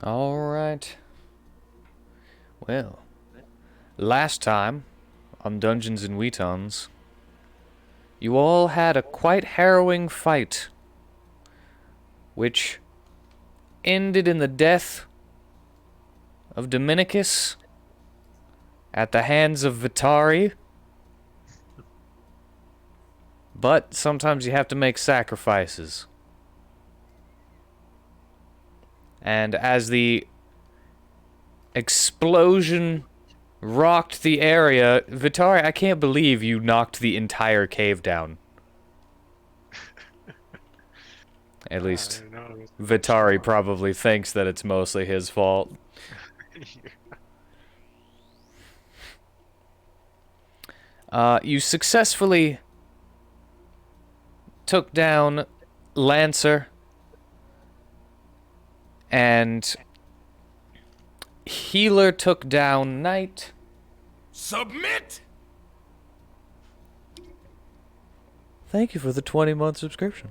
Alright. Well, last time on Dungeons and WheatTons, you all had a quite harrowing fight, which ended in the death of Dominicus at the hands of Vitari. But sometimes you have to make sacrifices. And as the explosion rocked the area, Vitari, I can't believe you knocked the entire cave down. At least Vitari probably thinks that it's mostly his fault. You successfully took down Lancer and Healer took down Knight. Submit! Thank you for the 20-month subscription.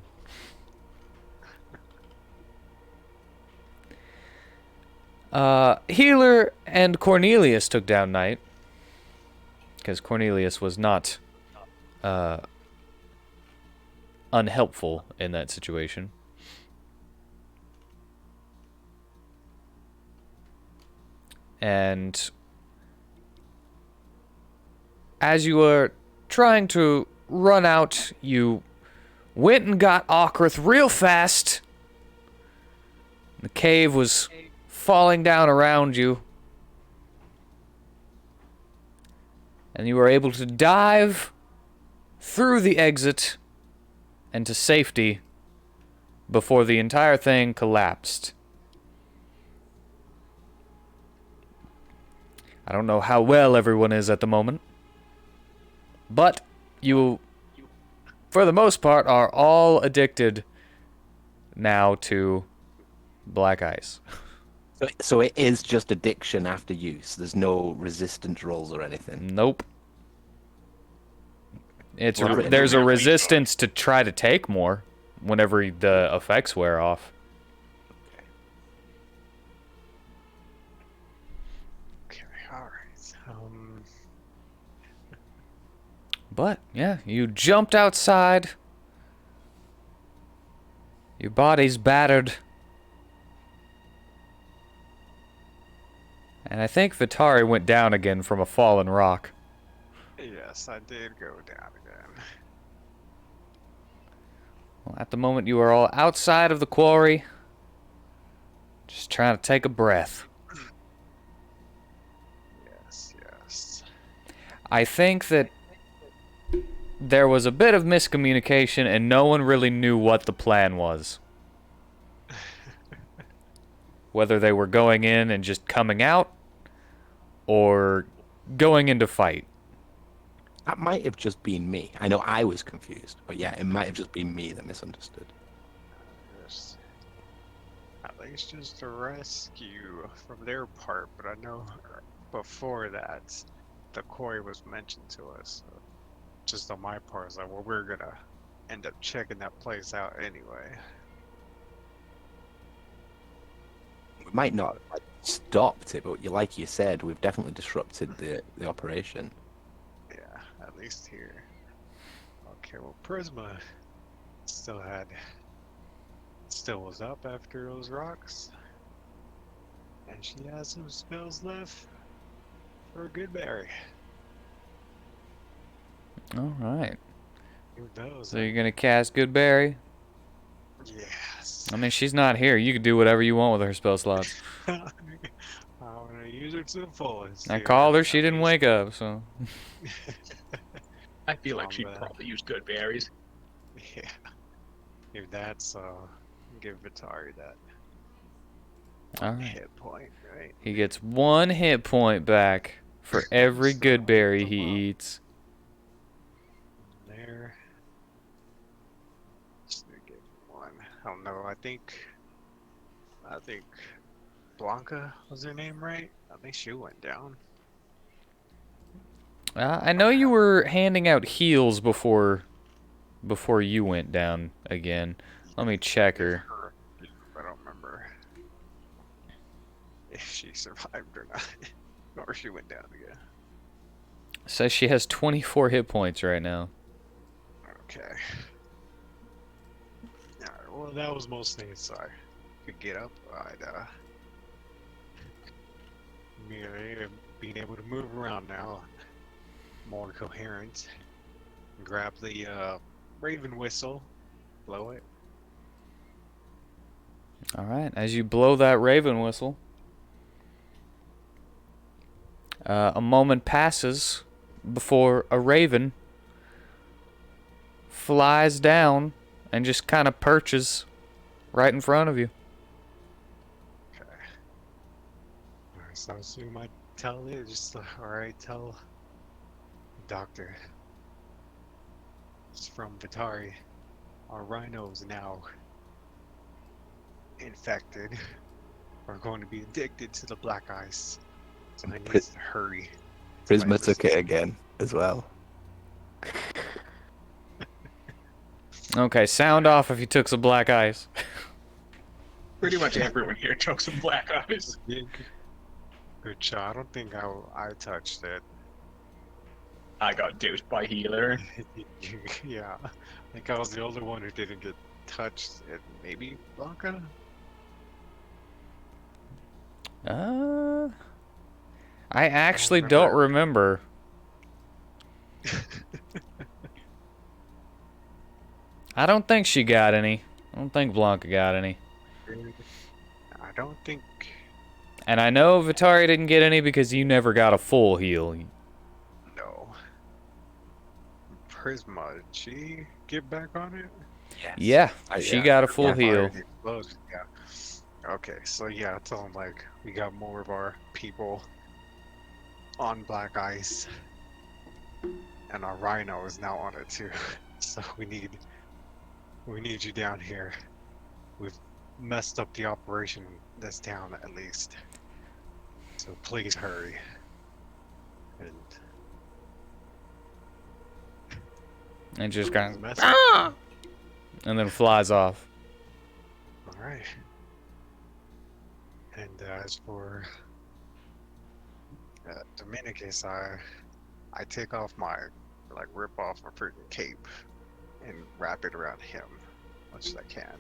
Healer and Cornelius took down Knight. Because Cornelius was not unhelpful in that situation. And as you were trying to run out, you went and got Okrith real fast. The cave was falling down around you. And you were able to dive through the exit and to safety before the entire thing collapsed. I don't know how well everyone is at the moment, but you, for the most part, are all addicted now to black ice. So it is just addiction after use. There's no resistance rolls or anything. Nope. It's Well, there's a resistance to try to take more whenever the effects wear off. Okay, alright. But, yeah, you jumped outside. Your body's battered. And I think Vitari went down again from a fallen rock. Yes, I did go down again. Well, at the moment, you are all outside of the quarry. Just trying to take a breath. Yes. I think that there was a bit of miscommunication and no one really knew what the plan was. Whether they were going in and just coming out, or going into fight. That might have just been me. I know I was confused, but yeah, it might have just been me that misunderstood. Yes. At least just a rescue from their part, but I know before that, the quarry was mentioned to us. So just on my part, it's like, well, we're gonna end up checking that place out anyway. We might not have stopped it, but like you said, we've definitely disrupted the operation. Yeah, at least here. Okay, well, Prisma still was up after those rocks. And she has some spells left for a good berry. Alright. Who knows? So you're gonna cast Goodberry? Yes. I mean, she's not here. You can do whatever you want with her spell slots. I'm gonna use her to the fullest. I here. called her, she didn't wake up, so... I feel like she'd probably use good berries. Yeah. If that's give Vitari that Alright. hit point, right? He gets 1 hit point back for every good berry he eats. There. Just gonna give one. I don't know. I think Blanca was her name, right? I think she went down. I know you were handing out heals before you went down again. Let me check her. I don't remember. if she survived or not, or she went down again. Says she has 24 hit points right now. Okay. Alright, well, that was mostly so I could get up. Being able to move around now, more coherent. Grab the raven whistle, blow it. All right, as you blow that raven whistle, a moment passes before a raven flies down and just kind of perches right in front of you. Okay. Alright, so I assume I tell it, just alright, tell the doctor. It's from Vitari. Our rhino is now infected. We're going to be addicted to the black ice. So I need to hurry. Prisma took it again as well. Okay, sound off if you took some black ice. Pretty much everyone here took some black ice. Good shot. I don't think I touched it. I got duped by healer. Yeah. I think I was the only one who didn't get touched. And maybe Blanca? I actually don't remember. I don't think she got any. I don't think Blanca got any. I don't think. And I know Vitari didn't get any because you never got a full heal. No. Prisma, did she get back on it? Yes. Yeah, she got a full heal. Yeah. Okay, so yeah, tell them like we got more of our people on black ice, and our rhino is now on it too. So we need you down here. We've messed up the operation in this town at least. So please hurry. And just kind of and then flies off. All right. And as for Dominicus, I take off rip off my freaking cape and wrap it around him, much as I can,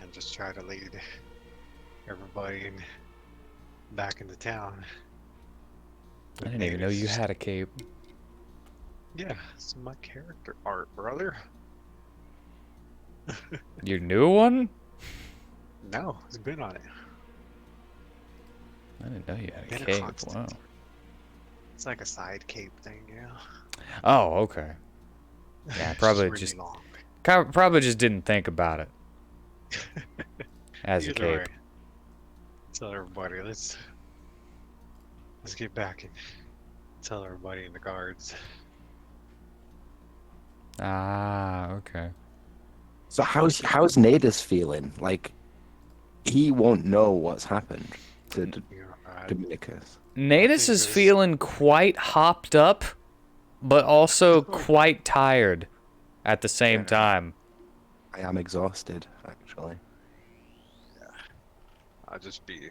and just try to lead everybody back into town. I didn't even know you had a cape. Yeah, it's my character art, brother. Your new one? No, it's been on it. I didn't know you had a Been cape. constant. Wow. It's like a side cape thing, yeah. Oh, okay. Yeah, probably It's just really probably just didn't think about it as a Either cape. way, tell everybody, let's get back and tell everybody in the guards. Ah, okay. So how's Nadus feeling? Like, he won't know what's happened to Dominicus. Natus is feeling quite hopped up, but also quite tired at the same time. I am exhausted, actually. Yeah, I'll just be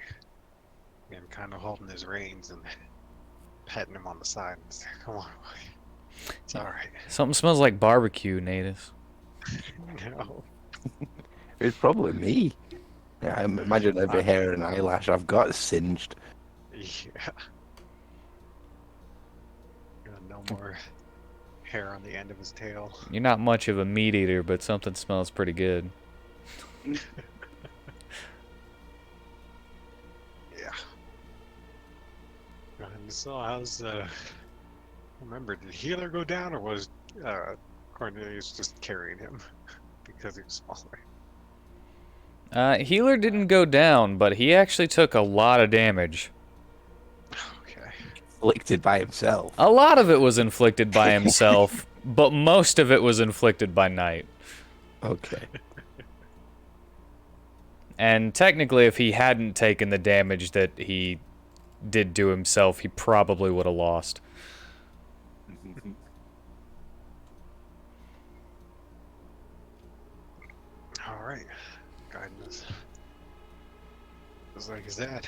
kind of holding his reins and patting him on the side and say, "Come on, boy. It's all right." Something smells like barbecue, Natus. No. It's probably me. Yeah, I imagine every hair and eyelash I've got is singed. Yeah. Got no more hair on the end of his tail. You're not much of a meat eater, but something smells pretty good. Yeah. And so how's remember, did healer go down, or was Cornelius just carrying him because he was smaller? Healer didn't go down, but he actually took a lot of damage. Okay. Inflicted by himself. A lot of it was inflicted by himself, but most of it was inflicted by Knight. Okay. And technically, if he hadn't taken the damage that he did to himself, he probably would have lost. All right. Guiding us was like, is that?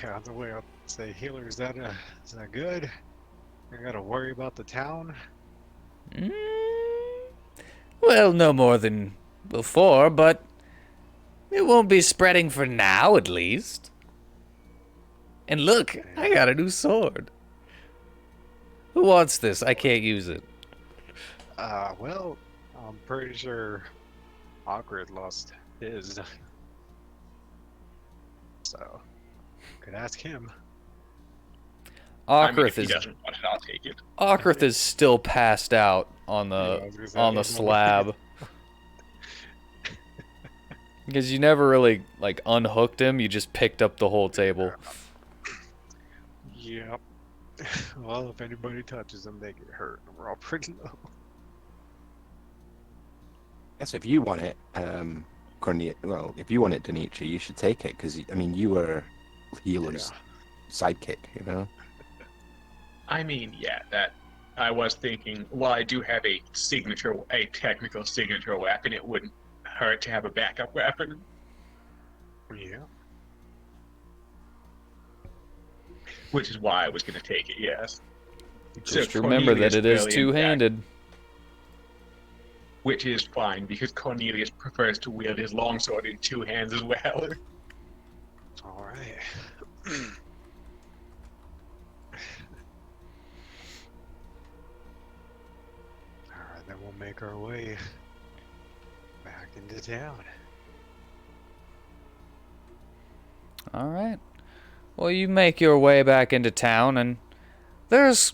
Yeah, on the way up, say, healer, is that good? I gotta worry about the town. Mm, well, no more than before, but it won't be spreading for now, at least. And look, I got a new sword. Who wants this? I can't use it. Well, I'm pretty sure Awkward lost his. So, could ask him. I mean, if Okrith he is doesn't want it, I'll take it. Okrith is still passed out on Yeah, I the was gonna say, on the he's not- slab. Because you never really like unhooked him, you just picked up the whole table. Yep. Well, if anybody touches them, they get hurt. We're all pretty low. Yes, if you want it, well, if you want it, Denichi, you should take it because I mean, you were healer's sidekick, you know. I mean, yeah, that I was thinking. While I do have a technical signature weapon, it wouldn't hurt to have a backup weapon. Yeah. Which is why I was going to take it. Yes. Just So remember that Cornelius it is will, in two-handed. which is fine because Cornelius prefers to wield his longsword in two hands as well. All right. All right, then we'll make our way back into town. All right. Well, you make your way back into town, and there's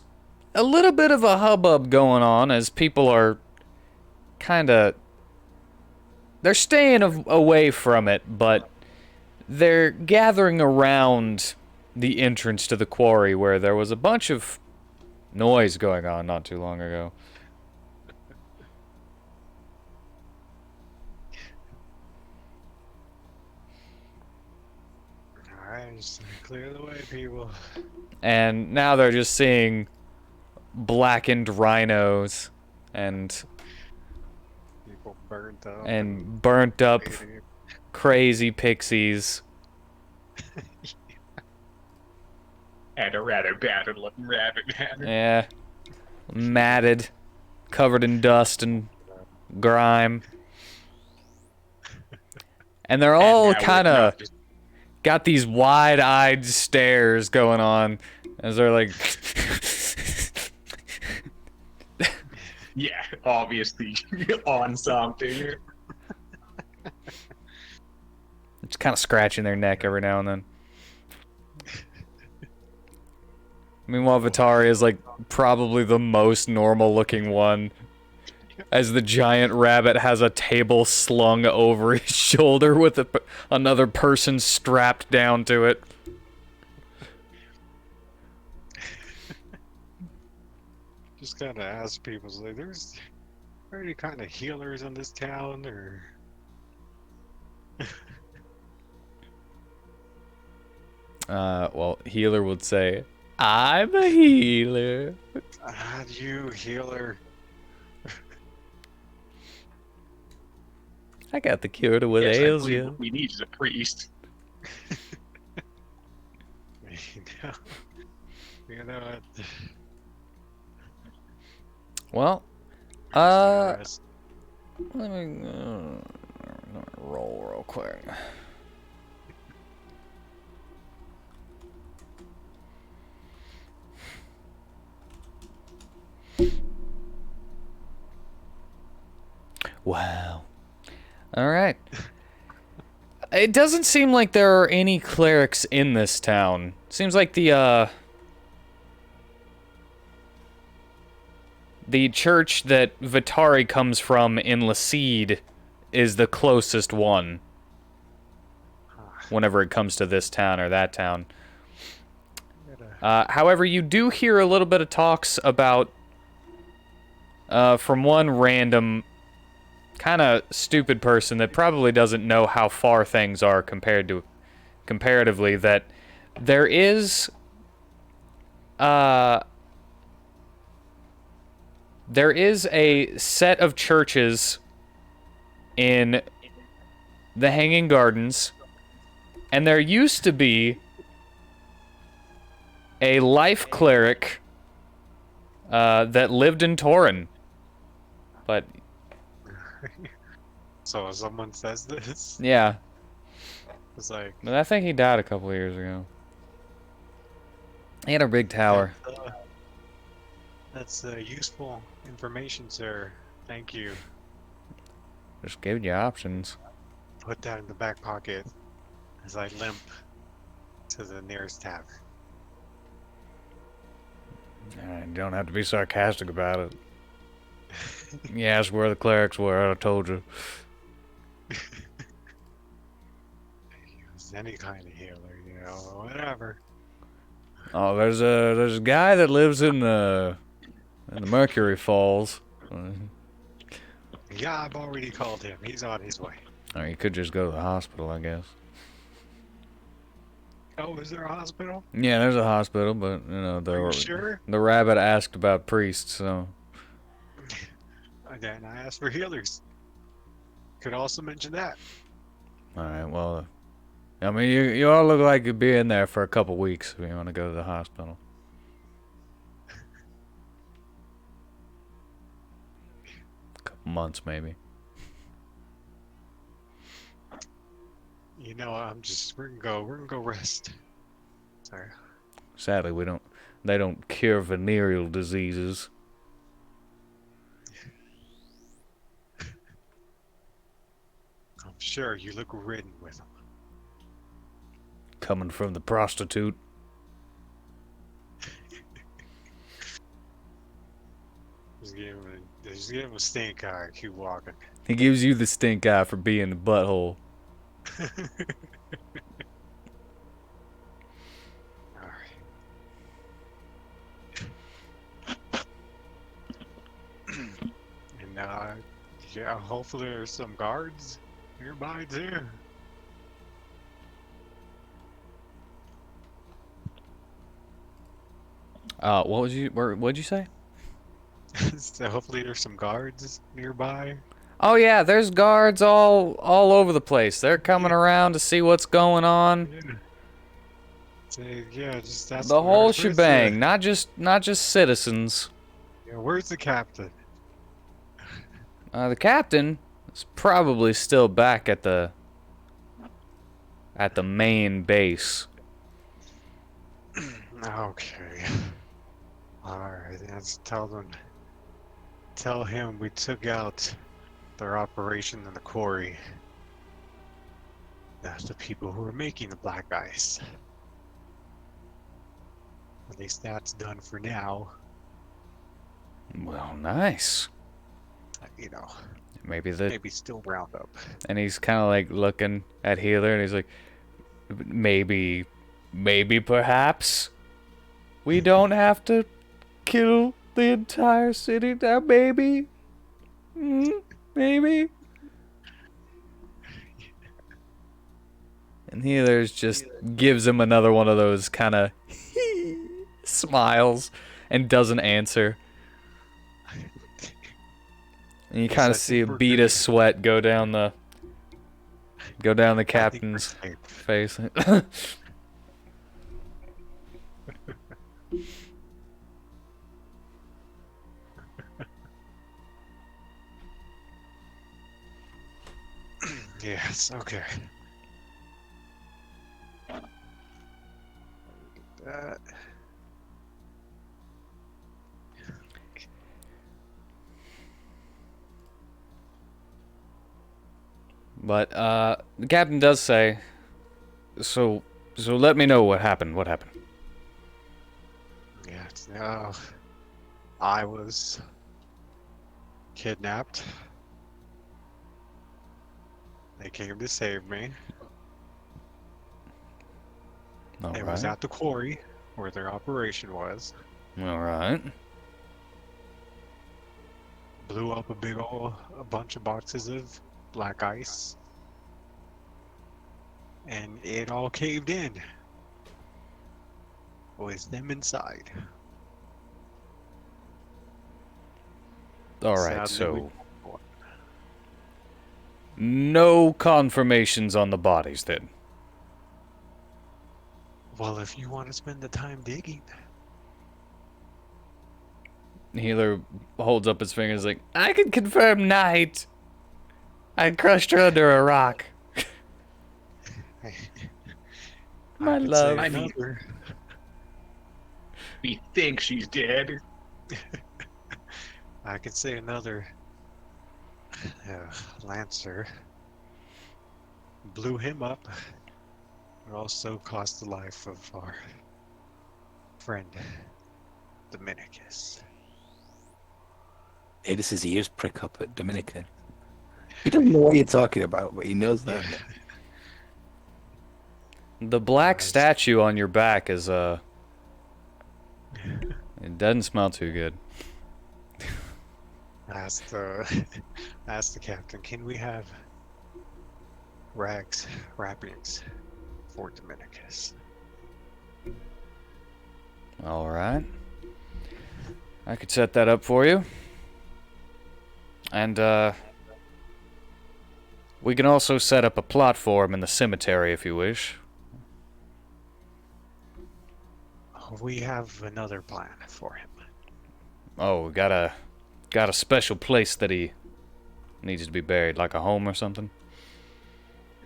a little bit of a hubbub going on as people are they're staying away from it, but they're gathering around the entrance to the quarry where there was a bunch of noise going on not too long ago. All right, just clear the way, people. And now they're just seeing blackened rhinos and People burnt up. burnt up bleeding. crazy pixies. And a rather battered looking rabbit man. Yeah. Matted, covered in dust and grime. And they're all now we're kind of not just- got these wide-eyed stares going on as they're like Yeah, obviously on something. just kind of scratching their neck every now and then. Meanwhile, Vitari is like probably the most normal-looking one, as the giant rabbit has a table slung over his shoulder with another person strapped down to it. Just kind of ask people, like, there's any kind of healers in this town, or Well, healer would say, "I'm a healer." you healer? I got the cure to what Yes, I ails believe you. what we need is a priest. You know what? Well, Yes. let me roll real quick. Wow. All right. It doesn't seem like there are any clerics in this town. Seems like the church that Vitari comes from in Lacede is the closest one whenever it comes to this town or that town. However, you do hear a little bit of talks about from one random kind of stupid person that probably doesn't know how far things are comparatively, that there is a set of churches in the Hanging Gardens, And there used to be a life cleric that lived in Torin. But, So if someone says this, yeah. it's like, But I think he died a couple of years ago. He had a big tower. that's useful information, sir. Thank you. Just gave you options. Put that in the back pocket as I limp to the nearest tavern. You don't have to be sarcastic about it. You asked where the clerics were, I told you. He was any kind of healer, you know, whatever. Oh, there's a guy that lives in the Mercury Falls. Yeah, I've already called him. He's on his way. Or you could just go to the hospital, I guess. Oh, is there a hospital? Yeah, there's a hospital, but you know Are you sure? the rabbit asked about priests, so Then I asked for healers. Could also mention that. all right. Well, I mean, you all look like you'd be in there for a couple weeks if you want to go to the hospital. Couple months, maybe. You know, we're gonna go rest. Sorry. Sadly, they don't cure venereal diseases. I'm sure you look ridden with them. Coming from the prostitute. Just give him a stink eye. Keep walking. He gives you the stink eye for being the butthole. Alright. And yeah, hopefully there's some guards nearby too. What'd you say? So hopefully there's some guards nearby. Oh yeah, there's guards all over the place. They're coming around to see what's going on. Yeah. So, yeah, just that's The whole where's shebang, not just citizens. Yeah, where's the captain? The captain is probably still back at the main base. Okay. Alright, let's tell him we took out their operation in the quarry. That's the people who are making the black ice. At least that's done for now. Well, nice. You know, Maybe still round up. and he's kind of like looking at Healer, and he's like, maybe perhaps we don't have to kill the entire city now, maybe. Maybe. And Healer's just gives him another one of those kind of smiles and doesn't answer. And you kind of see a bead of sweat go down the captain's face. Yes, okay. That. But the captain does say, so let me know what happened. What happened? Yes, no. I was kidnapped. They came to save me. All It right. was at the quarry where their operation was. All right. Blew up a bunch of boxes of black ice. And it all caved in. With them inside. All right. Sadly, So no confirmations on the bodies then. Well, if you want to spend the time digging, Healer holds up his fingers like, I can confirm night. I crushed her under a rock. I My could say love. I mean- another. We think she's dead. I could say another Lancer blew him up. It also cost the life of our friend Dominicus. Adis's ears prick up at Dominica. He doesn't know what you're talking about, but he knows that. The black Nice. statue on your back is, it doesn't smell too good. Asked the asked the captain, can we have wrappings for Dominicus? All right. I could set that up for you. And, we can also set up a plot for him in the cemetery if you wish. We have another plan for him. Oh, we got a special place that he needs to be buried, like a home or something.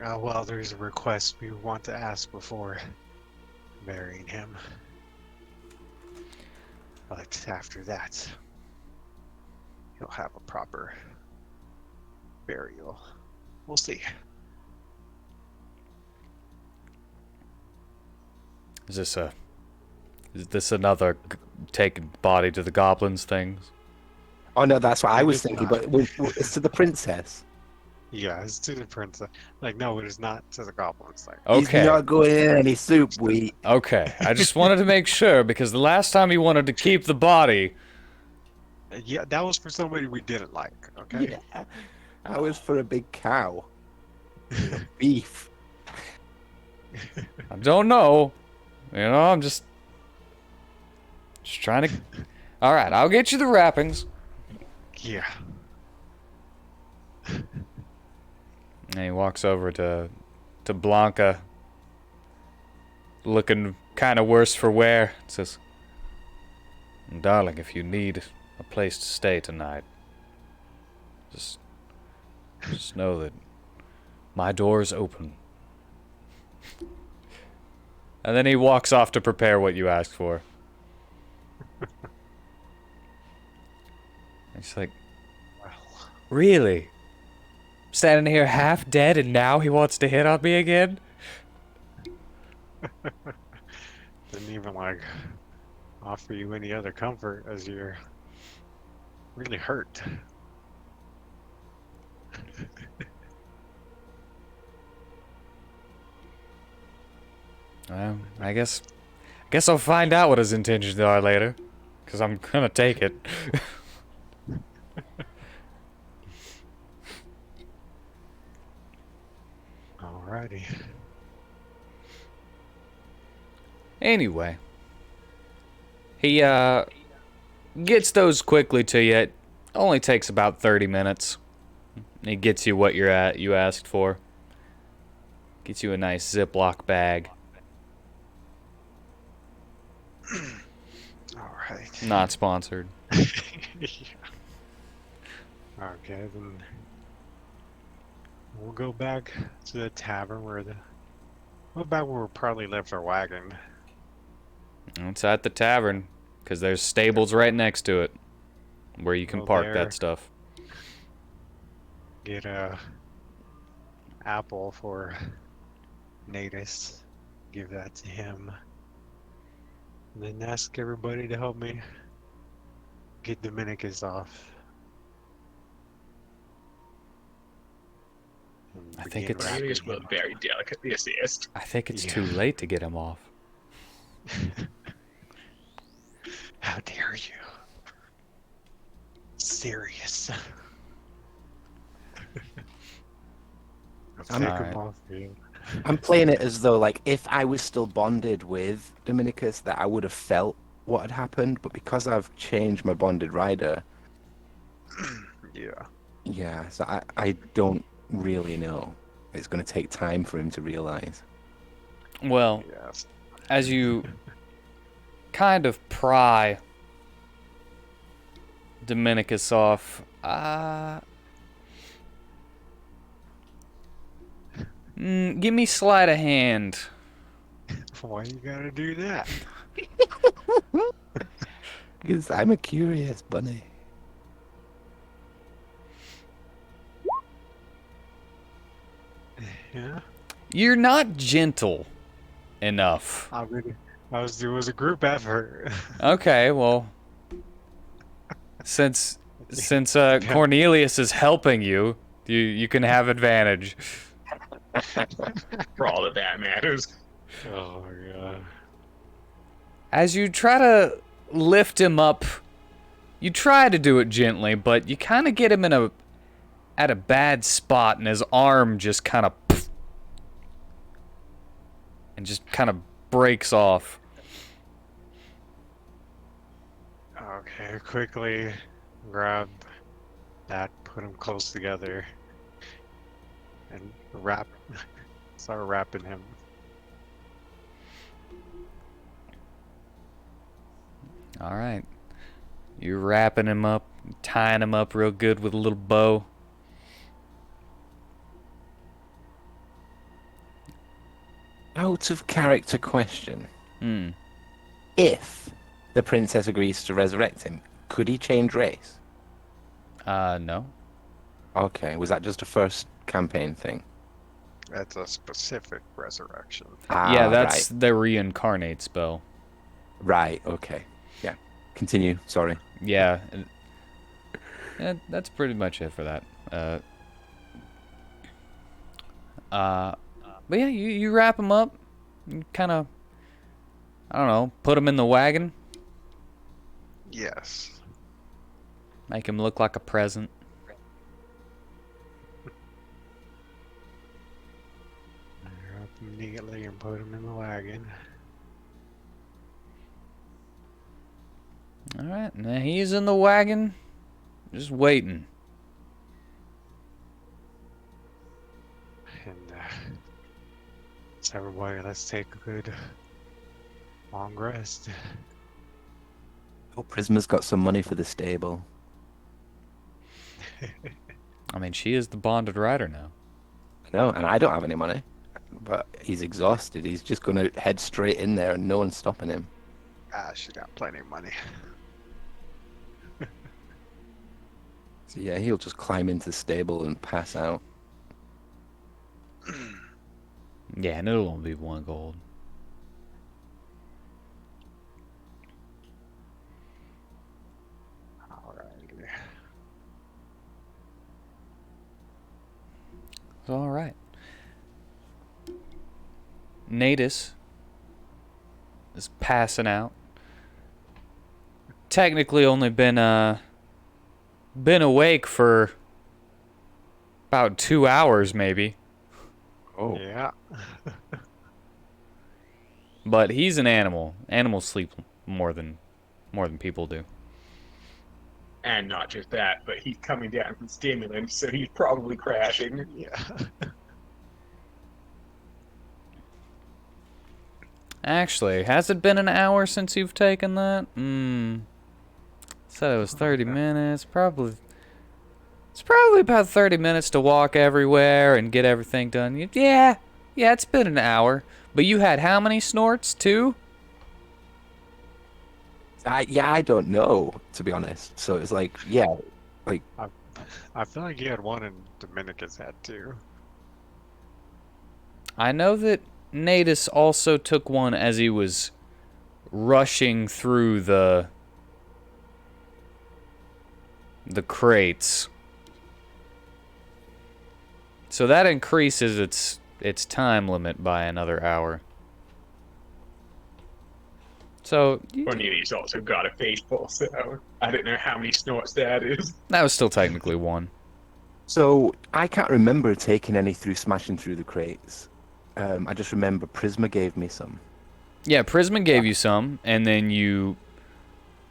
Well, there's a request we want to ask before burying him. But after that, he'll have a proper burial. We'll see. Is this another taking body to the goblins things? Oh no, that's what I was It's thinking, not. but it's to the princess. Yeah, it's to the princess. Like, no, it is not to the goblins. Like, Okay. He's not going in any soup, Wheat. Okay. I just wanted to make sure because the last time he wanted to keep the body. yeah, that was for somebody we didn't like. Okay. Yeah. I was for a big cow. Beef. I don't know. You know, I'm just trying to. All right, I'll get you the wrappings. Yeah. And he walks over to Blanca, looking kind of worse for wear. Says, "Darling, if you need a place to stay tonight, just know that my door is open." And then he walks off to prepare what you asked for. And she's like, Well, "Really? Standing here half dead and now he wants to hit on me again?" didn't even like offer you any other comfort as you're really hurt. I guess I'll find out what his intentions are later. Because I'm gonna take it. Alrighty. Anyway. He, gets those quickly to you. It only takes about 30 minutes. He gets you what you asked for. Gets you a nice Ziploc bag. Alright. Not sponsored. Okay, then we'll go back to the tavern where we probably left our wagon. It's at the tavern. Because there's stables right next to it. Where you can Go park there. that stuff. Get a apple for Natus. Give that to him. And then ask everybody to help me get Dominicus off. And I think begin it's- wrapping Natus will him. very delicately assist. I think it's Yeah. too late to get him off. How dare you? Serious. I'm- Take Alright. him off you. I'm playing it as though, like, if I was still bonded with Dominicus, that I would have felt what had happened. But because I've changed my bonded rider, Yeah. yeah, so I don't really know. It's going to take time for him to realize. Well, Yes. as you kind of pry Dominicus off, give me sleight of hand. Why you gotta do that? Because I'm a curious bunny. Yeah. You're not gentle enough. I mean, it was a group effort. Okay, well, since Yeah. Cornelius is helping you, you can have advantage. For all that matters. Oh my god. As you try to lift him up, you try to do it gently, but you kind of get him at a bad spot, and his arm just kind of and just kind of breaks off. Okay, quickly grab that, put them close together, and start wrapping him. All right, you're wrapping him up, tying him up real good with a little bow. Out of character question. Hmm. If the princess agrees to resurrect him, could he change race? No. Okay, was that just a first campaign thing? That's a specific resurrection. Yeah, that's right. the reincarnate spell. Right, okay. Yeah. Continue, sorry. Yeah. That's pretty much it for that. But yeah, you wrap him up. You kind of, I don't know, put him in the wagon. Yes. Make him look like a present. Wrap him neatly and put him in the wagon. All right, now he's in the wagon, just waiting. And so everybody, let's take a good long rest. Oh, Prisma's got some money for the stable. I mean, she is the bonded rider now. No, and I don't have any money. But he's exhausted. He's just going to head straight in there and no one's stopping him. She got plenty of money. So yeah, he'll just climb into the stable and pass out. Yeah, and it'll only be 1 gold. Alright. It's all right. Natus is passing out. Technically, only been awake for about 2 hours, maybe. Oh. Yeah. But he's an animal. Animals sleep more than people do. And not just that, but he's coming down from stimulants, so he's probably crashing. Yeah. Actually, has it been an hour since you've taken that? Said it was 30 minutes. It's probably about 30 minutes to walk everywhere and get everything done. Yeah, it's been an hour. But you had how many snorts? 2? I don't know, to be honest. So it's like, yeah, like, I feel like you had one and Dominicus had two. I know that Natus also took one as he was rushing through the crates. So that increases its time limit by another hour. So Cornelius also got a faithful, so I don't know how many snorts that is. that was still technically 1. so I can't remember taking any through smashing through the crates. I just remember Prisma gave me some. Yeah, Prisma gave you some, and then you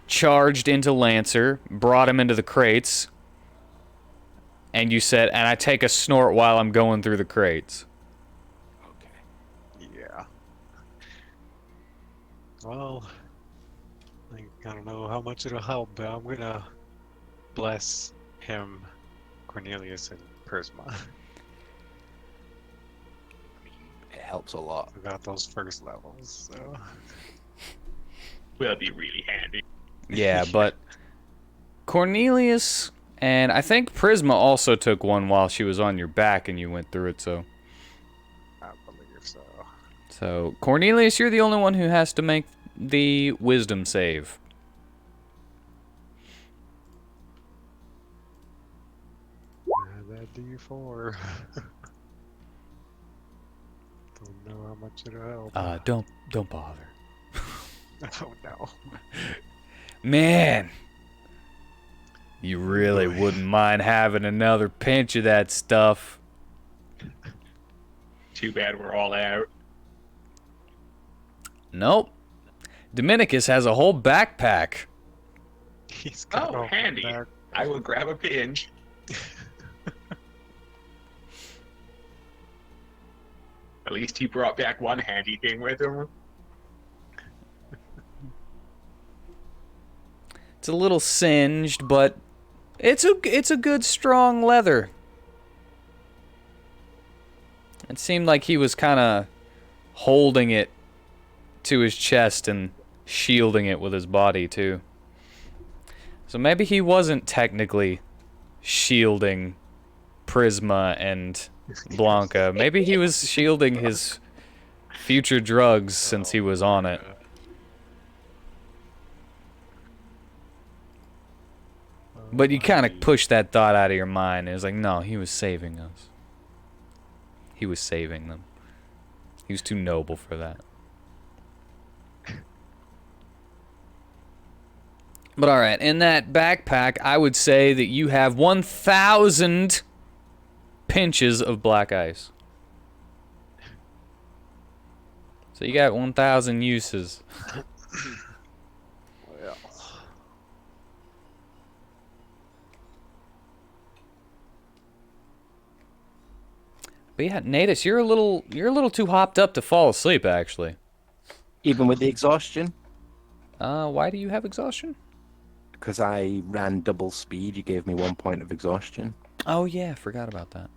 charged into Lancer, brought him into the crates, and you said, and I take a snort while I'm going through the crates. Okay. Yeah. Well, like, I don't know how much it'll help, but I'm gonna bless him, Cornelius, and Prisma. It helps a lot. I got those first levels, so. Will be really handy. Yeah, but Cornelius and I think Prisma also took one while she was on your back and you went through it, so. I believe so. So, Cornelius, you're the only one who has to make the wisdom save. That D4. Don't know how much it'll help. Don't bother. Oh no. Man, you really wouldn't mind having another pinch of that stuff. Too bad we're all out. Nope. Dominicus has a whole backpack. He's got Oh, all handy. back. I will grab a pinch. At least he brought back one handy thing with him. It's a little singed, but it's a good strong leather. It seemed like he was kind of holding it to his chest and shielding it with his body too. So maybe he wasn't technically shielding Prisma and Blanca. Maybe he was shielding his future drugs since he was on it. But you kind of pushed that thought out of your mind. It was like, no, he was saving us. He was saving them. He was too noble for that. But alright, in that backpack, I would say that you have 1,000 pinches of black ice. So you got 1,000 uses. Well, But yeah, Natus, you're a little too hopped up to fall asleep, actually. Even with the exhaustion, Why do you have exhaustion? because I ran double speed, you gave me 1 point of exhaustion. Oh yeah, forgot about that.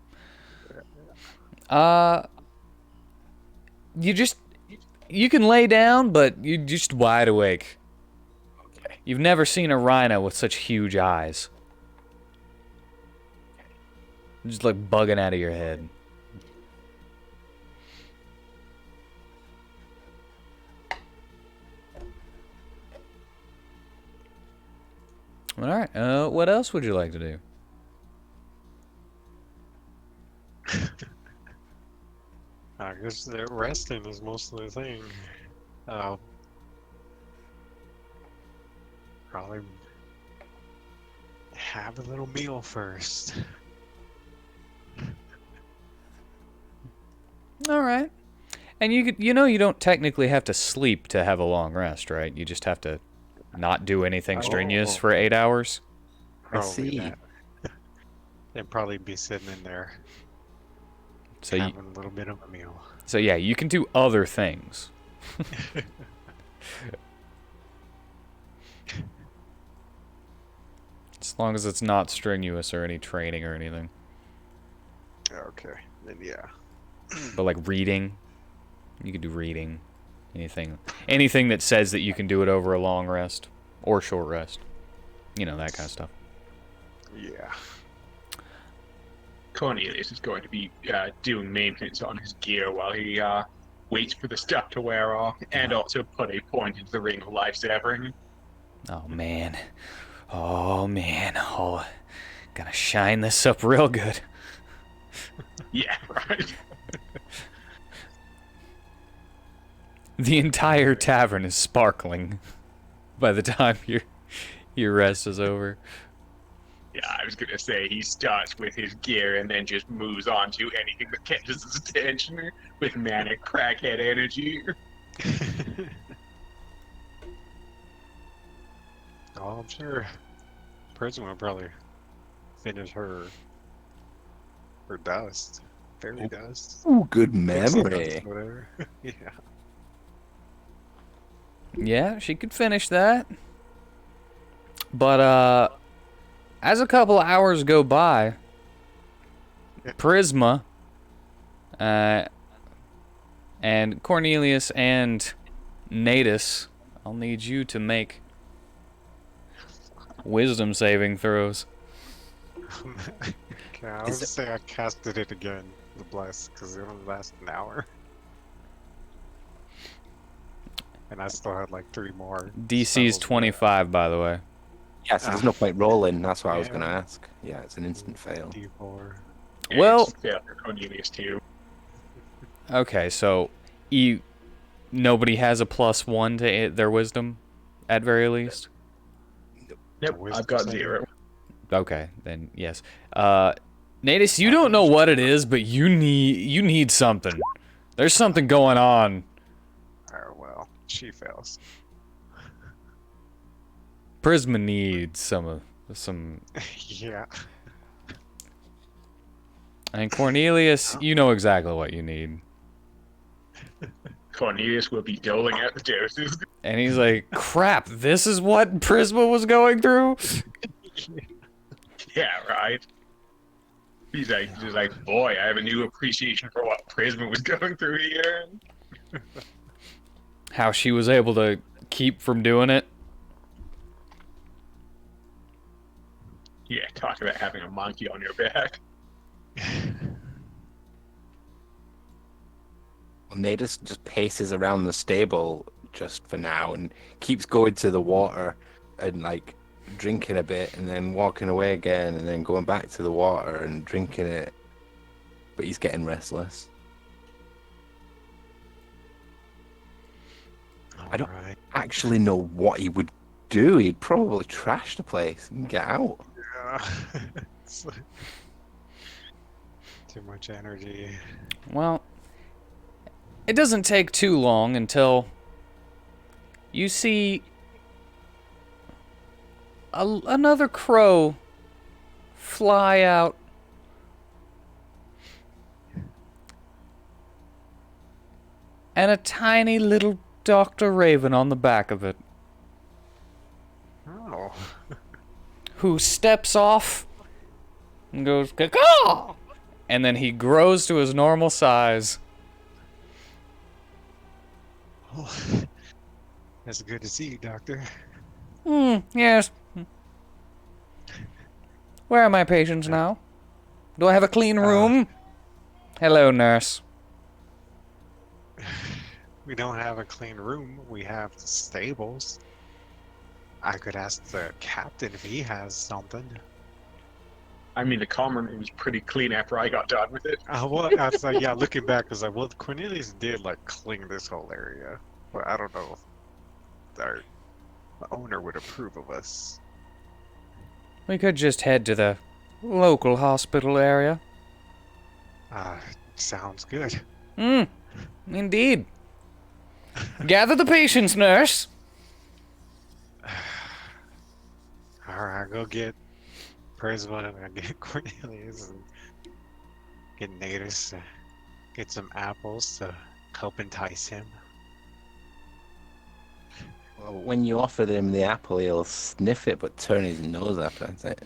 You can lay down, but you're just wide awake. Okay. You've never seen a rhino with such huge eyes. Just like bugging out of your head. Alright, what else would you like to do? I guess that resting is mostly the thing. Probably have a little meal first. Alright. And you don't technically have to sleep to have a long rest, right? You just have to not do anything strenuous for 8 hours. I see. That. And probably be sitting in there So having a little bit of a meal. So yeah, you can do other things. As long as it's not strenuous or any training or anything. Okay, then yeah. But like reading, you can do reading. Anything that says that you can do it over a long rest or short rest. You know, that kind of stuff. Yeah. Cornelius is going to be doing maintenance on his gear while he waits for the stuff to wear off, and also put a point into the ring of life-severing. Oh man. Oh man. Oh, gotta shine this up real good. Yeah, right. The entire tavern is sparkling by the time your rest is over. Yeah, I was gonna say he starts with his gear and then just moves on to anything that catches his attention with manic crackhead energy. Oh, I'm sure Prison will probably finish her dust. Fairy dust. Ooh, good Pixie memory. dust, whatever. Yeah. Yeah, she could finish that. But, as a couple hours go by, Prisma, and Cornelius and Natus, I'll need you to make wisdom saving throws. Okay, I would say I casted it again, the bless, because it only lasts an hour. And I still had like 3 more. DC's spells 25, by the way. Yeah, so there's no point rolling. That's what I was Yeah. going to ask. Yeah, it's an instant fail. D4. Yeah, Well- it's failed for Cornelius too. Okay, so nobody has a +1 to their wisdom, at very least? Nope, wisdom I've got saving? 0. Okay, then yes. Natus, you don't know what it is, but you need something. There's something going on. Oh, well, she fails. Prisma needs some. Yeah. And Cornelius, you know exactly what you need. Cornelius will be doling out the doses. And he's like, crap, this is what Prisma was going through? Yeah, right. He's like, boy, I have a new appreciation for what Prisma was going through here. How she was able to keep from doing it? Yeah, talk about having a monkey on your back. Well, Natus just paces around the stable just for now and keeps going to the water and like drinking a bit and then walking away again and then going back to the water and drinking it. But he's getting restless. I don't- Alright. Actually know what he would do. He'd probably trash the place and get out. Yeah. It's like- Too much energy. Well, it doesn't take too long until you see another crow fly out. And a tiny little Dr. Raven on the back of it, Oh. who steps off and goes, caw, and then he grows to his normal size. Oh. That's good to see you, Doctor. Yes. Where are my patients now? Do I have a clean room? Hello, nurse. We don't have a clean room. We have the stables. I could ask the captain if he has something. I mean, the common room was pretty clean after I got done with it. Well, I was like, yeah, looking back, I was like, well, Cornelius did like clean this whole area, but I don't know if our the owner would approve of us. We could just head to the local hospital area. Sounds good. Indeed. Gather the patients, nurse. All right, go get Prisma and I'll get Cornelius and get Natus, get some apples to help entice him. Well, when you offer him the apple, he'll sniff it but turn his nose up at it.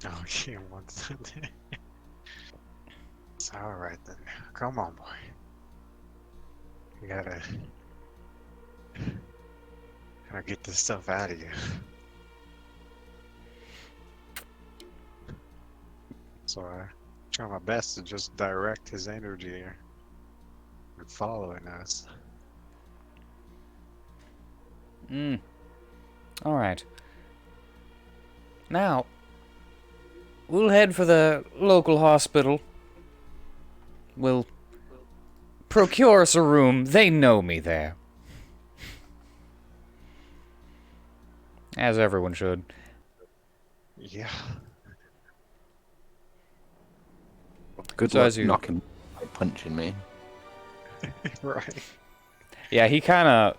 Oh, he wants it. It's all right then. Come on, boy. You gotta get this stuff out of you. So I try my best to just direct his energy and following us. All right. Now, we'll head for the local hospital. We'll procure us a room. They know me there. As everyone should. Yeah. Good So luck as you- knocking by punching me. Right. Yeah, he kind of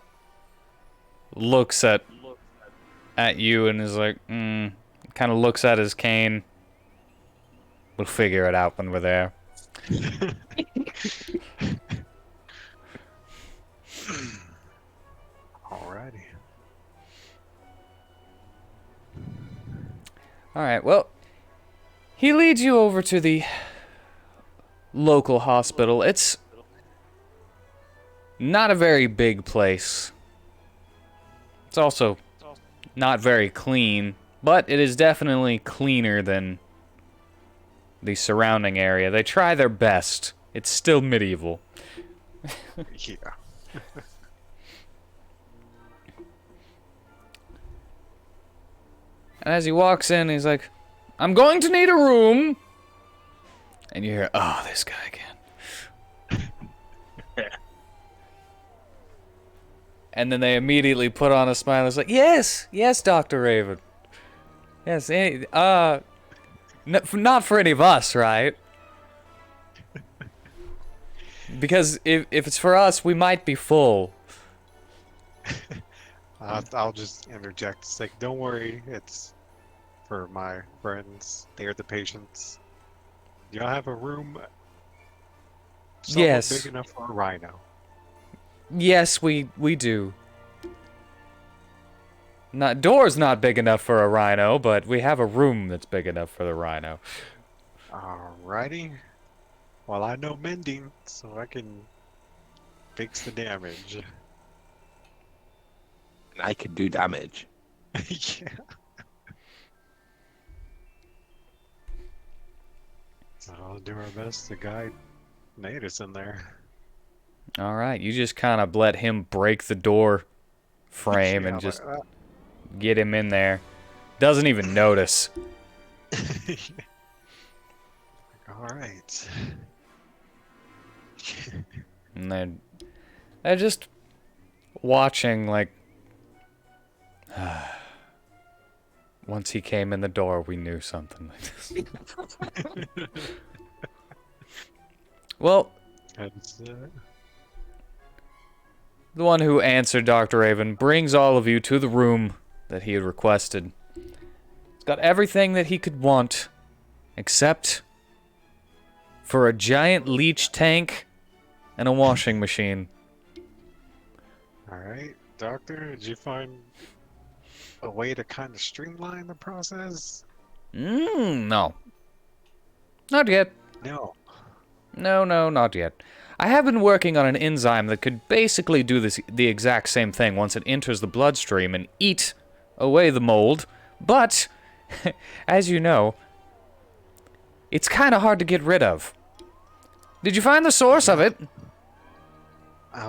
looks at you and is like, kind of looks at his cane. We'll figure it out when we're there. All All right, well, he leads you over to the local hospital. It's not a very big place. It's also not very clean, but it is definitely cleaner than the surrounding area. They try their best. It's still medieval. Yeah. And as he walks in, he's like, I'm going to need a room. And you hear, oh, this guy again. And then they immediately put on a smile. It's like, yes, Dr. Raven. Yes, not for any of us, right? Because if it's for us, we might be full. I'll just interject. It's like, don't worry, it's for my friends. They're the patients. Do y'all have a room somewhat Yes. big enough for a rhino? Yes, we do. Door's not big enough for a rhino, but we have a room that's big enough for the rhino. Alrighty. Well, I know mending, so I can fix the damage. And I could do damage. Yeah. So I'll do our best to guide Natus in there. All right, you just kind of let him break the door frame Yeah, and just like get him in there. Doesn't even notice. that. Alright. And they're just watching like... Once he came in the door, we knew something like this. Well, That's the one who answered Dr. Raven brings all of you to the room that he had requested. It's got everything that he could want, except for a giant leech tank and a washing machine. Alright, Doctor, did you find a way to kind of streamline the process? No. Not yet. No. No, not yet. I have been working on an enzyme that could basically do the exact same thing once it enters the bloodstream and eat away the mold, but, as you know, it's kind of hard to get rid of. Did you find the source of it?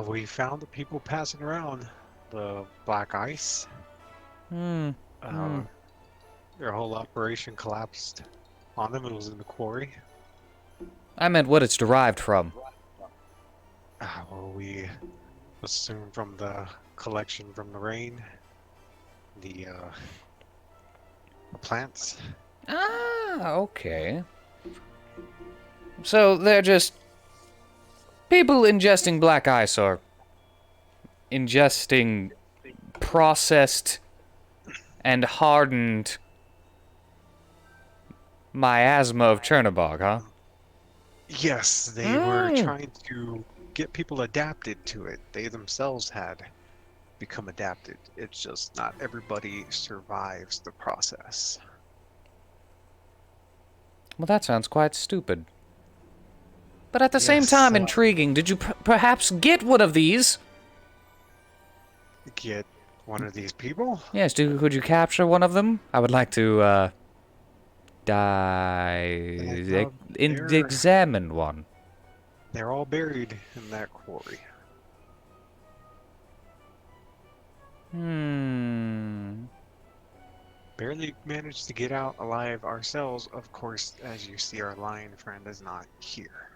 We found the people passing around the black ice. Their whole operation collapsed on them. It was in the quarry. I meant what it's derived from. Well, we assume from the collection from the rain, the plants. Ah, okay. So they're just people ingesting black ice or ingesting processed and hardened miasma of Chernobog, huh? Yes, they were trying to get people adapted to it. They themselves had become adapted. It's just not everybody survives the process. Well, that sounds quite stupid. But at the same Yes, time, intriguing. Did you perhaps get one of these? Get one of these people? Yes, could you capture one of them? I would like to, they're- examine one. They're all buried in that quarry. Barely managed to get out alive ourselves. Of course, as you see, our lion friend is not here.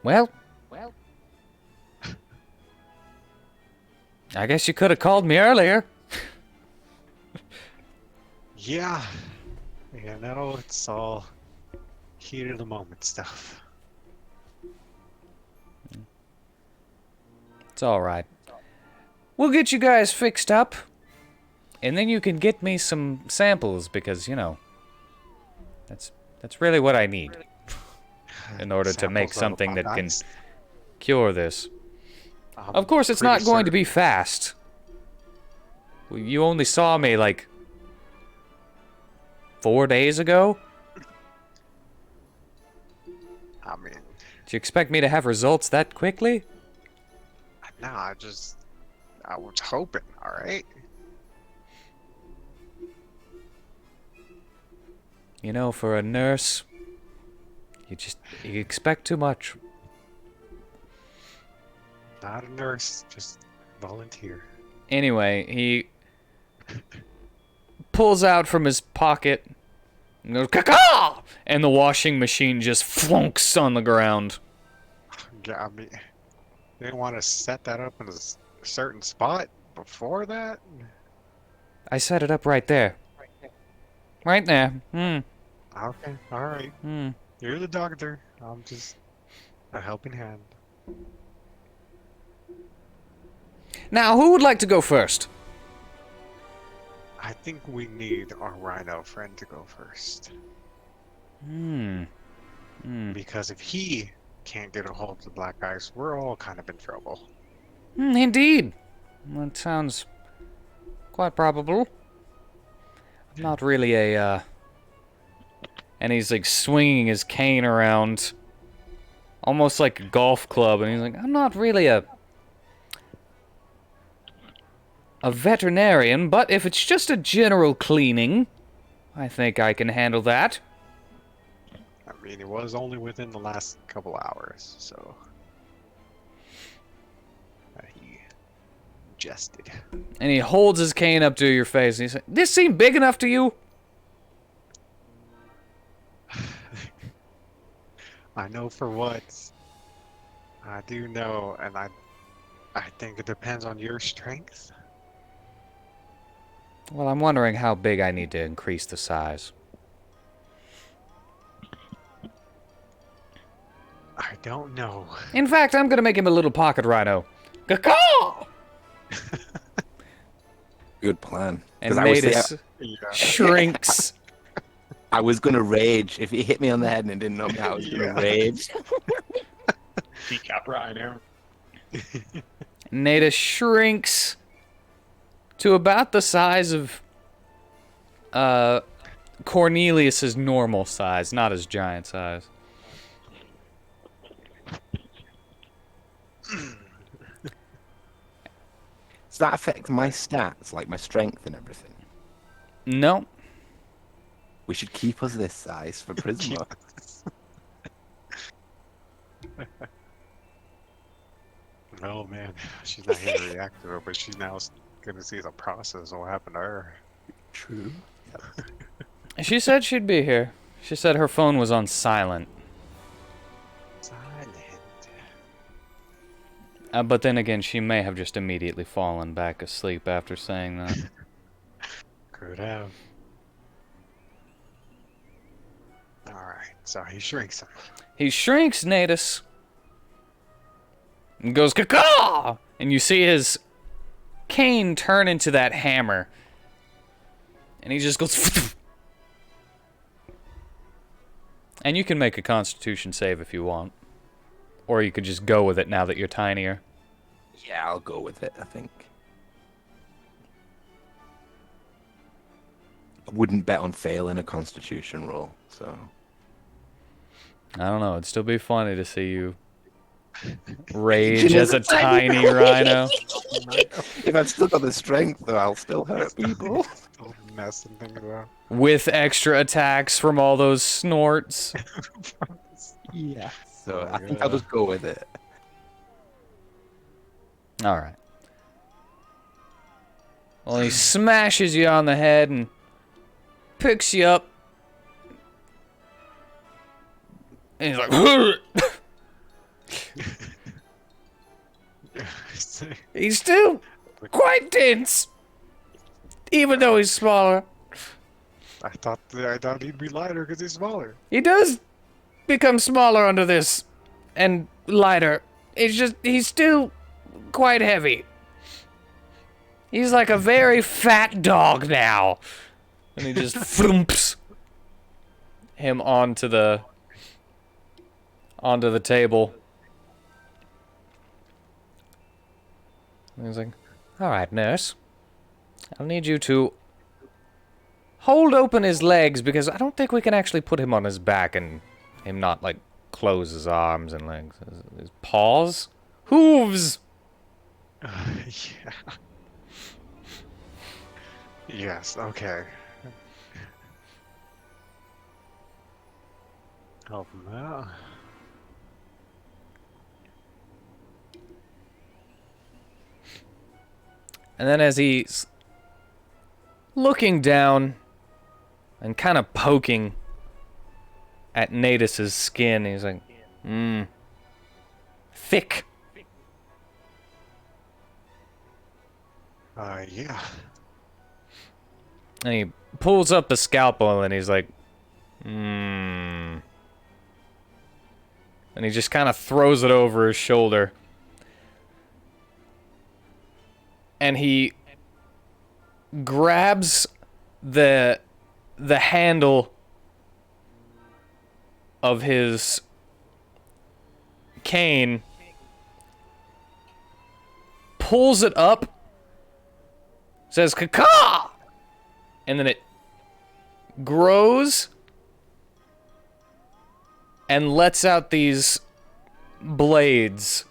Well, I guess you could have called me earlier. Yeah, you know, it's all heat of the moment stuff. It's all right. We'll get you guys fixed up, and then you can get me some samples because, you know, that's really what I need in order to make Samples of something that black can ice. cure this. I'm Of course, it's pretty not going to certain- be fast. You only saw me, like, 4 days ago? I mean, Do you expect me to have results that quickly? no, I was hoping, alright? You know, for a nurse, you expect too much. Not a nurse, just volunteer. Anyway, he pulls out from his pocket and goes, "Caca!" And the washing machine just flunks on the ground. Yeah, I mean, they didn't want to set that up in a certain spot before that? I set it up right there. Right there. Okay, alright. You're the doctor. I'm just a helping hand. Now, who would like to go first? I think we need our rhino friend to go first. Because if he can't get a hold of the black ice, we're all kind of in trouble. Indeed. That sounds quite probable. I'm not really a, And he's, like, swinging his cane around. Almost like a golf club. And he's like, I'm not really a veterinarian, but if it's just a general cleaning, I think I can handle that. I mean, it was only within the last couple hours, so... he jested. And he holds his cane up to your face, and he's like, this seem big enough to you? I know for what. I do know, and I think it depends on your strength. Well, I'm wondering how big I need to increase the size. I don't know. In fact, I'm gonna make him a little pocket rhino. Caw! Good plan. And 'Cause I was Natus shrinks. I was gonna rage if he hit me on the head and it didn't know me. I was gonna rage. Decap rhino. Natus shrinks to about the size of Cornelius's normal size, not his giant size. Does that affect my stats, like my strength and everything? No. We should keep us this size for Prisma. Oh man, she's not here to react to it, but she's now gonna see the process of what happened to her. True. She said she'd be here. She said her phone was on silent. Silent. But then again, she may have just immediately fallen back asleep after saying that. Could have. Alright, so he shrinks him. He shrinks Natus and goes caw, and you see his cane turn into that hammer, and he just goes. And you can make a Constitution save if you want, or you could just go with it now that you're tinier. Yeah, I'll go with it, I think. I wouldn't bet on failing a Constitution roll, so... I don't know. It'd still be funny to see you rage as a tiny rhino. If I've still got the strength, though, I'll still hurt people. Still messing things up. With extra attacks from all those snorts. Yeah. So I think I'll just go with it. Alright. Well, he smashes you on the head and picks you up. And he's like, he's still quite dense, even though he's smaller. I thought he'd be lighter because he's smaller. He does become smaller under this and lighter. It's just, he's still quite heavy. He's like a very fat dog now. And he just flumps him onto the table. And he's like, all right, nurse. I'll need you to hold open his legs because I don't think we can actually put him on his back and him not, like, close his arms and legs. His paws? Hooves! Yeah. Yes, okay. Help him out. And then as he's looking down and kind of poking at Natus's skin, he's like, thick. Yeah. And he pulls up the scalpel and he's like, And he just kind of throws it over his shoulder. And he grabs the handle of his cane, pulls it up, says "caca," and then it grows and lets out these blades.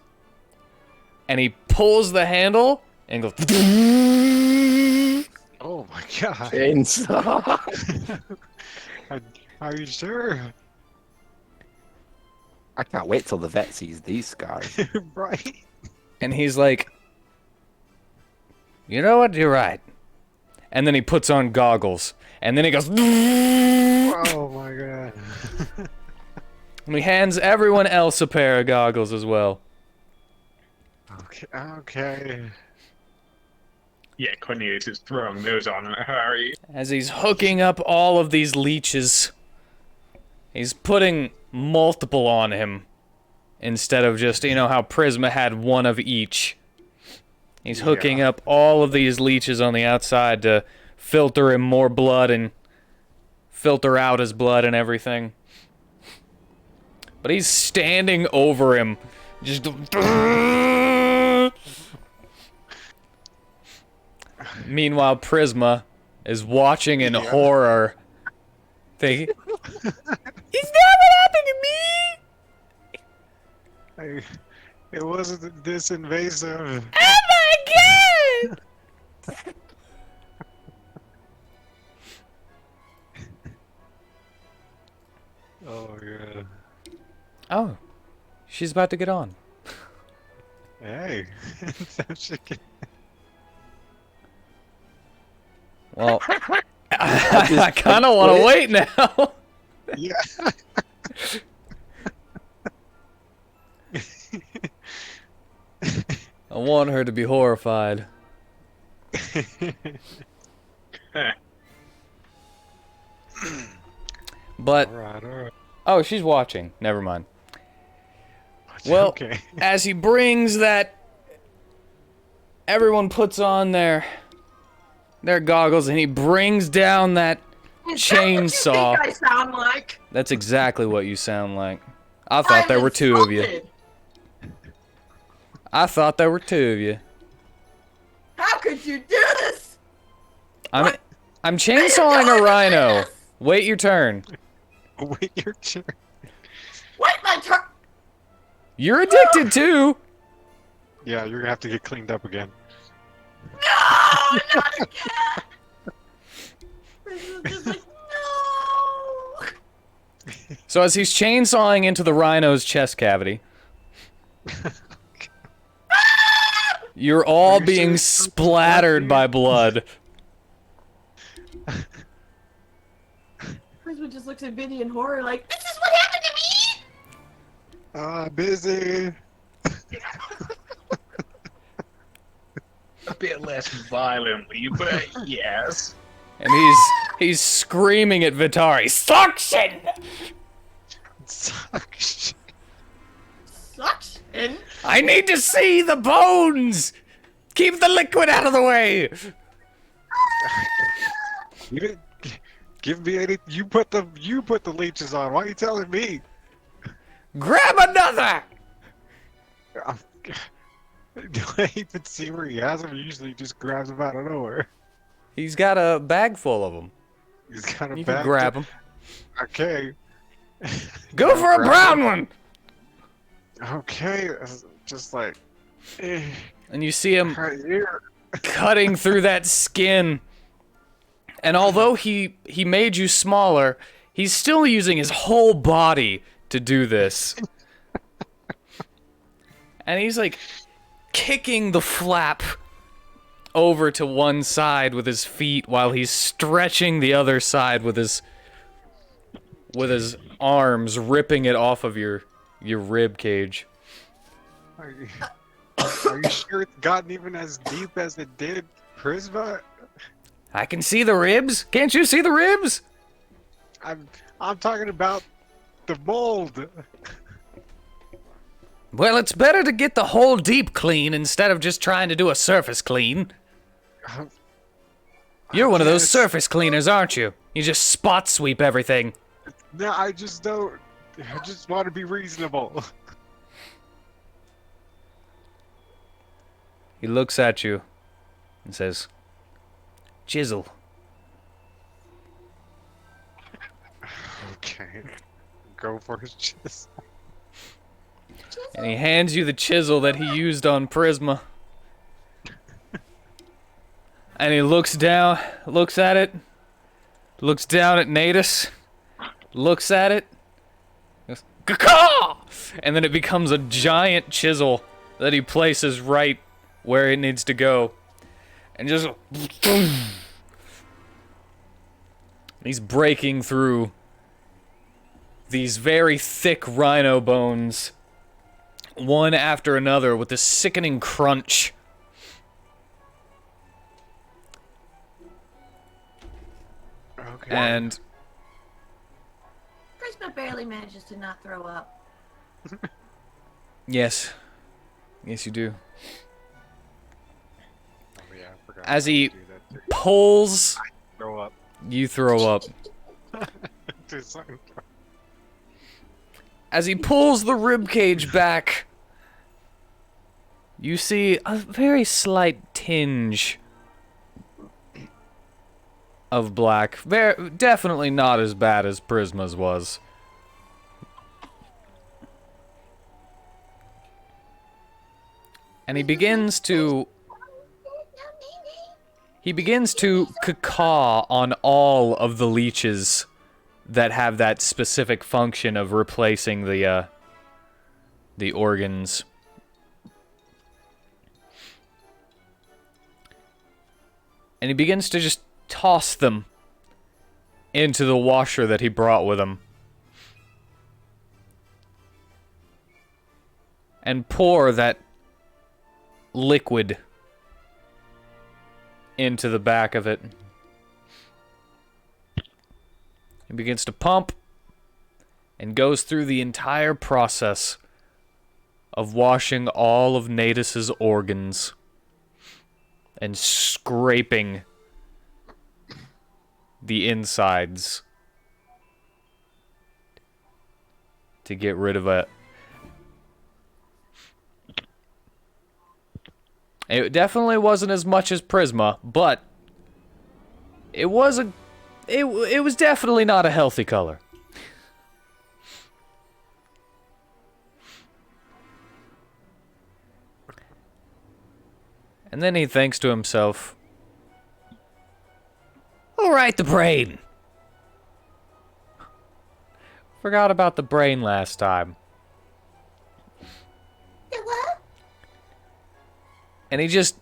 And he pulls the handle and goes. Oh my god. Chainsaw. Are you sure? I can't wait till the vet sees these scars. Right? And he's like, you know what? You're right. And then he puts on goggles. And then he goes. Oh my god. And he hands everyone else a pair of goggles as well. Okay. Okay. Yeah, Cornelius is throwing those on in a hurry. As he's hooking up all of these leeches, he's putting multiple on him instead of just, you know, how Prisma had one of each. He's hooking up all of these leeches on the outside to filter him more blood and filter out his blood and everything. But he's standing over him, just. Meanwhile, Prisma is watching in horror, thinking, "Is that what happened to me? It wasn't this invasive. Oh my god!" Oh yeah. Oh, she's about to get on. Hey. Well, I kind of want to wait now. Yeah. I want her to be horrified. But, Alright. oh, she's watching. Never mind. Well, Okay. as he brings that, everyone puts on their goggles, and he brings down that chainsaw. I sound like. That's exactly what you sound like. I thought there were two of you. insulted. I thought there were two of you. How could you do this? I'm chainsawing a rhino. Wait your turn. Wait your turn. Wait my turn. You're addicted too. Yeah, you're gonna have to get cleaned up again. No, not again. This is just like, no. So as he's chainsawing into the rhino's chest cavity, you're all you being serious? splattered by blood. Prisma just looks at Vinny in horror like, this is what happened to me? Busy. A bit less violently, but yes. And he's screaming at Vitari, "Suction! Suction. Suction? I need to see the bones! Keep the liquid out of the way!" You didn't give me any. You put the leeches on. Why are you telling me? Grab another! Do I even see where he has him? He usually just grabs him out of nowhere. He's got a bag full of them. He's got a You bag. can grab them. Okay. Go for a grab brown it. one! Okay. Just like. And you see him Right here. cutting through that skin. And although he made you smaller, he's still using his whole body to do this. And he's like kicking the flap over to one side with his feet while he's stretching the other side with his arms, ripping it off of your rib cage. Are you sure it's gotten even as deep as it did, Prisma? I can see the ribs. Can't you see the ribs? I'm talking about the mold. Well, it's better to get the whole deep clean instead of just trying to do a surface clean. You're one of those Yes. surface cleaners, aren't you? You just spot sweep everything. No, I just don't. I just want to be reasonable. He looks at you and says, "Chisel." Okay. Go for his chisel. And he hands you the chisel that he used on Prisma. And he looks down, looks at it, looks down at Natus, looks at it, goes, "Caw!" And then it becomes a giant chisel that he places right where it needs to go. And just... He's breaking through these very thick rhino bones, one after another, with this sickening crunch. Okay. And Prisma barely manages to not throw up. yes, yes you do. Oh, yeah, I forgot As to he do that too. pulls, Throw up. you throw up. Do something. As he pulls the ribcage back, you see a very slight tinge of black. Definitely not as bad as Prisma's was. And he begins to caw on all of the leeches that have that specific function of replacing the organs. And he begins to just toss them into the washer that he brought with him. And pour that liquid into the back of it. He begins to pump and goes through the entire process of washing all of Natus's organs and scraping the insides to get rid of it. It definitely wasn't as much as Prisma, but it was definitely not a healthy color. And then he thinks to himself, "All right, the brain. Forgot about the brain last time." The what? And he just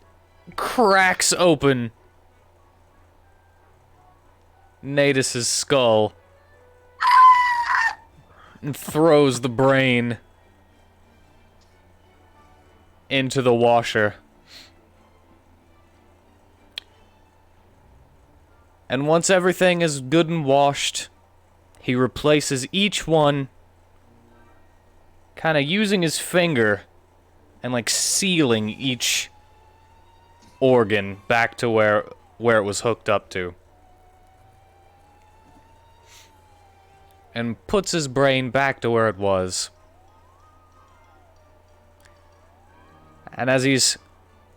cracks open Natus's skull and throws the brain into the washer. And once everything is good and washed, he replaces each one, kind of using his finger and like sealing each organ back to where it was hooked up to. And puts his brain back to where it was. And as he's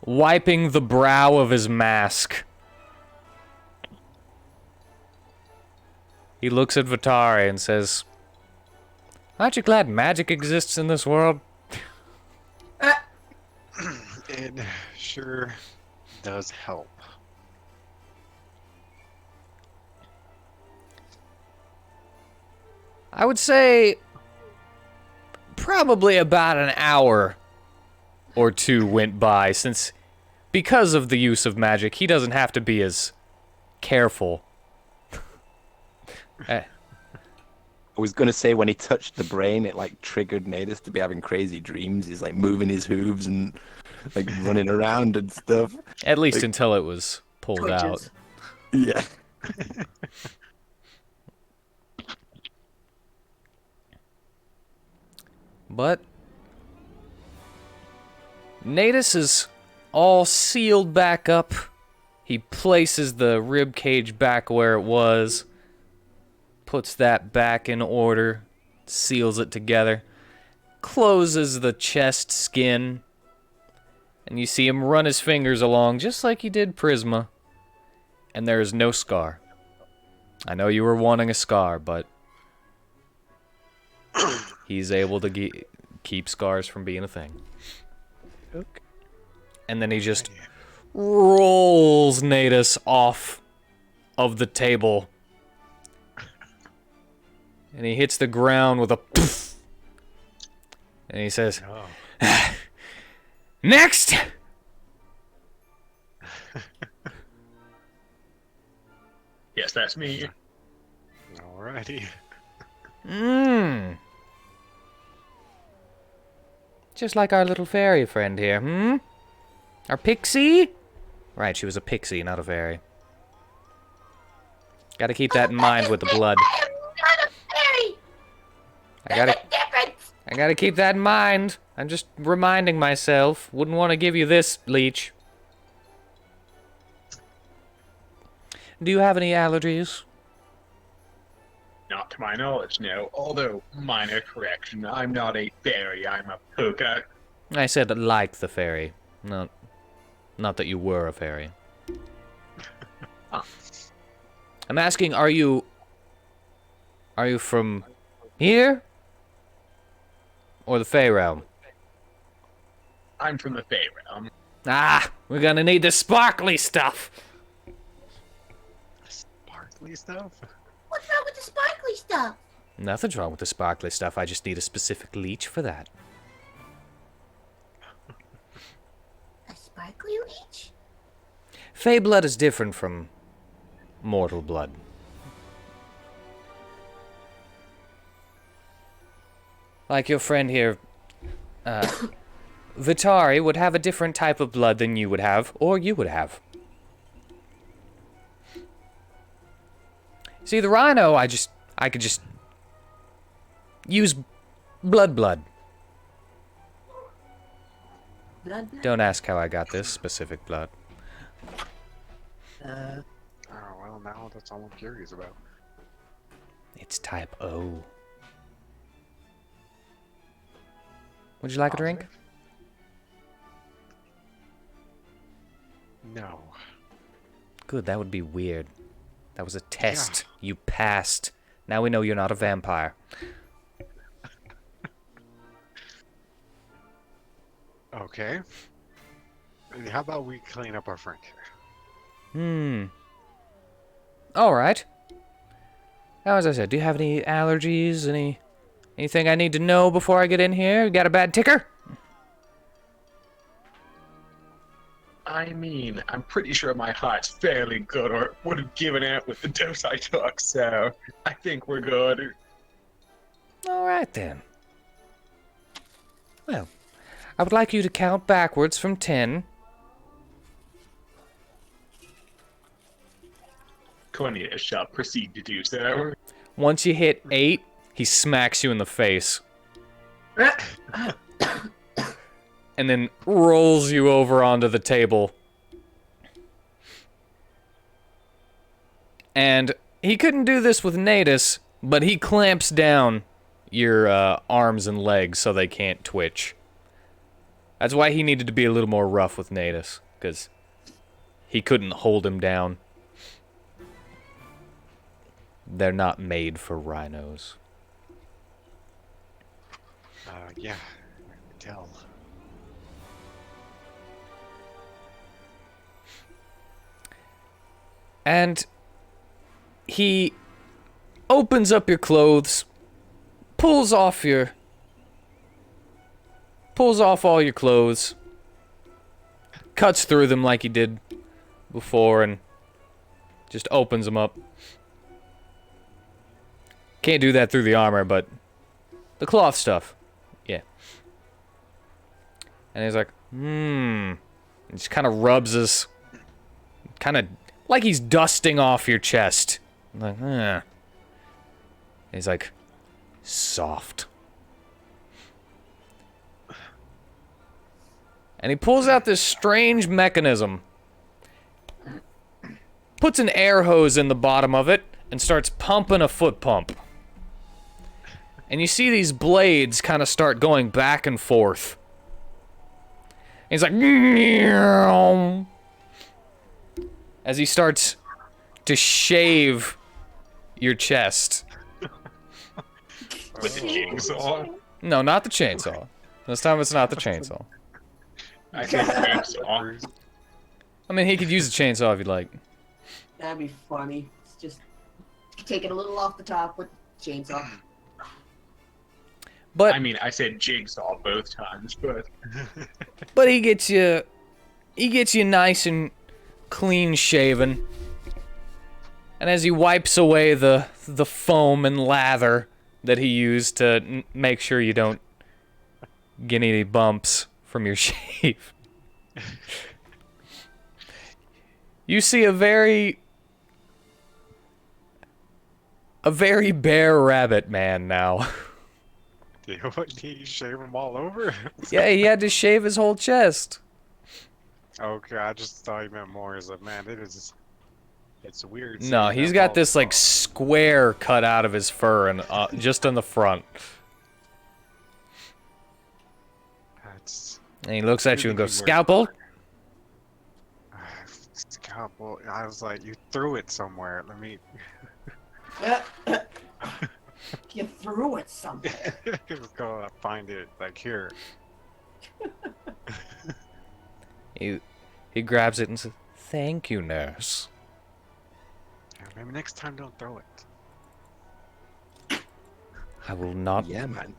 wiping the brow of his mask He looks at Vitari and says, "Aren't you glad magic exists in this world?" It sure does help. I would say probably about an hour or two went by since, because of the use of magic, he doesn't have to be as careful. I was gonna say when he touched the brain, it like triggered Nadis to be having crazy dreams. He's like moving his hooves and like running around and stuff. At least until it was pulled out. Yeah. But Nadis is all sealed back up. He places the rib cage back where it was, puts that back in order, seals it together, closes the chest skin, and you see him run his fingers along just like he did Prisma, and there is no scar. I know you were wanting a scar, but he's able to keep scars from being a thing. Okay. And then he just rolls Nadis off of the table. And he hits the ground with a poof. And he says, "Next!" Yes, that's me. Alrighty. Just like our little fairy friend here, Our pixie? Right, she was a pixie, not a fairy. Gotta keep that in mind with the blood. I am not a fairy. There's a difference. I gotta keep that in mind. I'm just reminding myself. Wouldn't want to give you this, leech. Do you have any allergies? Not to my knowledge, no. Although, minor correction, I'm not a fairy, I'm a puka. I said like the fairy. Not that you were a fairy. I'm asking, are you from here? Or the Fey realm? I'm from the Fey realm. Ah, we're gonna need the sparkly stuff. Sparkly stuff? What's wrong with the sparkly stuff? Nothing's wrong with the sparkly stuff. I just need a specific leech for that. A sparkly leech? Fey blood is different from mortal blood. Like your friend here, Vitari would have a different type of blood than you would have, or you would have. See, the rhino, I could just use blood. Blood? Don't ask how I got this specific blood. Oh, well, now that's all I'm curious about. It's type O. Would you like a drink? No. Good, that would be weird. That was a test. You passed. Now we know you're not a vampire. Okay. And how about we clean up our friend here? Alright. Now, as I said, do you have any allergies? Anything I need to know before I get in here? You got a bad ticker? I mean, I'm pretty sure my heart's fairly good, or it would have given out with the dose I took, so I think we're good. Alright then. Well, I would like you to count backwards from 10. Cornelius shall proceed to do so. Once you hit 8, he smacks you in the face. And then rolls you over onto the table. And he couldn't do this with Nadis, but he clamps down your arms and legs so they can't twitch. That's why he needed to be a little more rough with Nadis, because he couldn't hold him down. They're not made for rhinos. Yeah, I can tell. And he opens up your clothes, pulls off all your clothes, cuts through them like he did before, and just opens them up. Can't do that through the armor, but the cloth stuff, yeah. And he's like, He just kind of rubs his, kind of like he's dusting off your chest. Like, He's like, soft. And he pulls out this strange mechanism, puts an air hose in the bottom of it, and starts pumping a foot pump. And you see these blades kind of start going back and forth. And he's like, meow, as he starts to shave your chest. With the chainsaw. No, not the chainsaw. This time it's not the chainsaw. I said chainsaw. I mean, he could use a chainsaw if you'd like. That'd be funny. It's just take it a little off the top with chainsaw. But I mean, I said jigsaw both times, but he gets you nice and clean shaven. And as he wipes away the foam and lather that he used to make sure you don't get any bumps from your shave, you see a very bare rabbit man now. Did you shave them all over? Yeah, he had to shave his whole chest. Okay, I just thought you meant more as a man. It's weird. No, seeing he's that got all this like across. square cut out of his fur and just on the front. That's And he looks at you and goes, Really "Scalpel?" scalpel. I was like, you threw it somewhere. Let me. You threw it somewhere. Let's go find it. Like here. He grabs it and says, "Thank you, nurse." Yeah, maybe next time don't throw it. I will not. Yeah, man.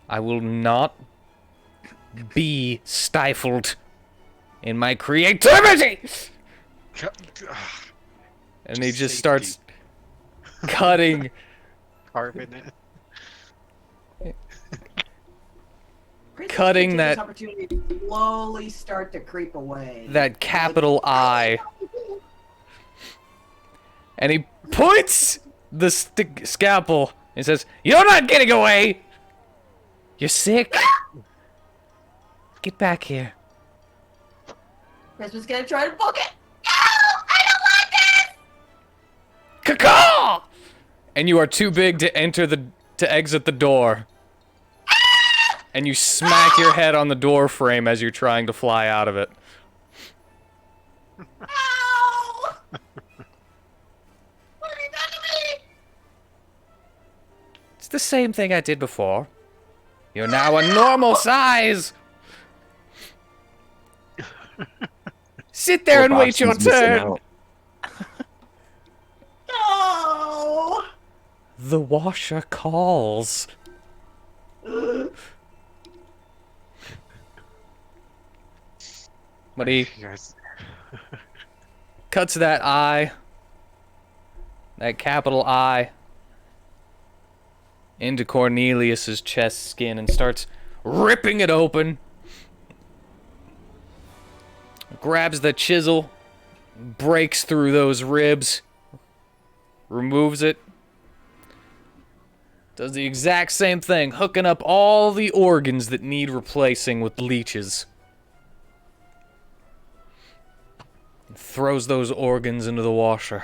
I will not be stifled in my creativity. And he just starts cutting Carving it. Princess Cutting takes that- this opportunity to slowly start to creep away. that capital I. And he points the scalpel and says, "You're not getting away! You're sick! Get back here." Christmas gonna try to book it. No, I don't want this. Caw! And you are too big to exit the door. And you smack your head on the door frame as you're trying to fly out of it. No! What have you done to me? It's the same thing I did before. You're now a normal size. Sit there and wait your Boston's missing turn. out. No! The washer calls. But he You guys. cuts that eye, that capital I, into Cornelius's chest skin and starts ripping it open. Grabs the chisel, breaks through those ribs, removes it. Does the exact same thing, hooking up all the organs that need replacing with leeches. Throws those organs into the washer.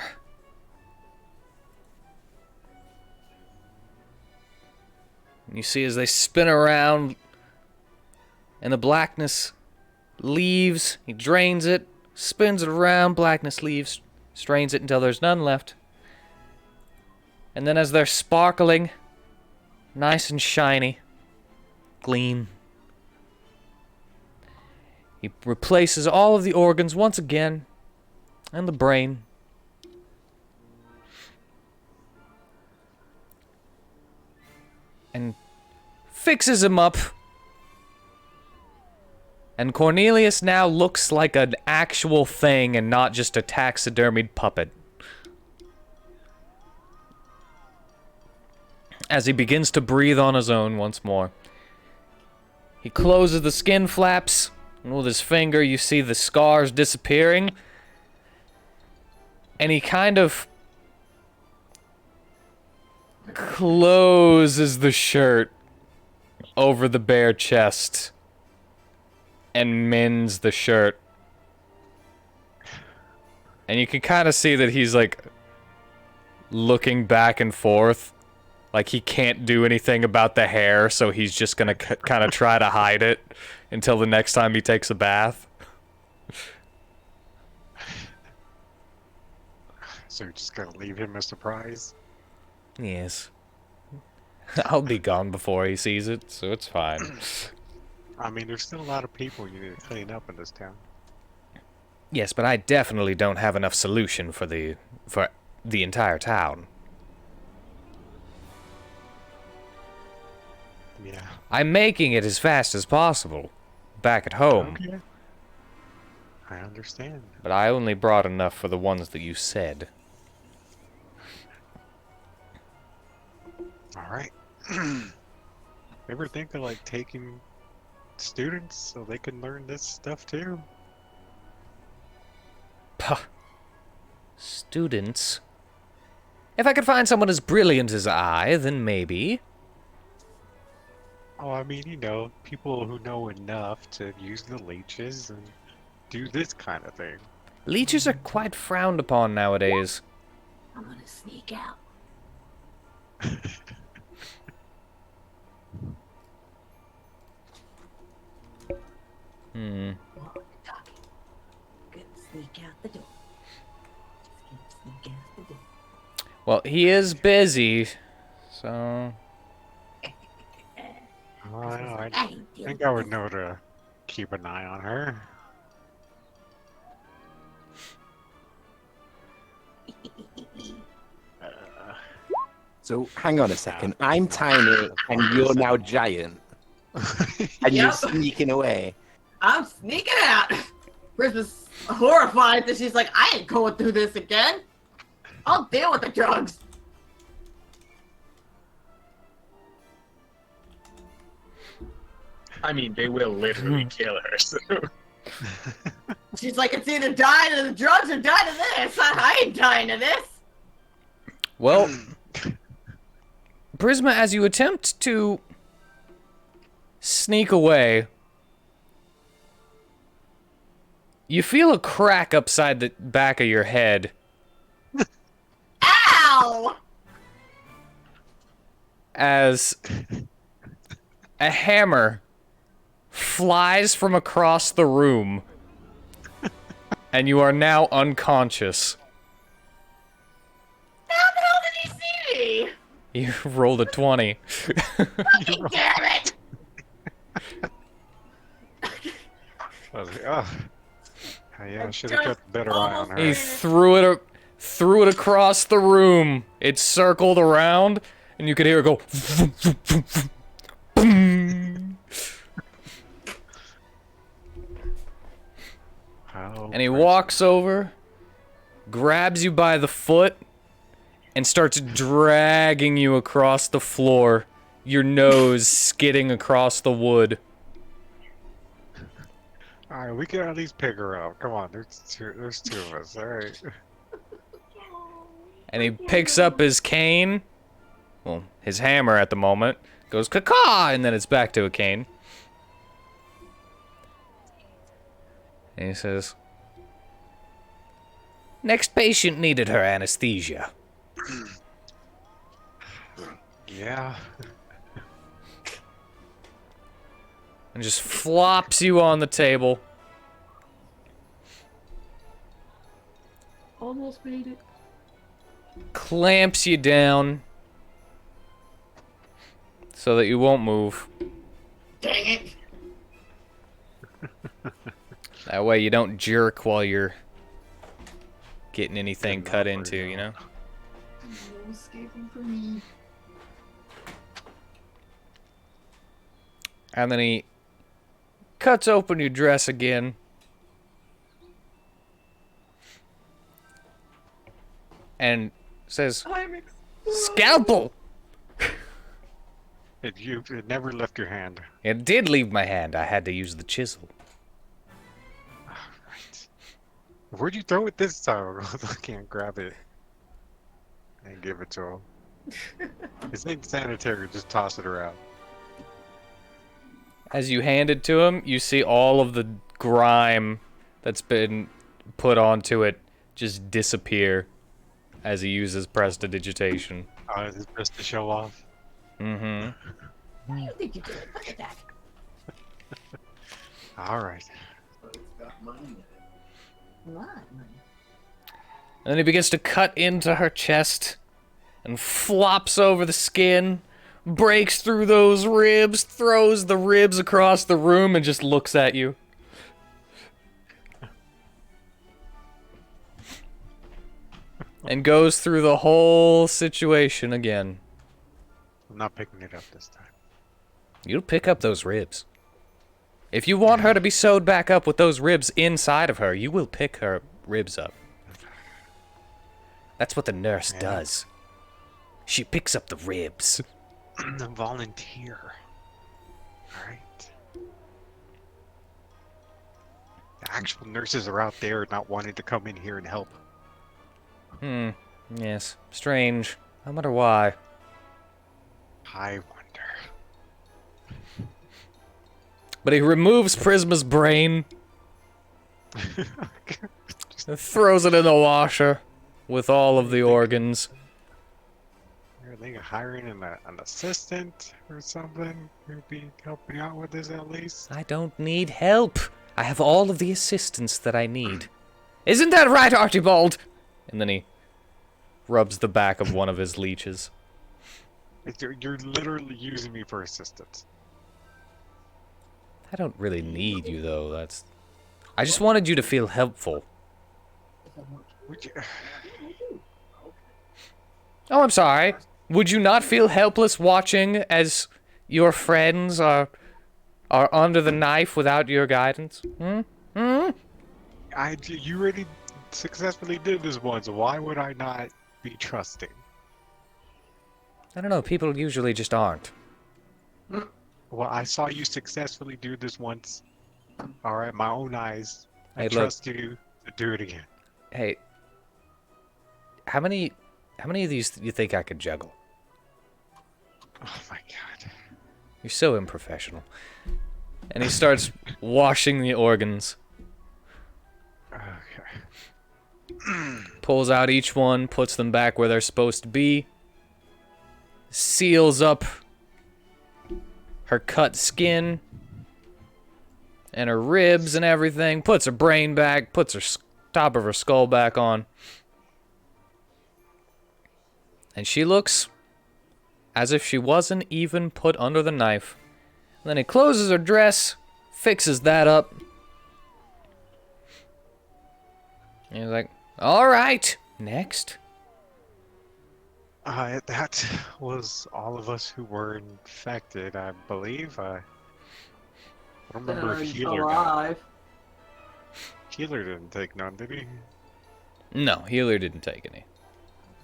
And you see as they spin around and the blackness leaves, he drains it, spins it around, blackness leaves, strains it until there's none left. And then as they're sparkling, nice and shiny, gleam, he replaces all of the organs once again, and the brain. And fixes him up. And Cornelius now looks like an actual thing and not just a taxidermied puppet. As he begins to breathe on his own once more. He closes the skin flaps, and with his finger you see the scars disappearing. And he kind of closes the shirt over the bare chest and mends the shirt. And you can kind of see that he's like looking back and forth. Like he can't do anything about the hair, so he's just gonna kind of try to hide it until the next time he takes a bath. So you're just gonna leave him a surprise? Yes. I'll be gone before he sees it, so it's fine. I mean, there's still a lot of people you need to clean up in this town. Yes, but I definitely don't have enough solution for the entire town. Yeah. I'm making it as fast as possible back at home, Okay. I understand. but I only brought enough for the ones that you said. All right. Ever think of like taking students so they can learn this stuff too? Puh. Students? If I could find someone as brilliant as I, then maybe. Oh, I mean, you know, people who know enough to use the leeches and do this kind of thing. Leeches are quite frowned upon nowadays. I'm gonna sneak out. Walk talking. Gonna sneak out the door. Just gonna sneak out the door. Well, he is busy, so... Oh, I know. I ain't dealing think I would with know to keep an eye on her. So hang on a second. I'm tiny and you're now giant. And you're Yep. sneaking away. I'm sneaking out. Christmas horrified that she's like, I ain't going through this again. I'll deal with the drugs. I mean, they will literally kill her. So. She's like, it's either dying to the drugs or dying to this. I ain't dying to this. Well, Prisma, as you attempt to sneak away, you feel a crack upside the back of your head Ow! as a hammer flies from across the room, and you are now unconscious. How the hell did he see me? You rolled a 20. Fucking damn it! I was like, oh. Yeah, I should have kept a better eye on He her. threw it across the room. It circled around, and you could hear it go. Boom. Oh, And he Christ. walks over, grabs you by the foot, and starts dragging you across the floor, your nose skidding across the wood. Alright, we can at least pick her up. Come on, there's two of us, alright. And he picks up his cane, well, his hammer at the moment, goes caw, and then it's back to a cane. And he says, next patient needed her anesthesia. Yeah. And just flops you on the table. Almost made it. clamps you down so that you won't move. Dang it! That way you don't jerk while you're getting anything Good cut enough, into, you know? No escaping from me. And then he cuts open your dress again. And says, I'm "Scalpel!" It never left your hand. It did leave my hand. I had to use the chisel. Right. Where'd you throw it this time? I can't grab it and give it to him. It's insanitary. Just toss it around. As you hand it to him, you see all of the grime that's been put onto it just disappear as he uses prestidigitation. Is it just to show off? Mm-hmm. What do you think you did? Look at that. All right. It's got money in it. What? And then he begins to cut into her chest and flops over the skin, breaks through those ribs, throws the ribs across the room, and just looks at you. And goes through the whole situation again. I'm not picking it up this time. You'll pick up those ribs. If you want her to be sewed back up with those ribs inside of her, you will pick her ribs up. That's what the nurse does. She picks up the ribs. Volunteer. All right. The actual nurses are out there not wanting to come in here and help. Yes. Strange. I wonder why. I wonder. But he removes Prisma's brain and throws it in the washer with all of the organs. Are they hiring an assistant or something who'd be helping out with this at least? I don't need help. I have all of the assistance that I need. Isn't that right, Archibald? And then he rubs the back of one of his leeches. You're literally using me for assistance. I don't really need you, though. I just wanted you to feel helpful. Would you... Oh, I'm sorry. Would you not feel helpless watching as your friends are under the knife without your guidance? You already successfully did this once. Why would I not be trusting? I don't know. People usually just aren't. Well, I saw you successfully do this once. All right, my own eyes. I Hey, look. trust you to do it again. Hey, how many of these do you think I could juggle? Oh my god. You're so unprofessional. And he starts washing the organs. Okay. Pulls out each one, puts them back where they're supposed to be. Seals up her cut skin and her ribs and everything. Puts her brain back, puts her top of her skull back on. And she looks as if she wasn't even put under the knife. And then he closes her dress, fixes that up. And he's like, all right, next. That was all of us who were infected, I believe. I don't remember if Healer Healer didn't take none, did he? No, Healer didn't take any.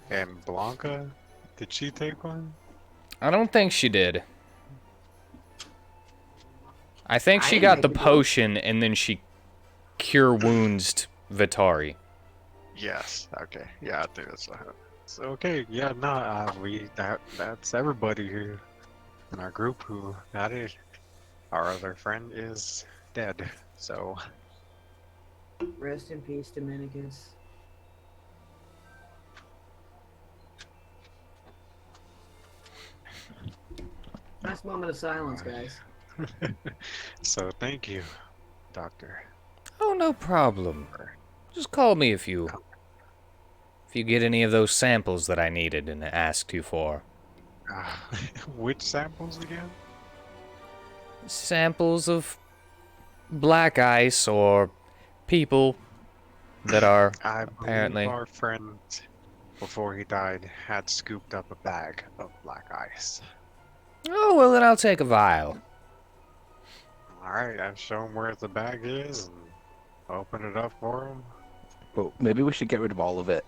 And Blanca, did she take one? I don't think she did. I think I she didn't got take the it, though. potion and then she cure wounds Vitari. Yes. Okay. Yeah, I think that's so okay. Yeah. No. That's everybody who in our group who got it. Our other friend is dead. So Rest in peace, Dominicus. Nice moment of silence, guys. so thank you, Doctor. Oh, no problem. Just call me if you if you get any of those samples that I needed and asked you for. Which samples again? Samples of black ice or people that are I believe apparently... our friend, before he died, had scooped up a bag of black ice. Oh, well then I'll take a vial. Alright, I've shown where the bag is and open it up for him. But maybe we should get rid of all of it.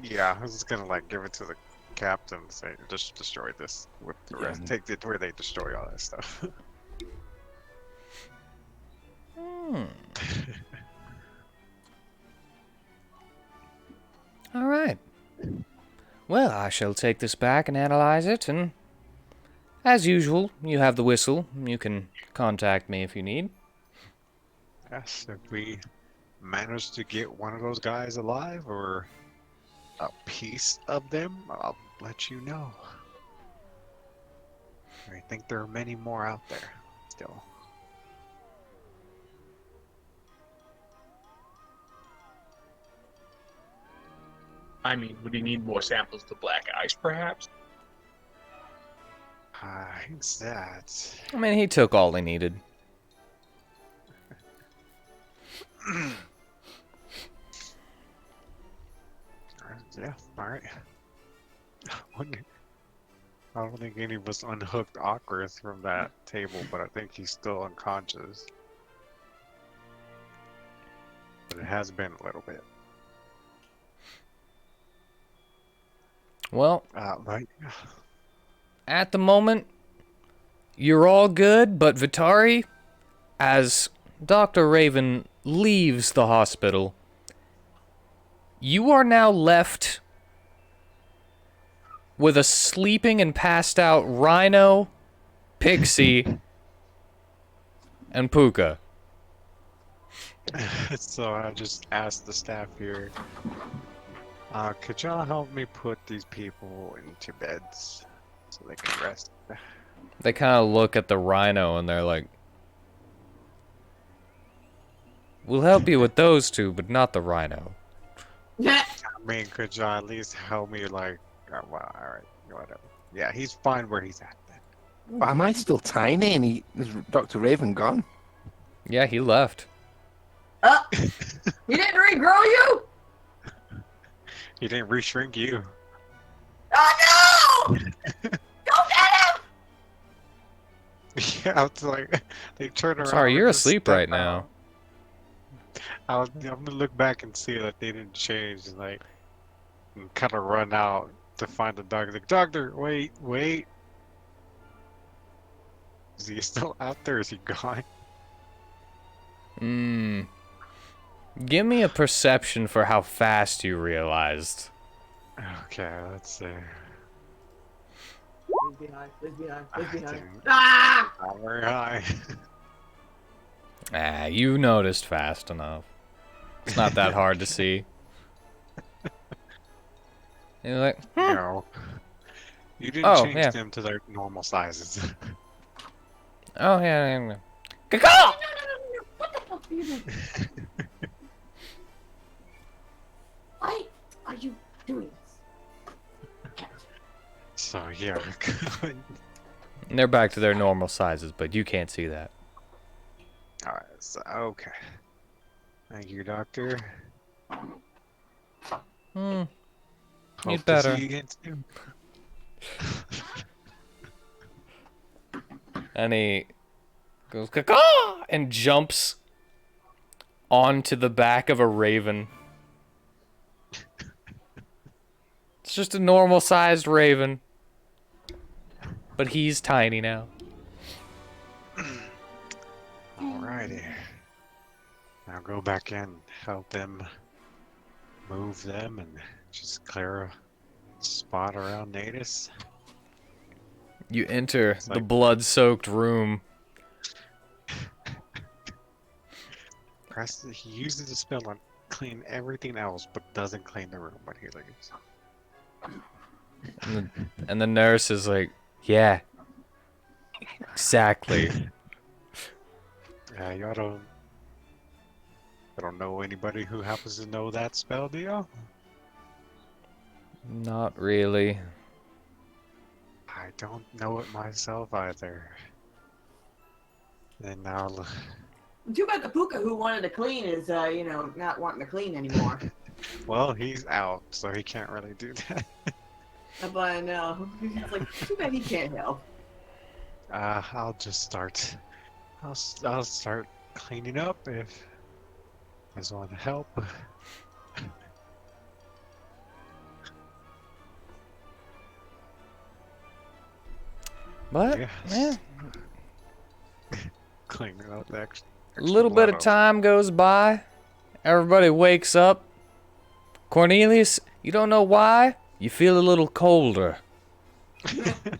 Yeah, I was just gonna like give it to the captain and say, just destroy this with the Yeah. rest. Take it where they destroy all that stuff. All right. Well, I shall take this back and analyze it, and as usual, you have the whistle. You can contact me if you need. Yes, if we manage to get one of those guys alive or a piece of them, I'll let you know. I think there are many more out there still. I mean, would you need more samples of the black ice, perhaps? Who's that? I mean, he took all he needed. Yeah, alright. I don't think any of us unhooked Ocarus from that table, but I think he's still unconscious. But it has been a little bit. Well, Right. at the moment, you're all good, but Vitari, as Dr. Raven leaves the hospital, you are now left with a sleeping and passed out Rhino, Pixie, and Puka. So I just asked the staff here, could y'all help me put these people into beds so they can rest? They kind of look at the Rhino and they're like, we'll help you with those two, but not the Rhino. Yeah. I mean, could y'all at least help me, like, well, alright, whatever. Yeah, he's fine where he's at then. But am I still tiny and is Dr. Raven gone? Yeah, he left. He didn't regrow you? He didn't reshrink you. Oh no! Don't get him! Yeah, it's like, they turn around. Sorry, and you're just asleep step right out. now. I'm gonna look back and see that they didn't change, like, and kind of run out to find the doctor. Like, doctor, wait. Is he still out there? Is he gone? Give me a perception for how fast you realized. Okay, let's see. Please be high, please be high, please be high. Didn't- Ah! Not very high. Ah, you noticed fast enough. It's not that hard to see. And you're like, No. You didn't Oh, change yeah. them to their normal sizes. oh yeah. No, no, no, no, no. What the hell are you doing? Why are you doing this? So, yeah. And they're back to their normal sizes, but you can't see that. Alright, so, okay. Thank you, doctor. You'd Hope to better. see you again soon. And he goes, caw, and jumps onto the back of a raven. It's just a normal sized raven. But he's tiny now. Alrighty. Now go back in, help them move them, and just clear a spot around Natus. You enter It's the like- blood-soaked room. He uses the spell on clean everything else, but doesn't clean the room when he leaves. And the nurse is like, yeah. Exactly. Yeah, y'all don't know anybody who happens to know that spell, do y'all? Not really. I don't know it myself either. And now, Too bad the puka who wanted to clean is, not wanting to clean anymore. well, he's out, so he can't really do that. But I know. It's like, too bad he can't help. I'll just start. I'll start cleaning up if you guys want to help. But, Yes. yeah, Cleaning up the extra a little bit of blood time goes by. Everybody wakes up. Cornelius, you don't know why? You feel a little colder. A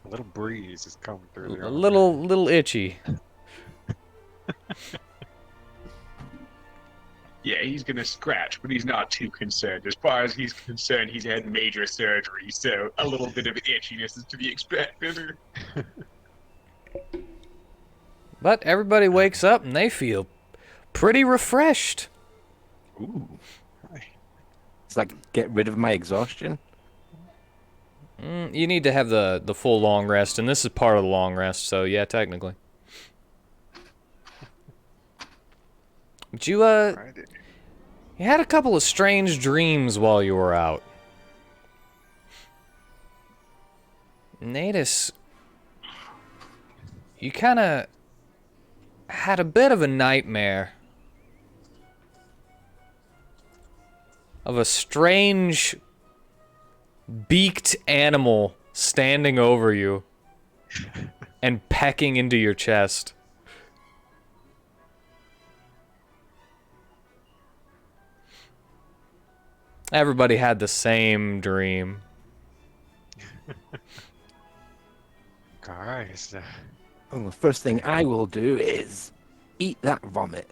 little breeze is coming through A the little itchy. Yeah, he's gonna scratch, but he's not too concerned. As far as he's concerned, he's had major surgery, so a little bit of itchiness is to be expected. But everybody wakes up and they feel pretty refreshed. Ooh. It's like get rid of my exhaustion. You need to have the full long rest, and this is part of the long rest, so yeah, technically. But you Alrighty. you had a couple of strange dreams while you were out. Natus, you kind of had a bit of a nightmare of a strange beaked animal standing over you and pecking into your chest. Everybody had the same dream. Guys, Oh, the first thing I will do is eat that vomit.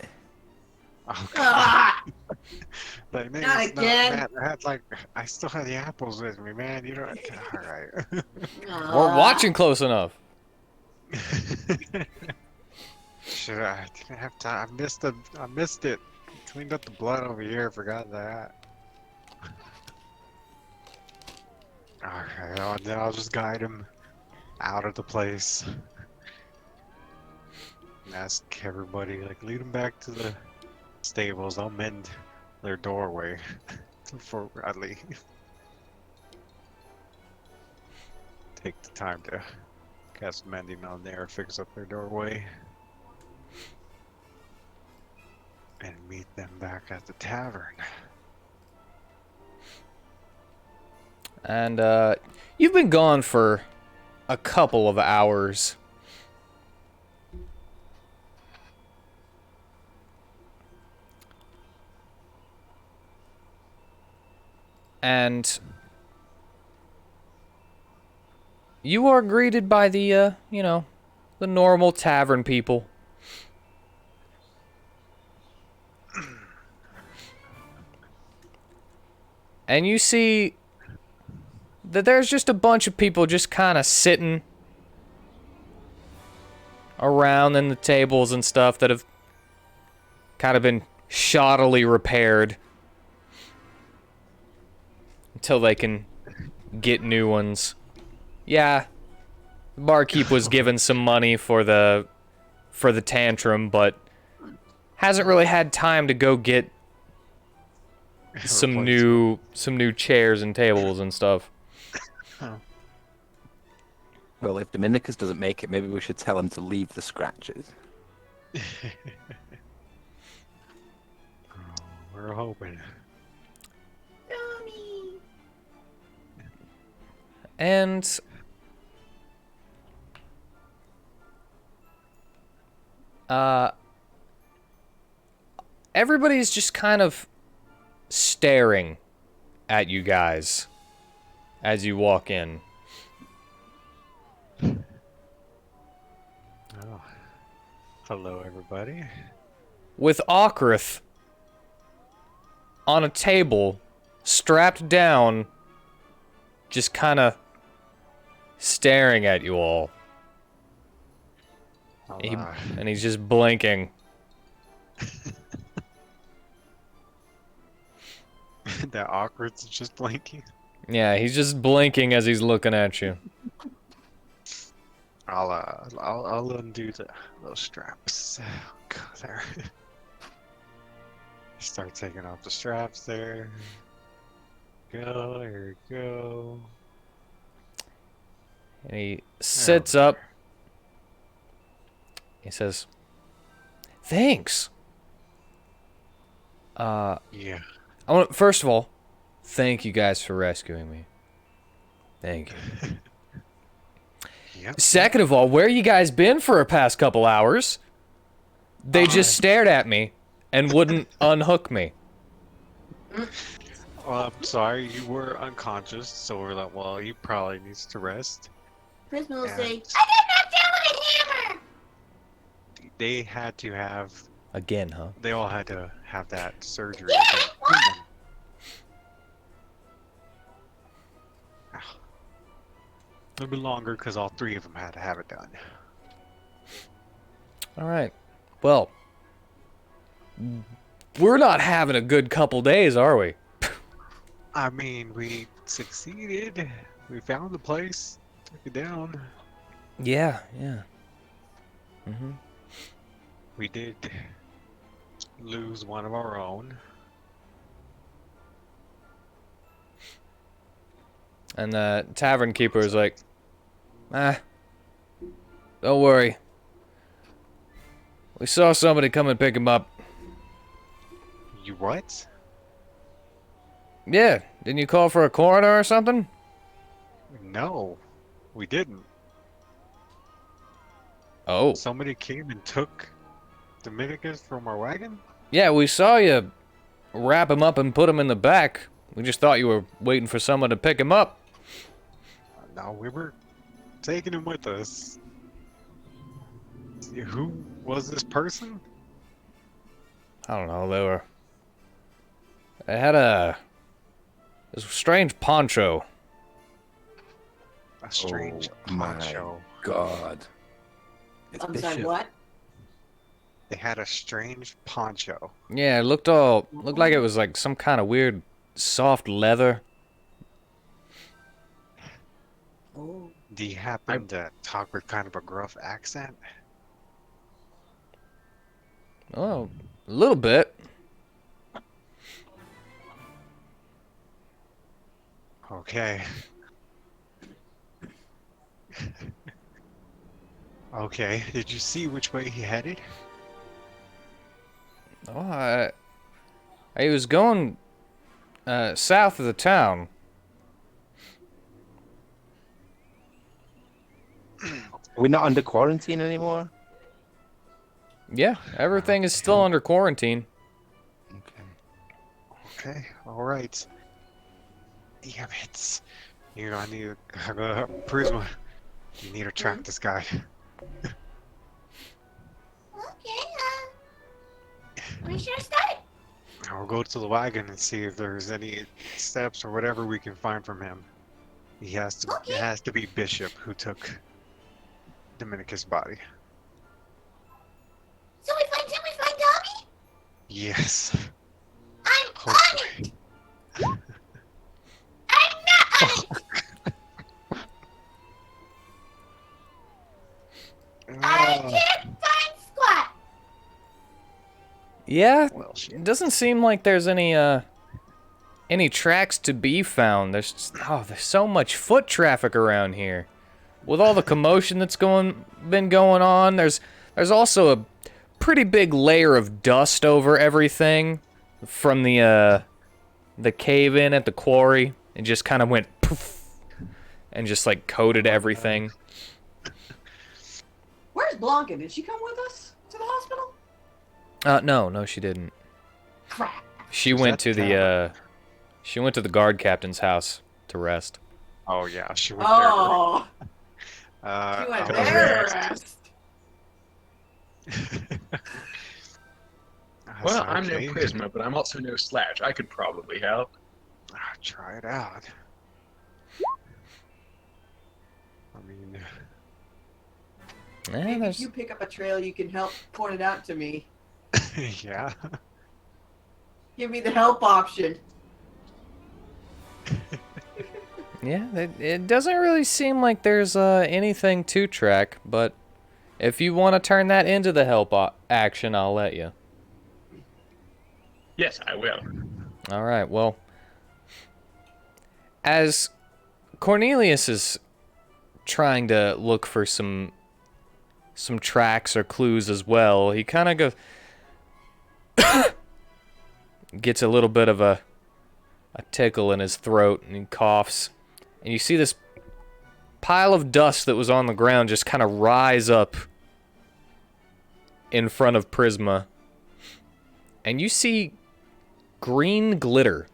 oh, Ah! like, man, Not it's again. man, I still had the apples with me, man. You don't. All right. We're watching close enough. Should I didn't have time. I missed it. Cleaned up the blood over here. Forgot that. Alright, then I'll just guide him out of the place. And ask everybody, like, lead him back to the stables. I'll mend their doorway before I leave. Take the time to cast mending on there, fix up their doorway. And meet them back at the tavern. And you've been gone for a couple of hours. And you are greeted by the the normal tavern people. And you see that there's just a bunch of people just kind of sitting around in the tables and stuff that have kind of been shoddily repaired until they can get new ones. Yeah, the barkeep was given some money for the tantrum, but hasn't really had time to go get some new chairs and tables and stuff. Well, if Dominicus doesn't make it, maybe we should tell him to leave the scratches. Oh, we're hoping. Yummy. And everybody's just kind of staring at you guys as you walk in. Oh. Hello, everybody. With Okrith on a table, strapped down, just kind of staring at you all. And he's just blinking. That awkward's just blinking. Yeah, he's just blinking as he's looking at you. I'll undo those straps. Go there. Start taking off the straps there. Go, here we go. And he sits up. He says, "Thanks. Yeah. First of all, thank you guys for rescuing me. Thank you. Yep. Second of all, where you guys been for the past couple hours? They just stared at me and wouldn't unhook me. Well, I'm sorry, you were unconscious, so we're like, well, he probably needs to rest. Prisma will Yeah. say, I did not tell him a hammer! They had to have, Again, huh? they all had to have that surgery. Yeah, done. what? Ow. A little bit longer because all three of them had to have it done. All right. Well, we're not having a good couple days, are we? I mean, we succeeded. We found the place, took it down. Yeah, yeah. Mm-hmm. We did lose one of our own. And the tavern keeper is like, don't worry. We saw somebody come and pick him up. You what? Yeah, didn't you call for a coroner or something? No, we didn't. Oh. Somebody came and took Dominicus from our wagon? Yeah, we saw you wrap him up and put him in the back. We just thought you were waiting for someone to pick him up. No, we were taking him with us. Who was this person? I don't know, they had this strange poncho. A strange Oh my poncho. God. It's I'm sorry, Bishop. what? They had a strange poncho. Yeah, it looked like it was like some kind of weird soft leather. Oh. Do you happen to talk with kind of a gruff accent? Oh, a little bit. Okay. Okay, did you see which way he headed? Oh, he was going south of the town. Are we not under quarantine anymore? Yeah, everything is still under quarantine. Okay. Okay, alright. Damn it. You know, I need to... Prisma, you need to track this guy. Okay, we should have started. I'll go to the wagon and see if there's any steps or whatever we can find from him. He has to. Okay. It has to be Bishop who took Dominicus' body. So we find Tommy? Yes. I'm on Hopefully. it! I'm not on it! I can't find squat! Yeah, Well, shit. it doesn't seem like there's any tracks to be found. There's so much foot traffic around here. With all the commotion that's been going on, there's also a pretty big layer of dust over everything from the cave-in at the quarry. It just kind of went poof and just like coated everything. Where's Blanca? Did she come with us to the hospital? No, she didn't. Crap. She Was went that to she went to the guard captain's house to rest. Oh yeah, she went Oh, there. she went I was there. gonna Rest. Well, ask- I'm no okay. Prisma, but I'm also no Slash. I could probably help. Try it out. I mean, Eh, Maybe there's- if you pick up a trail, you can help point it out to me. yeah. Give me the help option. Yeah, it doesn't really seem like there's anything to track, but if you want to turn that into the help action, I'll let you. Yes, I will. All right, well, as Cornelius is trying to look for some tracks or clues as well, he kind of gets a little bit of a tickle in his throat, and he coughs. And you see this pile of dust that was on the ground just kind of rise up in front of Prisma. And you see green glitter.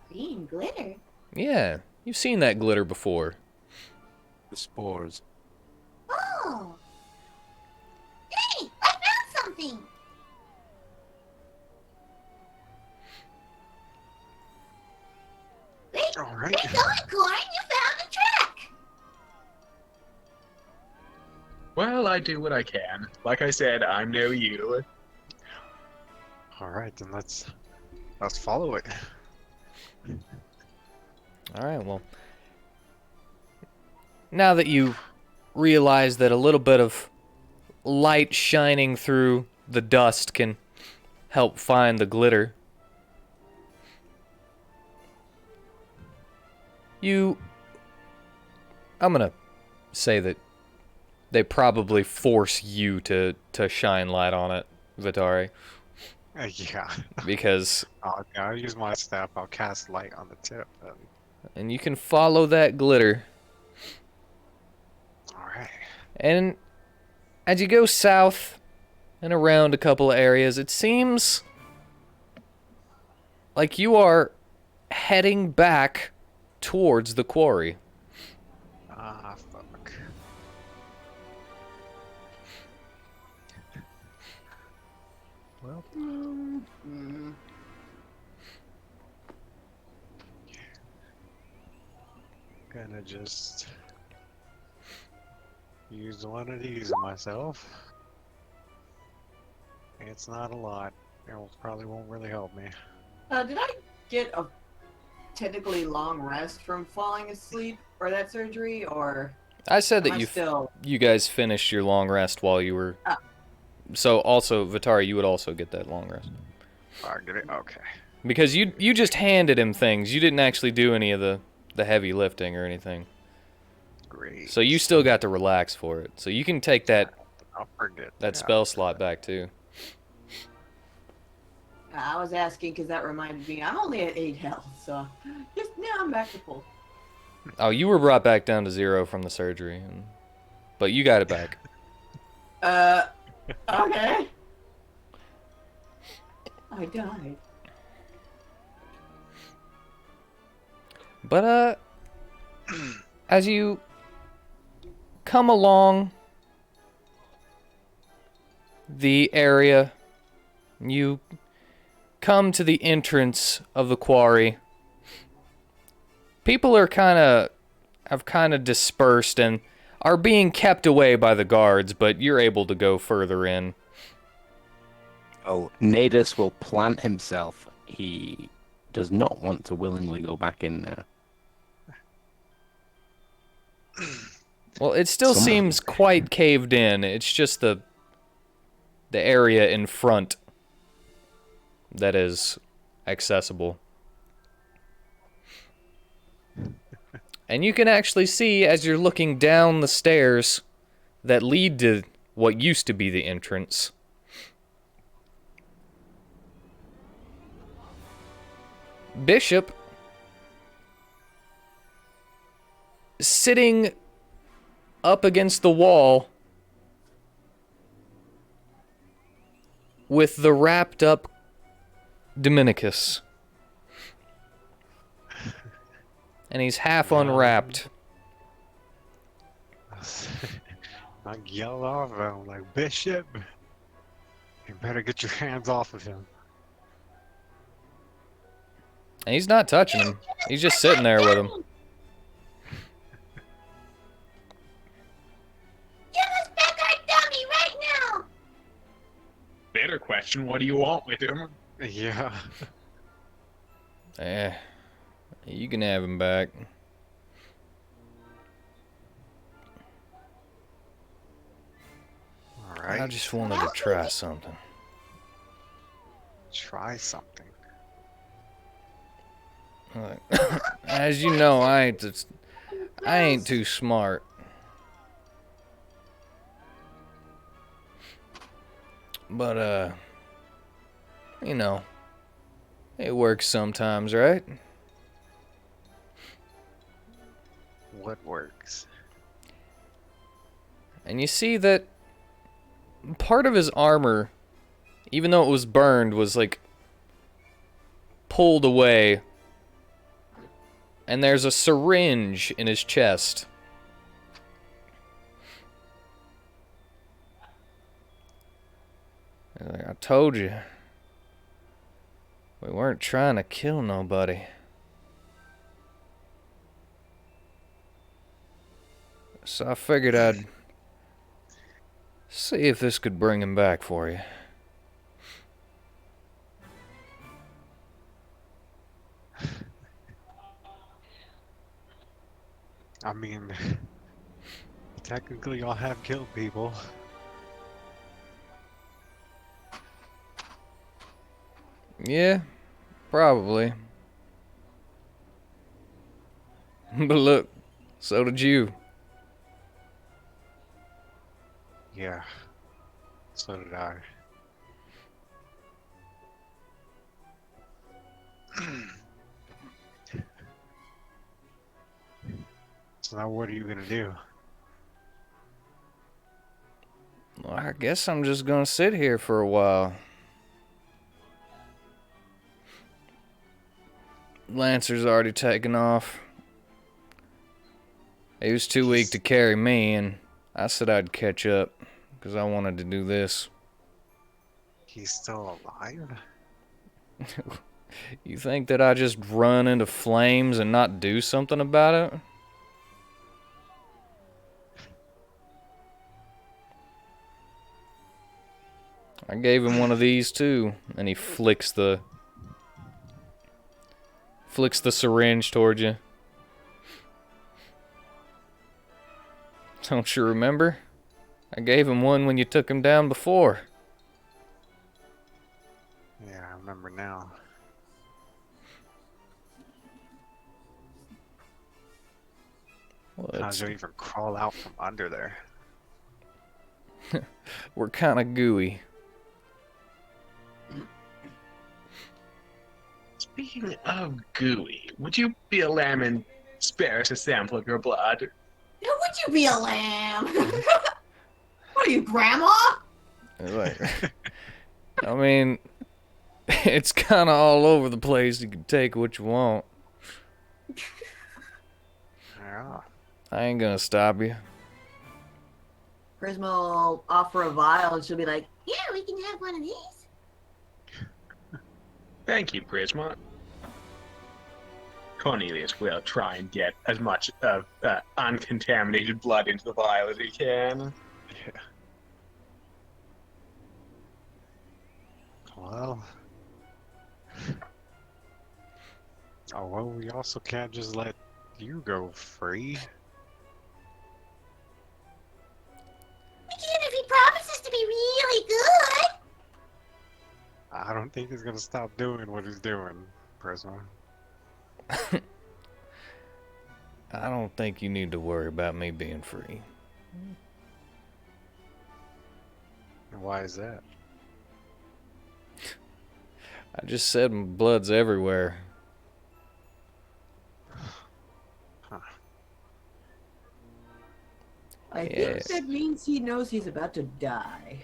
Green glitter. Yeah, you've seen that glitter before. The spores. Oh. Hey, I found something. Wait, All right. wait, going, Corn. You found the track. Well, I do what I can. Like I said, I'm no you. All right, then let's follow it. All right, well, now that you realize that a little bit of light shining through the dust can help find the glitter, I'm gonna say that they probably force you to shine light on it, Vitari, Yeah. because I'll use my staff. I'll cast light on the tip. and you can follow that glitter. All right. And as you go south and around a couple of areas, it seems like you are heading back towards the quarry. Ah, fuck. Well, gonna just use one of these myself. It's not a lot. It probably won't really help me. Did I get a technically long rest from falling asleep or that surgery, or I said am that I still? you guys finished your long rest while you were. Ah. So also, Vitari, you would also get that long rest. I get it. Okay. Because you just handed him things. You didn't actually do any of the heavy lifting or anything. Great. So you still got to relax for it. So you can take that I'll forget that yeah, spell slot back too. I was asking because that reminded me I'm only at 8 health, so just now I'm back to full. Oh, you were brought back down to 0 from the surgery, but you got it back. Okay. I died. But as you come along the area, you come to the entrance of the quarry. People are have kind of dispersed and are being kept away by the guards, but you're able to go further in. Oh, Nadus will plant himself. He does not want to willingly go back in there. Well, it still Someone- seems quite caved in. It's just the area in front that is accessible. And you can actually see as you're looking down the stairs that lead to what used to be the entrance. Bishop sitting up against the wall with the wrapped up Dominicus. And he's half unwrapped. I yell off at him like, Bishop, you better get your hands off of him. And he's not touching him. He's just sitting there with him. Give us back our dummy right now! Better question, what do you want with him? Yeah. Eh, you can have him back. Alright. I just wanted to try something. Try something. Like, as you know, I ain't too smart. But you know, it works sometimes, right? What works? And you see that part of his armor, even though it was burned, was like pulled away. And there's a syringe in his chest. Like, I told you, we weren't trying to kill nobody. So I figured I'd see if this could bring him back for you. I mean, technically y'all have killed people. Yeah, probably. But look, so did you. Yeah. So did I. So now what are you gonna do? Well, I guess I'm just gonna sit here for a while. Lancer's already taken off. He was too weak to carry me, and I said I'd catch up, because I wanted to do this. He's still alive? You think that I just run into flames and not do something about it? I gave him one of these too, and he flicks the syringe towards you. Don't you remember? I gave him one when you took him down before. Yeah, I remember now. Well, How'd you even crawl out from under there? we're kind of gooey. Speaking of gooey, would you be a lamb and spare us a sample of your blood? Would you be a lamb? What are you, grandma? Like, I mean, it's kind of all over the place. You can take what you want. Yeah. I ain't gonna stop you. Prisma will offer a vial and she'll be like, yeah, we can have one of these. Thank you, Prisma. Cornelius will try and get as much of uncontaminated blood into the vial as he can. Yeah. Well. Oh, well, we also can't just let you go free. We can if he promises to be really good. I don't think he's gonna stop doing what he's doing, Prisma. I don't think you need to worry about me being free. Why is that? I just said my blood's everywhere. I Yeah. think that means he knows he's about to die.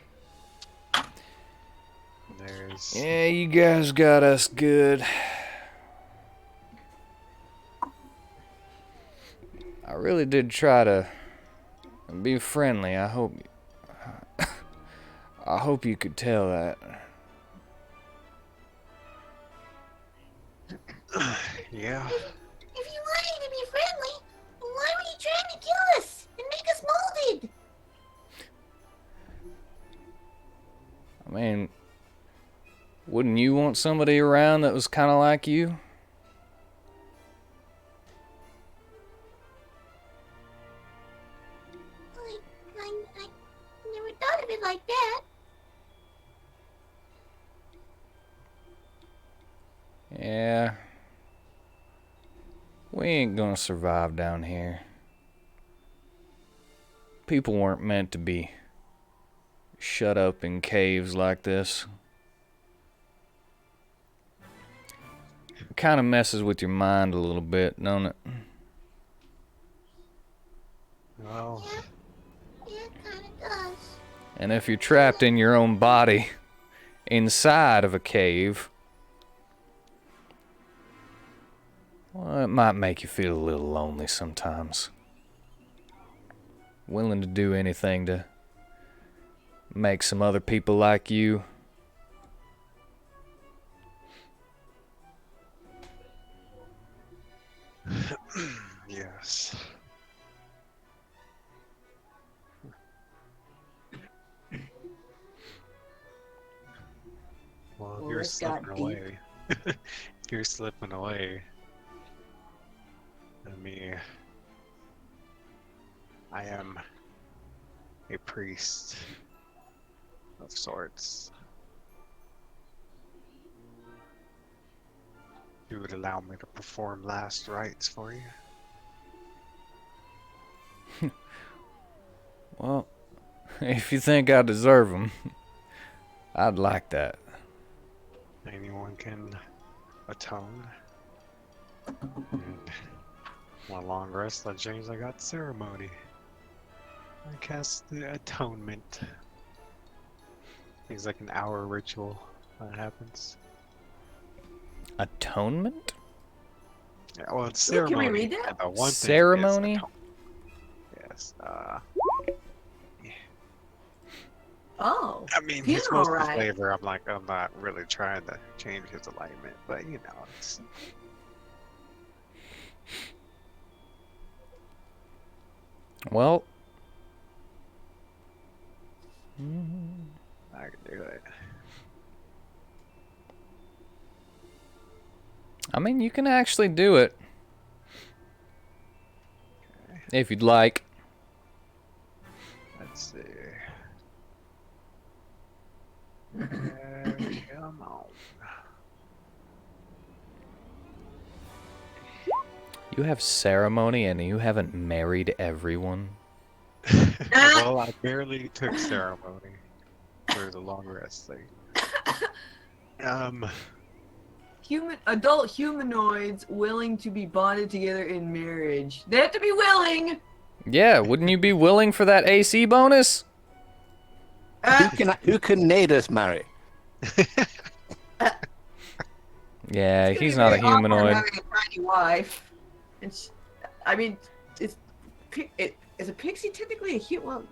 There's... Yeah, you guys got us good. I really did try to be friendly. I hope you could tell that. Yeah. If you wanted to be friendly, why were you trying to kill us and make us molded? I mean, wouldn't you want somebody around that was kind of like you? like that. Yeah. We ain't gonna survive down here. People weren't meant to be shut up in caves like this. It kind of messes with your mind a little bit, don't it? Well, Yeah, it kind of does. And if you're trapped in your own body inside of a cave, well, it might make you feel a little lonely sometimes. Willing to do anything to make some other people like you. yes. Well, if Well, you're this got slipping deep. away, if you're slipping away, I mean, I am a priest of sorts. You would allow me to perform last rites for you? Well, if you think I deserve them, I'd like that. Anyone can atone. And one long rest, I changed. I got ceremony. I cast the atonement. It's like an hour ritual that happens. Atonement? Yeah, well, it's Ooh, ceremony. can we read that? And the one Ceremony? thing is atonement. Yes. Oh. I mean, he's Funeral supposed to rite. flavor. I'm not really trying to change his alignment, but you know, it's. Well, I can do it. I mean, you can actually do it. Okay. If you'd like. Let's see. Come on. You have ceremony and you haven't married everyone? Well, I barely took ceremony for the long rest thing. Adult humanoids willing to be bonded together in marriage. They have to be willing. Yeah, wouldn't you be willing for that AC bonus? Who can Nadus marry? Yeah, It's gonna he's be not a very awkward humanoid. having a tiny wife. And I mean, is a pixie technically a human? Well,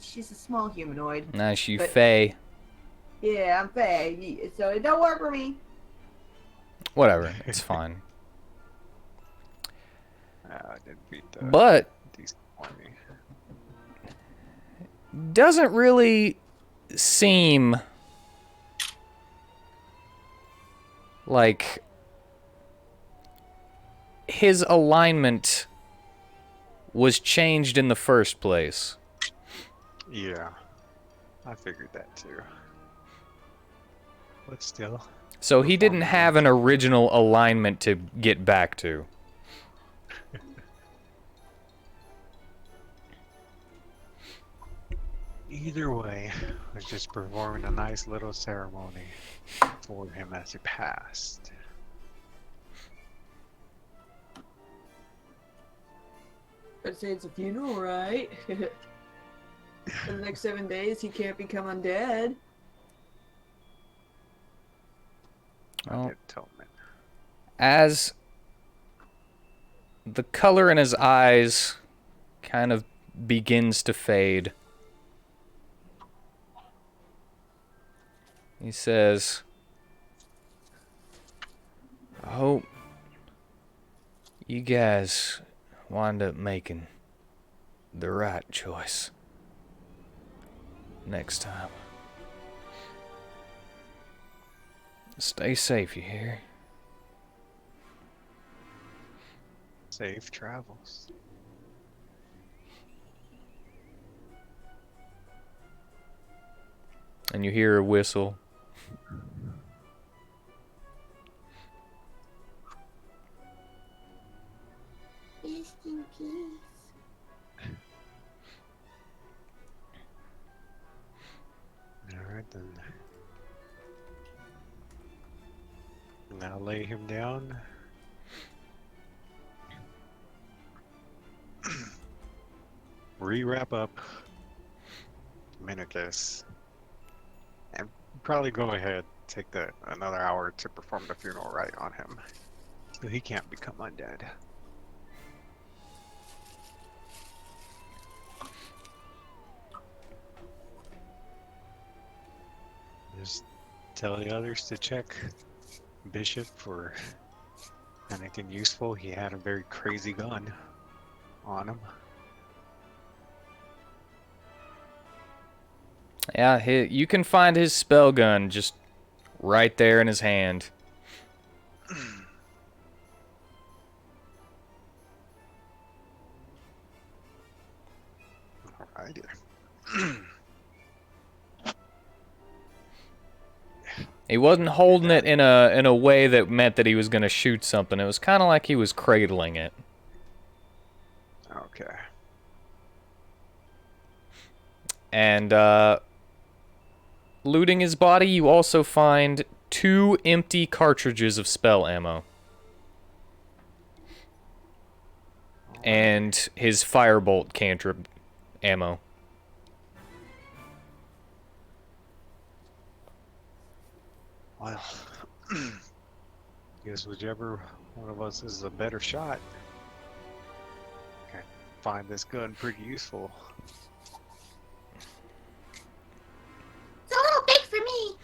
she's a small humanoid. Nice, you But- Faye. Yeah, I'm fey, so it don't work for me. Whatever, it's fine. I did beat the But decent army. doesn't really seem like his alignment was changed in the first place. Yeah, I figured that too. But still. So he didn't have an original alignment to get back to. Either way, I was just performing a nice little ceremony for him as he passed. I'd say it's a funeral, right? For the next 7 days, he can't become undead. I Well, did atonement. as the color in his eyes kind of begins to fade, he says, I hope you guys wind up making the right choice next time. Stay safe, you hear? Safe travels. and you hear a whistle. Rest in peace. Alright then. Now lay him down. Re-wrap up Dominicus. And probably go ahead, take another hour to perform the funeral rite on him. So he can't become undead. Just tell the others to check Bishop for anything useful. He had a very crazy gun on him. Yeah, you can find his spell gun just right there in his hand. Alrighty. He wasn't holding it in a way that meant that he was going to shoot something. It was kind of like he was cradling it. Okay. And looting his body, you also find 2 empty cartridges of spell ammo. And his firebolt cantrip ammo. Well, guess whichever one of us is a better shot can find this gun pretty useful. It's a little big for me.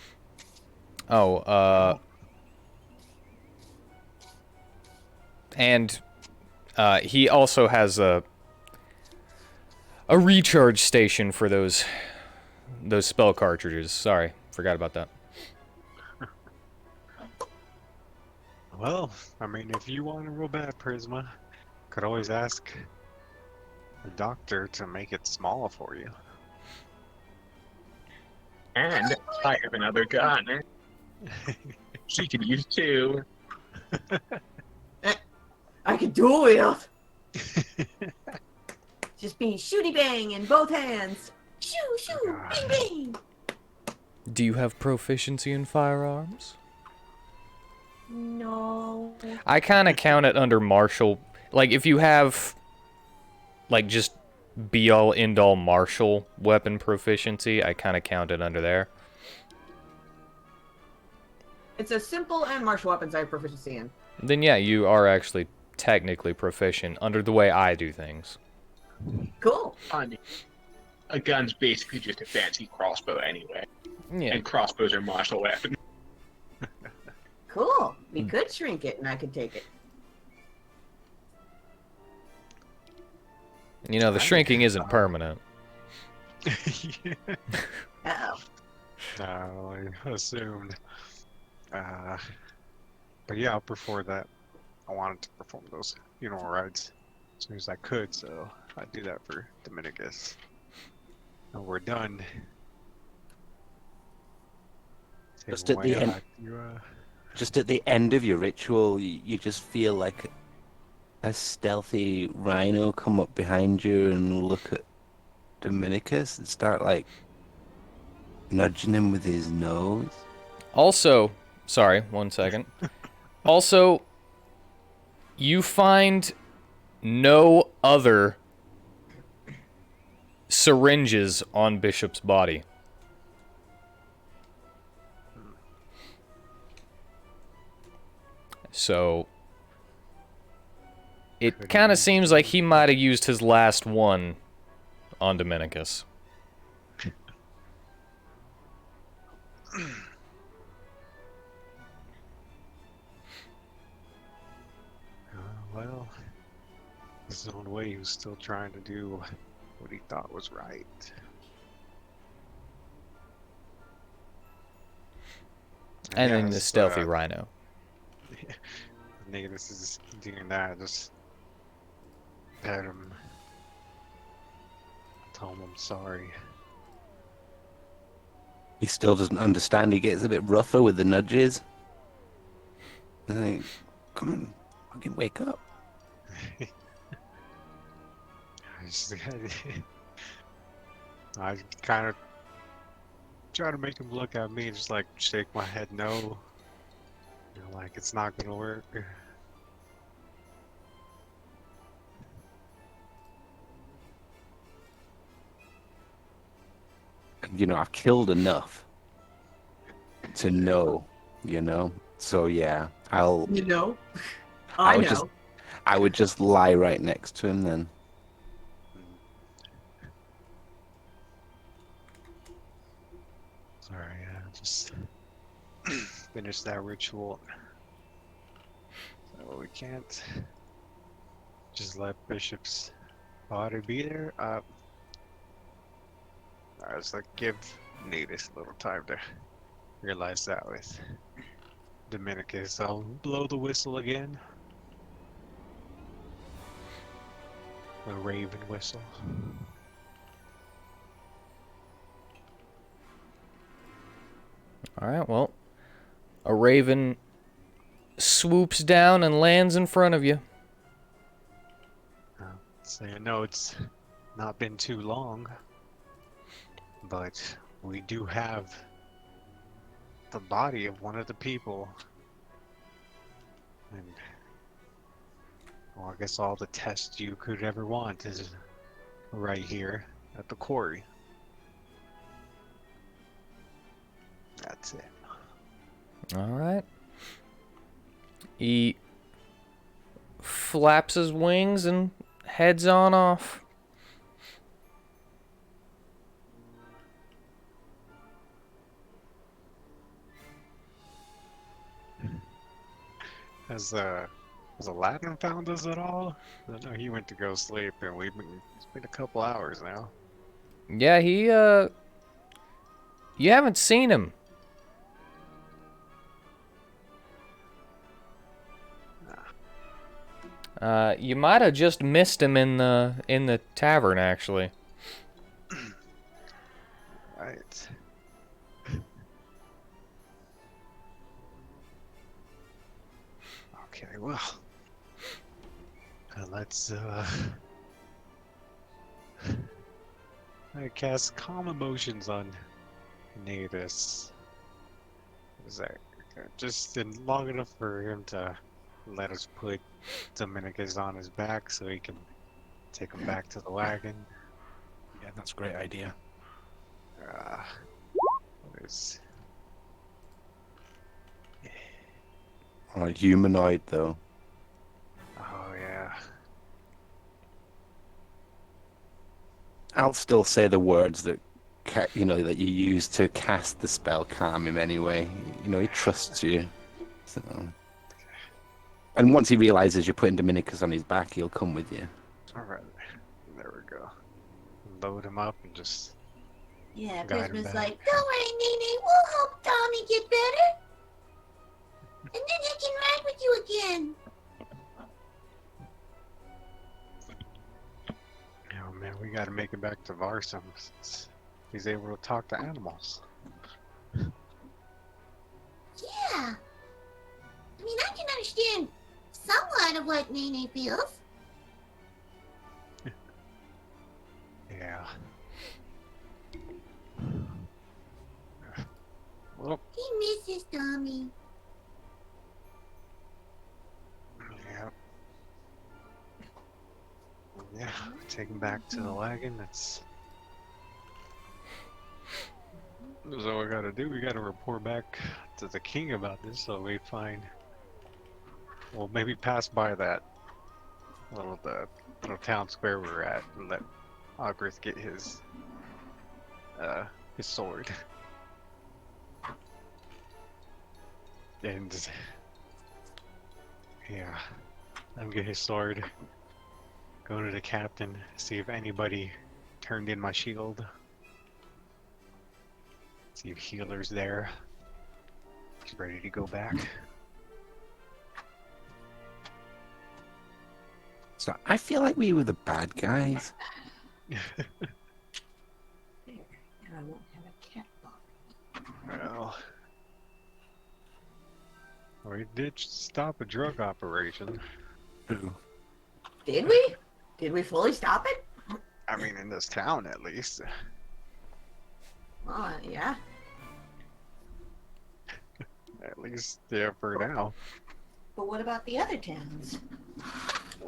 Oh, and he also has a recharge station for those spell cartridges. Sorry, forgot about that. Well, I mean, if you want a real bad Prisma, could always ask the doctor to make it smaller for you. And I have another gun. She can use 2. I can dual wield. Just be shooty bang in both hands. Shoo shoo, bing bing. Do you have proficiency in firearms? No. I kind of count it under martial. Like, if you have, like, just be-all, end-all martial weapon proficiency, I kind of count it under there. It's a simple and martial weapons I have proficiency in. Then, yeah, you are actually technically proficient under the way I do things. Cool. I mean, a gun's basically just a fancy crossbow anyway. Yeah. And crossbows are martial weapons. Cool. We could shrink it and I could take it. You know, the shrinking isn't permanent. Oh. No, I assumed. But yeah, I'll prefer that. I wanted to perform those funeral rites as soon as I could, so I'd do that for Dominicus. And we're done. Just Take at the away end. back to, Just at the end of your ritual, you just feel like a stealthy rhino come up behind you and look at Dominicus and start like nudging him with his nose. Also, sorry, 1 second. Also, you find no other syringes on Bishop's body. So, it kind of seems like he might have used his last one on Dominicus. well, his own way, he was still trying to do what he thought was right. And then the yes, stealthy rhino. Dominicus is doing that, just pet him, tell him I'm sorry. He still doesn't understand. He gets a bit rougher with the nudges. Like, come on, fucking wake up. I kind of try to make him look at me, just like shake my head no. You know, like it's not gonna work. You know, I've killed enough to know, So yeah, You know? I would know. I would just lie right next to him then. Sorry, just finish that ritual. So we can't just let Bishop's body be there. I was like, give Natus a little time to realize that with Dominicus. I'll blow the whistle again. The raven whistle. All right, well, a raven swoops down and lands in front of you. So I know it's not been too long, but we do have the body of one of the people. And well, I guess all the tests you could ever want is right here at the quarry. That's it. All right. He flaps his wings and heads on off. Has Aladdin found us at all? I know he went to go sleep, and it's been a couple hours now. Yeah, you haven't seen him. You might have just missed him in the tavern, actually. Right. Okay, well, let's I cast calm emotions on Natus. Is that just long enough for him to let us put Dominicus on his back so he can take him back to the wagon? Yeah, that's a great idea. What is... Oh, humanoid though. Oh yeah. I'll still say the words that that you use to cast the spell calm him anyway. He trusts you. So. And once he realizes you're putting Dominicus on his back, he'll come with you. Alright. There we go. Load him up and just Yeah, guide him Christmas back. like, don't worry, Nene, we'll help Tommy get better. And then he can ride with you again. Oh man, we gotta make it back to Varsum since he's able to talk to animals. Yeah. I mean, I can understand somewhat of what Nene feels. Yeah. Well, He misses Tommy. yeah. Yeah, take him back to the wagon. That's all we gotta do. We gotta report back to the king about this so we find. Well, maybe pass by that the little town square we were at and let Ogrith get his sword. And yeah, let him get his sword. Go to the captain, see if anybody turned in my shield. See if healer's there. He's ready to go back. So I feel like we were the bad guys. There. And I won't have a cat box. Well, we did stop a drug operation. True. Did we? Did we fully stop it? I mean, in this town at least. Yeah. At least, yeah, for now. But what about the other towns?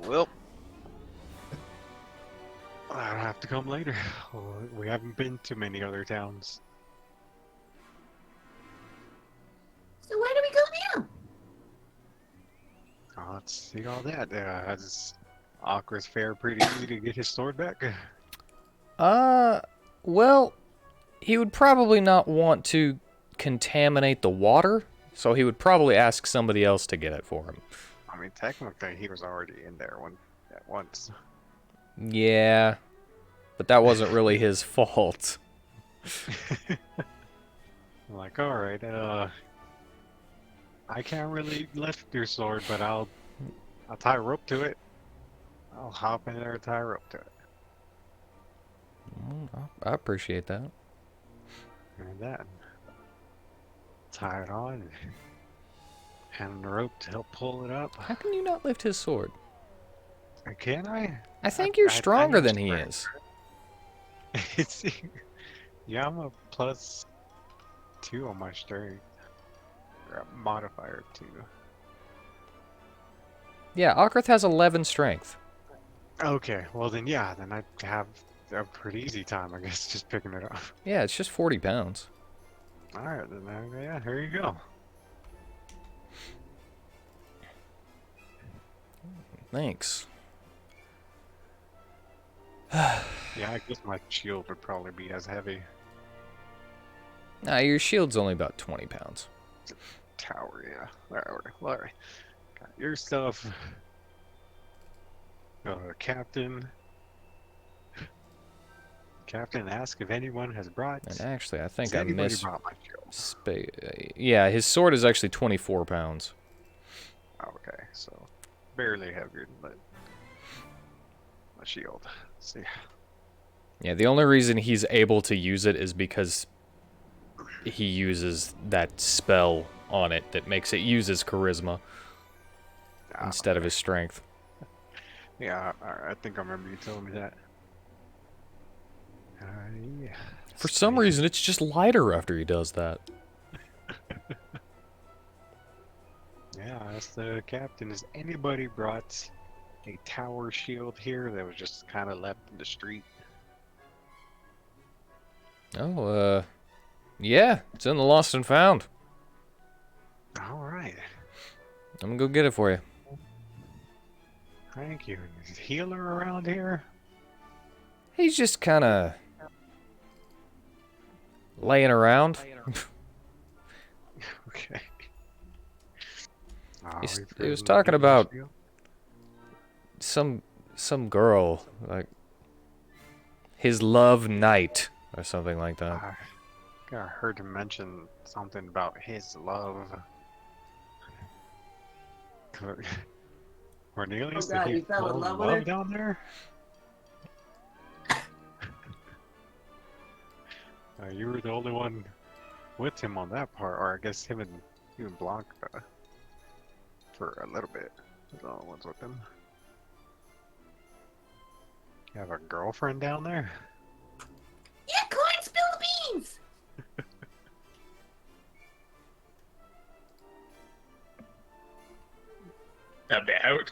Well, I'll have to come later. We haven't been to many other towns. So where do we go now? Let's see all that. Has Aqua's fair pretty easy to get his sword back? Well, he would probably not want to contaminate the water, so he would probably ask somebody else to get it for him. I mean, technically, he was already in there at once. Yeah, but that wasn't really his fault. I'm like, all right, I can't really lift your sword, but I'll tie a rope to it. I'll hop in there and tie a rope to it. I appreciate that. And then tie it on and hand him the rope to help pull it up. How can you not lift his sword? Can I? I think you're I stronger am than he strong. is. It's, yeah, I'm a +2 on my strength. Or a modifier 2. Yeah, Okrith has 11 strength. Okay, well then yeah, then I have a pretty easy time, I guess, just picking it up. Yeah, it's just 40 pounds. Alright, then yeah, here you go. Thanks. Yeah, I guess my shield would probably be as heavy. Nah, your shield's only about 20 pounds. Tower, yeah. Alright. Got your stuff. Captain. Captain asked if anyone has brought. And actually, I think Has I anybody missed... brought my shield? Yeah, his sword is actually 24 pounds. Okay, so barely heavier than my shield. Let's see. Yeah, the only reason he's able to use it is because he uses that spell on it that makes it use his charisma instead of his strength. Yeah, I think I remember you telling me that. Yeah. For some reason, it's just lighter after he does that. Yeah, that's the captain. Has anybody brought a tower shield here that was just kind of left in the street? Oh, yeah, it's in the Lost and Found. Alright. I'm gonna go get it for you. Thank you. Is healer around here? He's just kind of laying around. Okay. He was talking about some girl, like his love knight or something like that. I heard him mention something about his love. Cornelius, Oh God, did you fell in fall love with her? down there? You were the only one with him on that part, or I guess him and Blanca for a little bit. The only ones with him. You have a girlfriend down there? Yeah, Corn, spill the beans! About.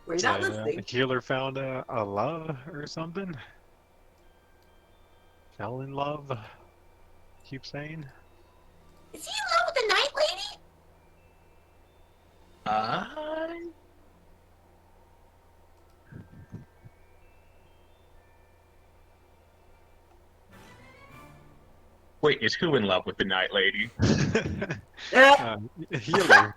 We're not The listening. healer found a love or something? Fell in love? Keep saying? Is he in love with the night lady? Wait, is who in love with the night lady? Healer.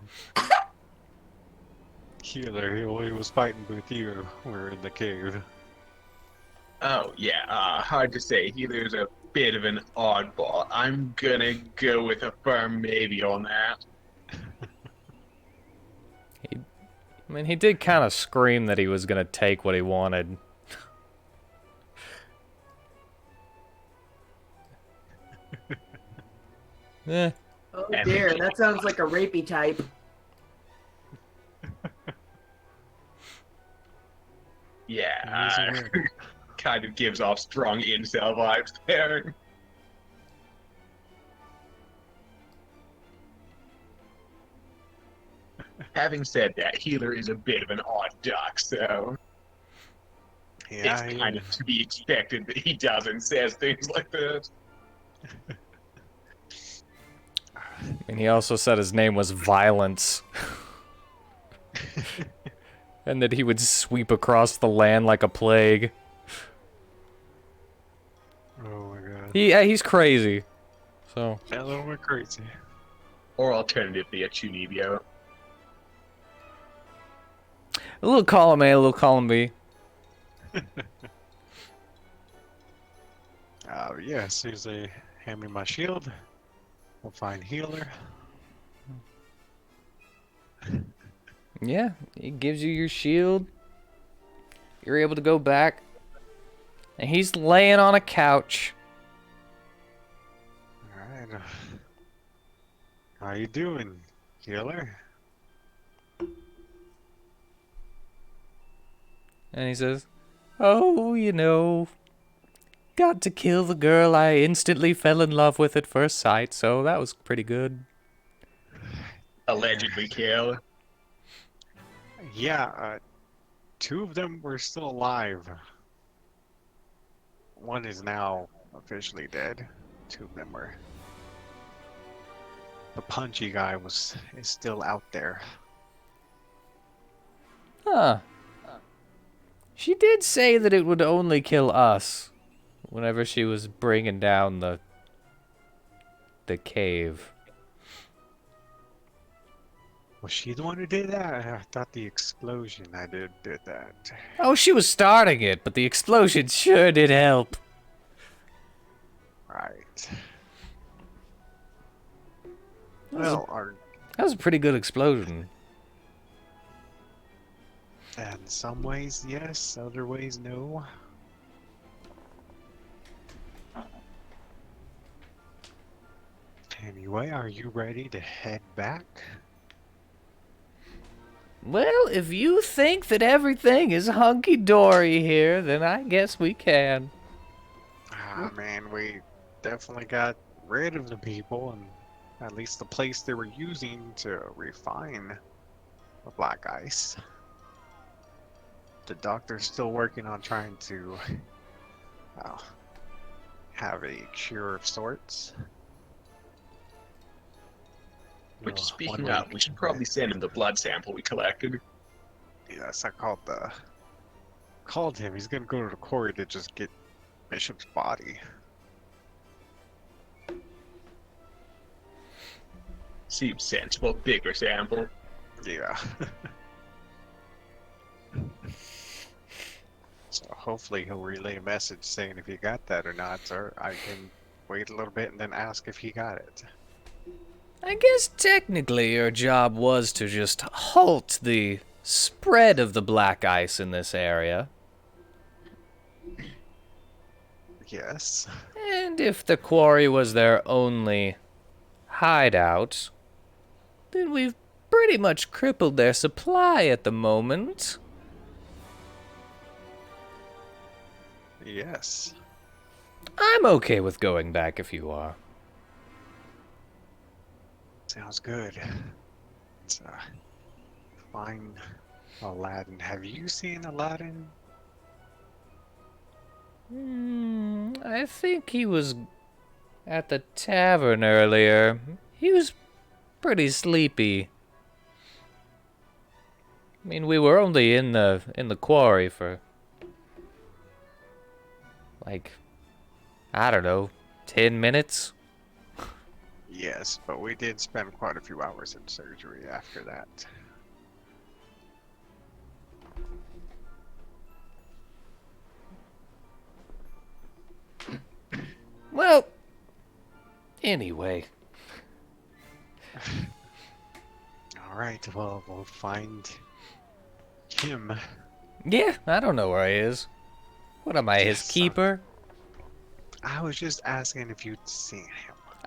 Healer, he was fighting with you. We were in the cave. Oh, yeah, hard to say. Healer's a bit of an oddball. I'm gonna go with a firm maybe on that. I mean, he did kind of scream that he was gonna take what he wanted. Eh. Oh And dear, then- that sounds like a rapey type. Yeah, He's aware. kind of gives off strong incel vibes there. Having said that, Healer is a bit of an odd duck, so Yeah, it's he kind of to be expected that he does and says things like that. And he also said his name was Violence. And that he would sweep across the land like a plague. Oh my god. He's crazy. So, A little bit crazy. Or alternatively, a Chunibyo. a little column A, a little column B. Yeah, as soon as they hand me my shield, we'll find healer. Yeah, he gives you your shield. You're able to go back. And he's laying on a couch. Alright. How you doing, healer? And he says, "Oh, you know, got to kill the girl I instantly fell in love with at first sight, so that was pretty good." Allegedly kill. Yeah, two of them were still alive. One is now officially dead. Two of them were. The punchy guy is still out there. Huh. She did say that it would only kill us whenever she was bringing down the cave. Was she the one who did that? I thought the explosion I did that. Oh, she was starting it, but the explosion sure did help. Right. That was, Well, that was a pretty good explosion. in some ways, yes. Other ways, no. Anyway, are you ready to head back? Well, if you think that everything is hunky-dory here, then I guess we can. Ah, man, we definitely got rid of the people and at least the place they were using to refine the black ice. The doctor's still working on trying to have a cure of sorts. Which, Well, speaking one of, week- we should probably send him the blood sample we collected. Yes, I called him. He's gonna go to the quarry to just get Bishop's body. Seems sensible. Bigger sample. Yeah. So hopefully he'll relay a message saying if he got that or not, or I can wait a little bit and then ask if he got it. I guess technically your job was to just halt the spread of the black ice in this area. Yes. And if the quarry was their only hideout, then we've pretty much crippled their supply at the moment. Yes. I'm okay with going back if you are. Sounds good. Let's find Aladdin. Have you seen Aladdin? I think he was at the tavern earlier. He was pretty sleepy. I mean, we were only in the quarry for like, I don't know, 10 minutes. Yes, but we did spend quite a few hours in surgery after that. Well, anyway. Alright, well, we'll find him. Yeah, I don't know where he is. What am I, his Yes, keeper? I was just asking if you'd seen him.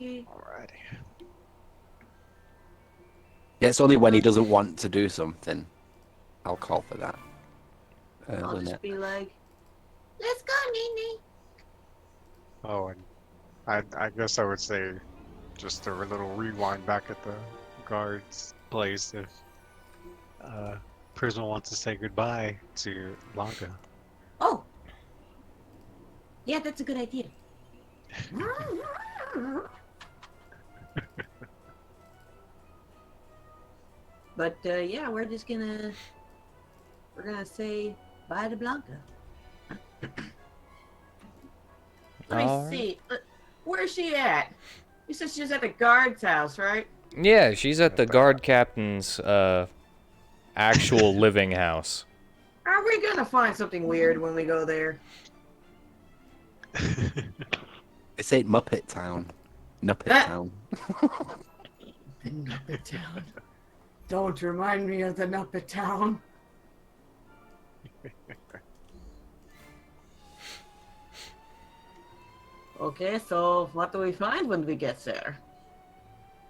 Okay. Alrighty. Yeah, it's only when he doesn't want to do something. I'll call for that. I'll just Lynette. be like, let's go, Nene. Oh, and I guess I would say just a little rewind back at the guard's place if Prisma wants to say goodbye to Blanca. Oh. Yeah, that's a good idea. But yeah, we're gonna say bye to Blanca. Let me Alright. see. Where's she at? You said she was at the guard's house, right? Yeah, she's at the guard captain's actual living house. Are we gonna find something weird when we go there? It's ain't Muppet Town. Nuppet Ah. Town. The Nuppet Town. Don't remind me of the Nuppet Town. Okay, so what do we find when we get there?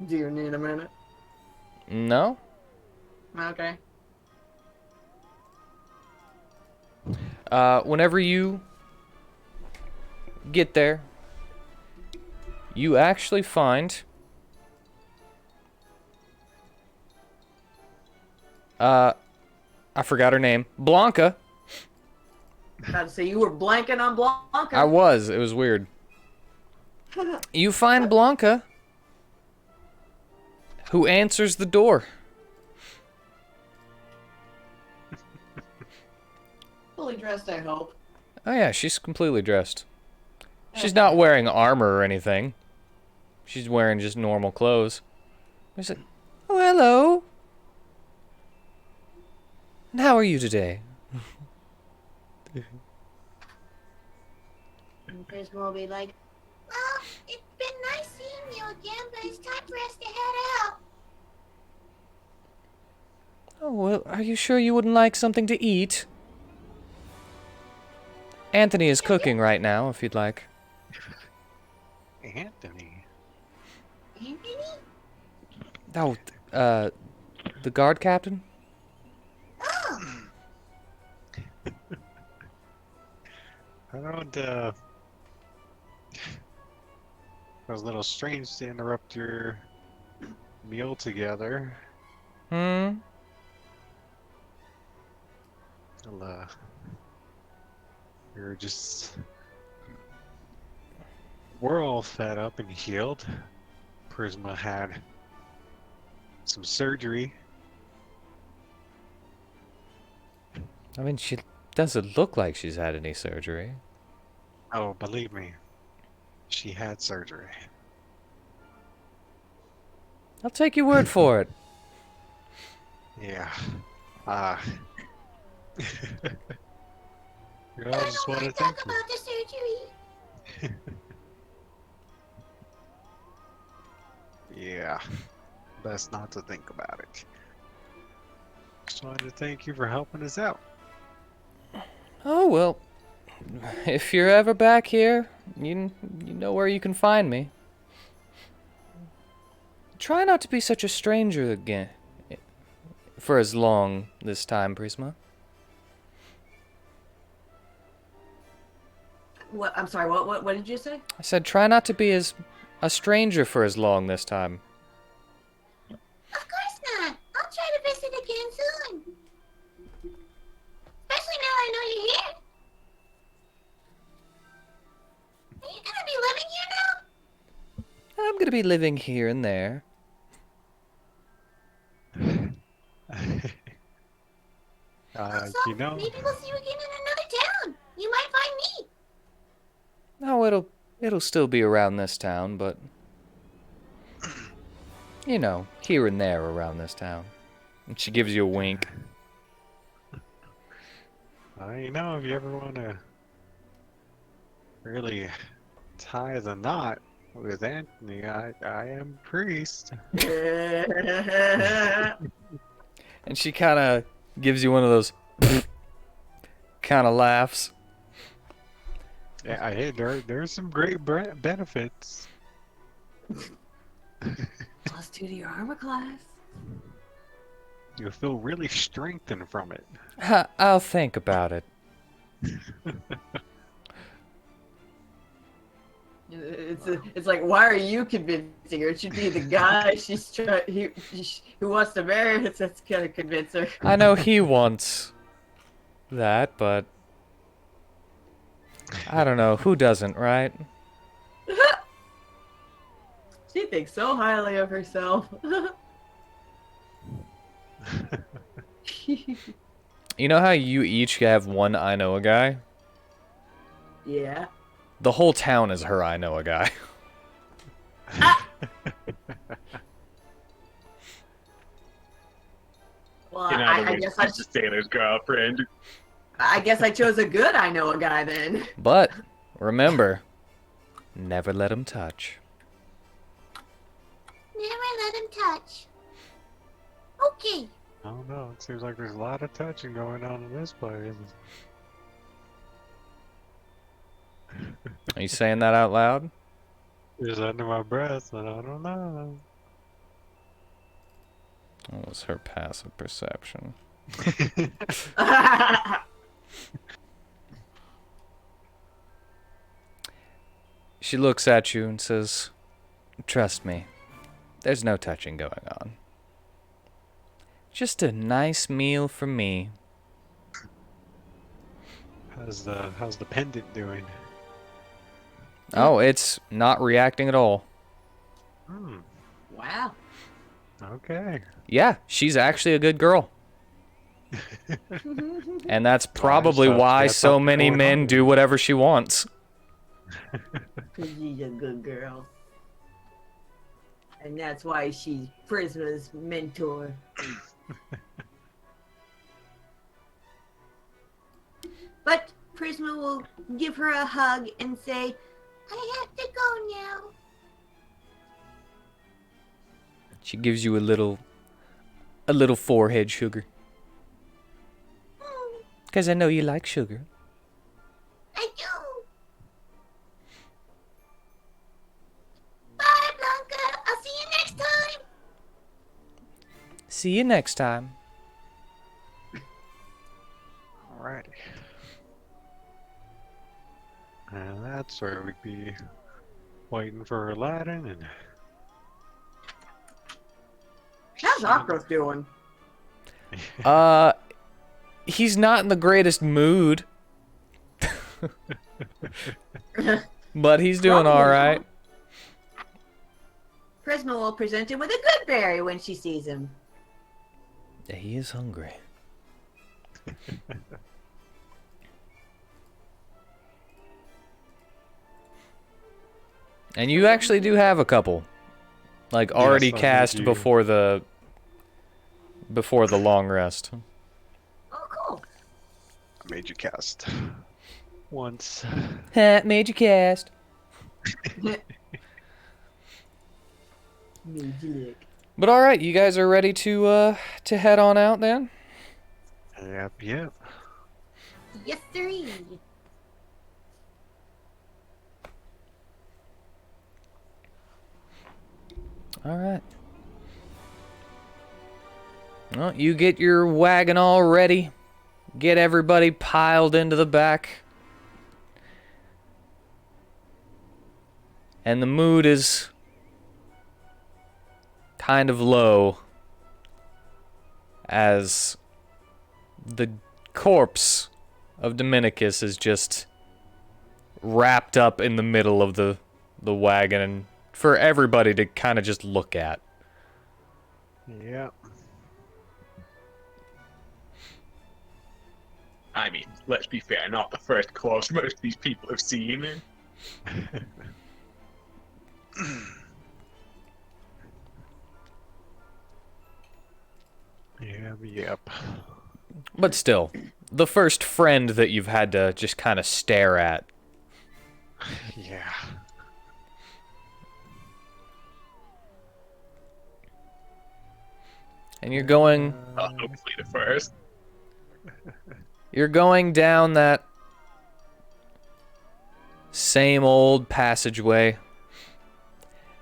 Do you need a minute? No? Okay. Whenever you get there, you actually find I forgot her name. Blanca. About to say you were blanking on Blanca. I was. It was weird. You find Blanca, who answers the door. Fully dressed, I hope. Oh yeah, she's completely dressed. She's not wearing armor or anything. She's wearing just normal clothes. She's like, oh, hello. And how are you today? And Prisma will be like, well, it's been nice seeing you again, but it's time for us to head out. Oh, well, are you sure you wouldn't like something to eat? Anthony is cooking right now, if you'd like. Anthony. Anthony? Oh, the guard captain? Oh! I don't, it was a little strange to interrupt your meal together. Hmm? Well, we're just... We're all fed up and healed. Prisma had some surgery. I mean, she doesn't look like she's had any surgery. Oh, believe me, she had surgery. I'll take your word for it. Yeah. I just want to thank you. About the surgery. Yeah. Best not to think about it. Just wanted to thank you for helping us out. Oh, well, if you're ever back here, you know where you can find me. Try not to be such a stranger again. For as long this time, Prisma. What? I'm sorry. What did you say? I said try not to be as a stranger for as long this time. Of course not. I'll try to visit again soon. Especially now I know you're here. Are you gonna be living here now? I'm gonna be living here and there. Also, You know, maybe we'll see you again in another town. You might find me. Oh, it'll still be around this town, but you know, here and there around this town. And she gives you a wink. you know, if you ever want to really tie the knot with Anthony, I am priest. And she kind of gives you one of those kind of laughs. Yeah, I hear there's some great benefits. +2 to your armor class. You'll feel really strengthened from it. I'll think about it. It's like, why are you convincing her? It should be the guy who wants to marry her that's gonna convince her. I know he wants that, but I don't know. Who doesn't, right? She thinks so highly of herself. You know how you each have one I know a guy? Yeah. The whole town is her I know a guy. Well, In I other words, guess she's the sailor's girlfriend. I guess I chose a good I know a guy then. But remember, never let him touch. Never let him touch. Okay. I don't know. It seems like there's a lot of touching going on in this place. Are you saying that out loud? Just under my breath, and I don't know. What was her passive perception? She looks at you and says, "Trust me, there's no touching going on. Just a nice meal for me." How's the pendant doing? Oh, it's not reacting at all. Hmm. Wow. Okay. Yeah, she's actually a good girl. And that's probably why so many men do whatever she wants. She's a good girl. And that's why she's Prisma's mentor. But Prisma will give her a hug and say, I have to go now. She gives you a little forehead sugar. Hmm, 'Cause I know you like sugar. I do. Bye, Blanca. I'll see you next time. See you next time. Alrighty. And that's where we'd be waiting for Aladdin and. how's Akros doing? He's not in the greatest mood. But he's doing Probably alright. Prisma will present him with a good berry when she sees him. Yeah, he is hungry. And you actually do have a couple. Like already Yes, I cast do. before the long rest. Oh, cool. I made you cast once. Made you cast. Magic. But alright, you guys are ready to head on out then? Yep. Yes, sirree. Alright. Well, you get your wagon all ready. Get everybody piled into the back. And the mood is kind of low as the corpse of Dominicus is just wrapped up in the middle of the wagon and for everybody to kind of just look at. Yep. I mean, let's be fair, not the first corpse most of these people have seen. Yep. But still, the first friend that you've had to just kind of stare at. Yeah. And you're going Hopefully the first. You're going down that same old passageway.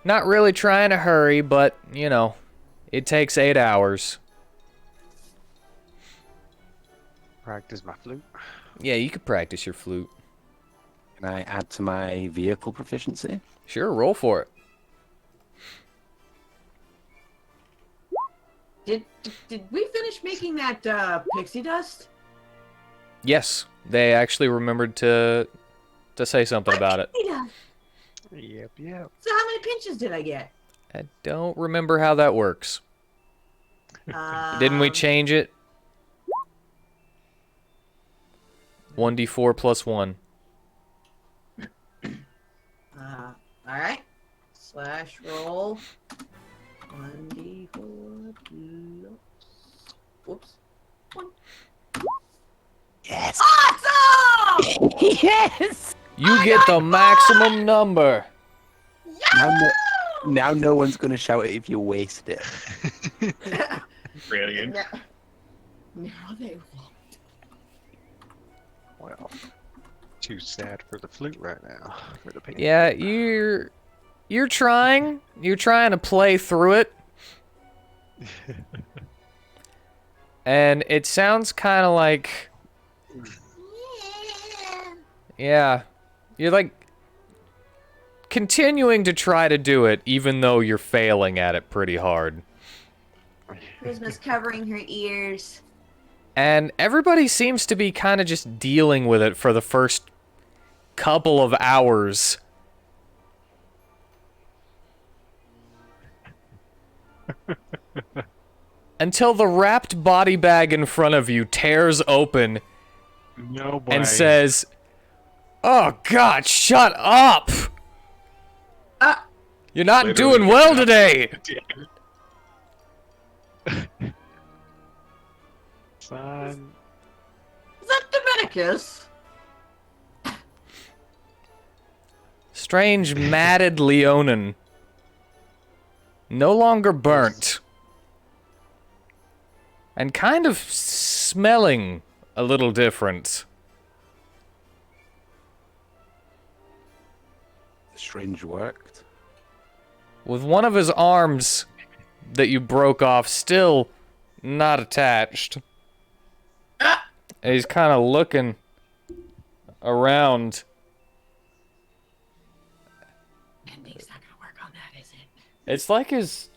Not really trying to hurry, but, you know, it takes 8 hours. Practice my flute. Yeah, you could practice your flute. Can I add to my vehicle proficiency? Sure, roll for it. Did we finish making that pixie dust? Yes, they actually remembered to say something about it. Pixie dust. Yep, yep. So how many pinches did I get? I don't remember how that works. Didn't we change it? 1d4 plus 1. All right. Slash roll. 1d4 plus. Whoops. 1. Yes. Awesome! Yes. You get the maximum number. Now no one's going to shout it if you waste it. Brilliant. Now they won't. Well, too sad for the flute right now. For the pain. Yeah, you're trying. You're trying to play through it. And it sounds kind of like, yeah, you're like continuing to try to do it even though you're failing at it pretty hard. Christmas covering her ears. And everybody seems to be kind of just dealing with it for the first couple of hours. Until the wrapped body bag in front of you tears open No boy. and says, "Oh God, shut up! You're not Literally. doing well today." Son. Is that Dominicus? Strange matted Leonin. No longer burnt. And kind of smelling a little different. Strange worked. With one of his arms that you broke off still not attached. And he's kind of looking around. Ending's not gonna work on that, is it? It's like he's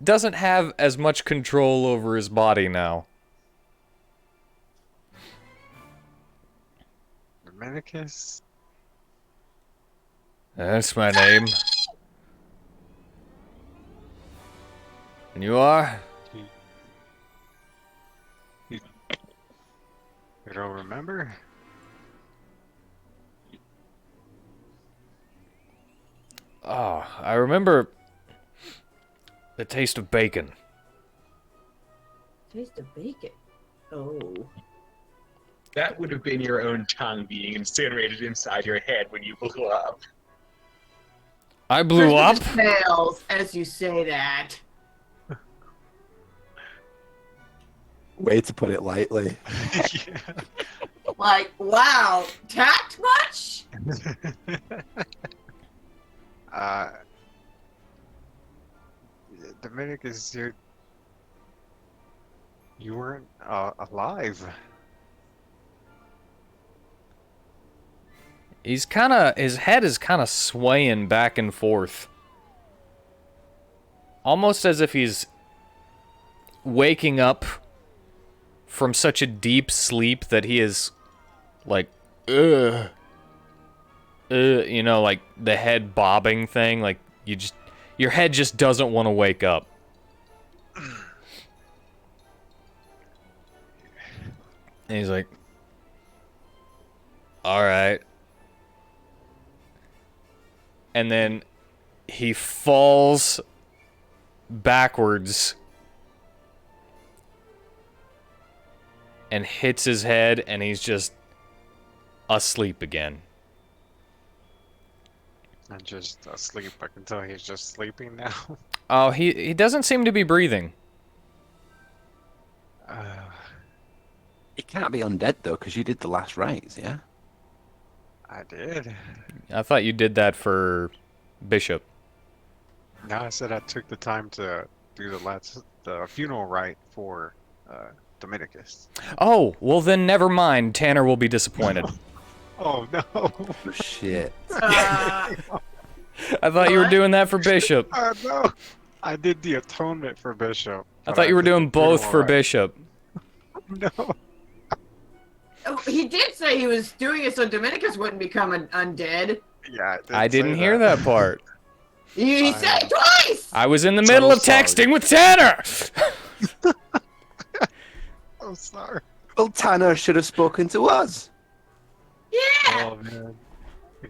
doesn't have as much control over his body now. Dominicus. That's my name. And you are? You don't remember? Oh, I remember the taste of bacon. Taste of bacon. Oh. That would have been your own tongue being incinerated inside your head when you blew up. I blew up? Christmas fails as you say that. Way to put it lightly. Yeah. Like, wow, tact much? Dominicus, you weren't alive. His head is kind of swaying back and forth. Almost as if he's waking up from such a deep sleep that he is like, you know, like the head bobbing thing. Like your head just doesn't want to wake up. And he's like, all right. And then he falls backwards and hits his head, and he's just asleep again. I'm just asleep. I can tell he's just sleeping now. Oh, he doesn't seem to be breathing. It can't be undead though, because you did the last rites, yeah? I did. I thought you did that for Bishop. Now I said I took the time to do the funeral rite for Dominicus. Oh, well then never mind. Tanner will be disappointed. Oh no! Oh, shit. Uh, I thought you were What? doing that for Bishop. Oh no! I did the atonement for Bishop. I but thought you were did the doing both funeral for rite. Bishop. No. oh, he did say he was doing it so Dominicus wouldn't become an undead. Yeah, I didn't say hear that part. He I- said it twice. I was in the So middle of sorry. texting with Tanner. I'm sorry. Well, Tanner should have spoken to us. Yeah. Oh man.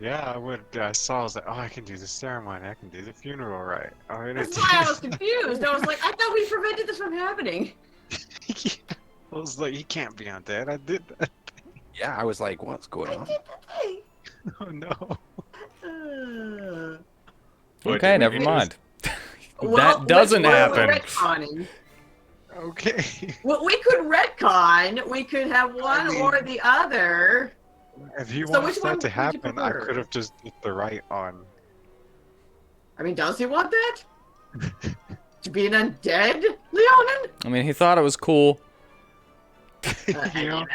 Yeah, I saw. I was like, oh, I can do the ceremony. I can do the funeral right. Oh, it That's is. why I was confused. I was like, I thought we prevented this from happening. I was like, he can't be undead. I did that. Yeah, I was like, what's going I on? did the thing. Oh no. Okay, never mind. Well, That doesn't which one are we happen. retconning? Okay. Well, we could retcon. We could have one mean- or the other. If he So wants which one that to would you happen, I prefer? could have just did the right on. I mean, does he want that? To be an undead, Leonin? I mean, he thought it was cool. You know?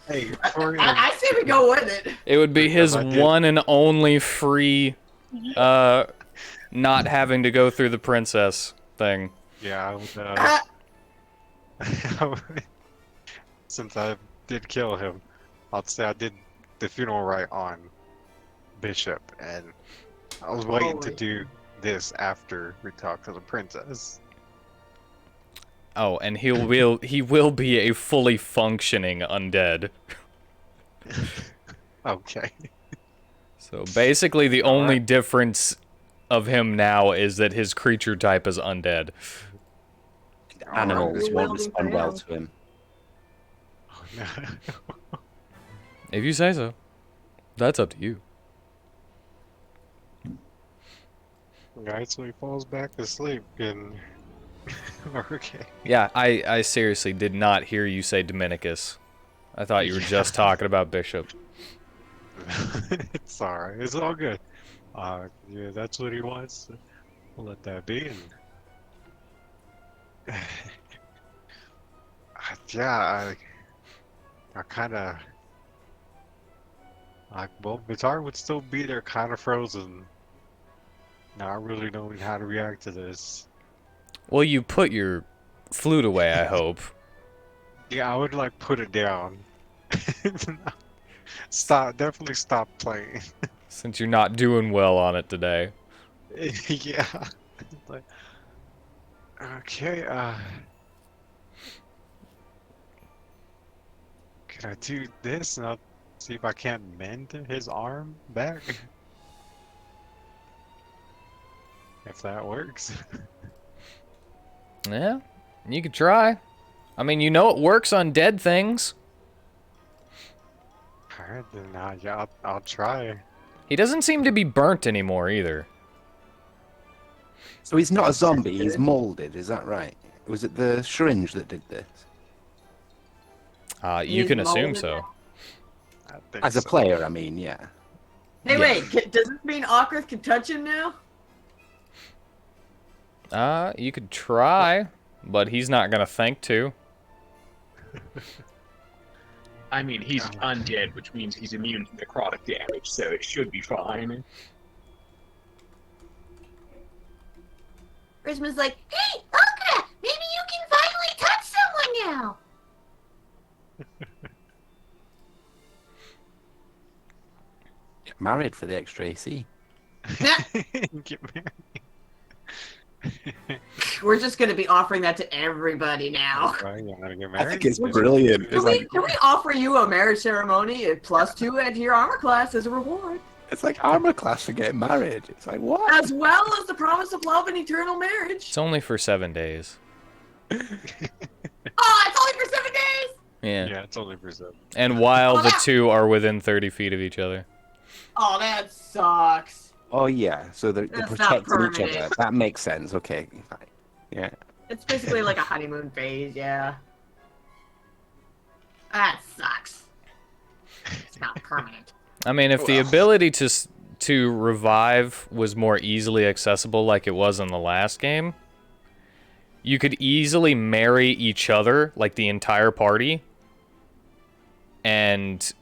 Hey, for I say we go with it. It would be his I did. one and only free, not having to go through the princess thing. yeah, I would, Uh, since I did kill him, I'd say I did the funeral right on Bishop, and I was waiting to Holy. do this after we talked to the princess. Oh, and he will be a fully functioning undead. Okay. So basically, the All only right. difference of him now is that his creature type is undead. Animals we're won't welding respond for well him. to him. Oh, no. If you say so. That's up to you. Right, so he falls back asleep and okay. Yeah, I seriously did not hear you say Dominicus. I thought you were just talking about Bishop. It's alright. It's all good. Yeah, that's what he wants. We'll let that be. And yeah, I kind of like. Well, Vitar would still be there, kind of frozen. Not really knowing how to react to this. Well, you put your flute away, I hope. Yeah, I would like put it down. Stop. Definitely stop playing. Since you're not doing well on it today. Yeah. Like, okay, can I do this and I'll see if I can't mend his arm back? If that works. Yeah, you could try. I mean, you know it works on dead things. Alright, then yeah, I'll try. He doesn't seem to be burnt anymore either. So he's not a zombie, he's molded, is that right? Was it the syringe that did this? You He's can assume molded so. now. I think As a so. player, I mean, yeah. Hey, Yeah. wait. Does this mean Ocarth can touch him now? You could try, but he's not gonna think to. I mean, he's undead, which means he's immune to necrotic damage, so it should be fine. Prisma's like, hey, Okra, maybe you can finally touch someone now. Get married for the extra AC. Get married. We're just going to be offering that to everybody now. Right, you wanna get I married? think it's brilliant. Can we offer you a marriage ceremony at +2 at your armor class as a reward? It's like armor class for getting married. It's like, what? As well as the promise of love and eternal marriage. It's only for 7 days. Oh, it's only for 7 days? Yeah. Yeah, it's only for 7. And while the two are within 30 feet of each other. Oh, that sucks. Oh, yeah. So they're That's not protecting each other. permanent. That makes sense. Okay. Fine. Yeah. It's basically like a honeymoon phase, yeah. That sucks. It's not permanent. I mean, if the ability to revive was more easily accessible like it was in the last game, you could easily marry each other, like the entire party, and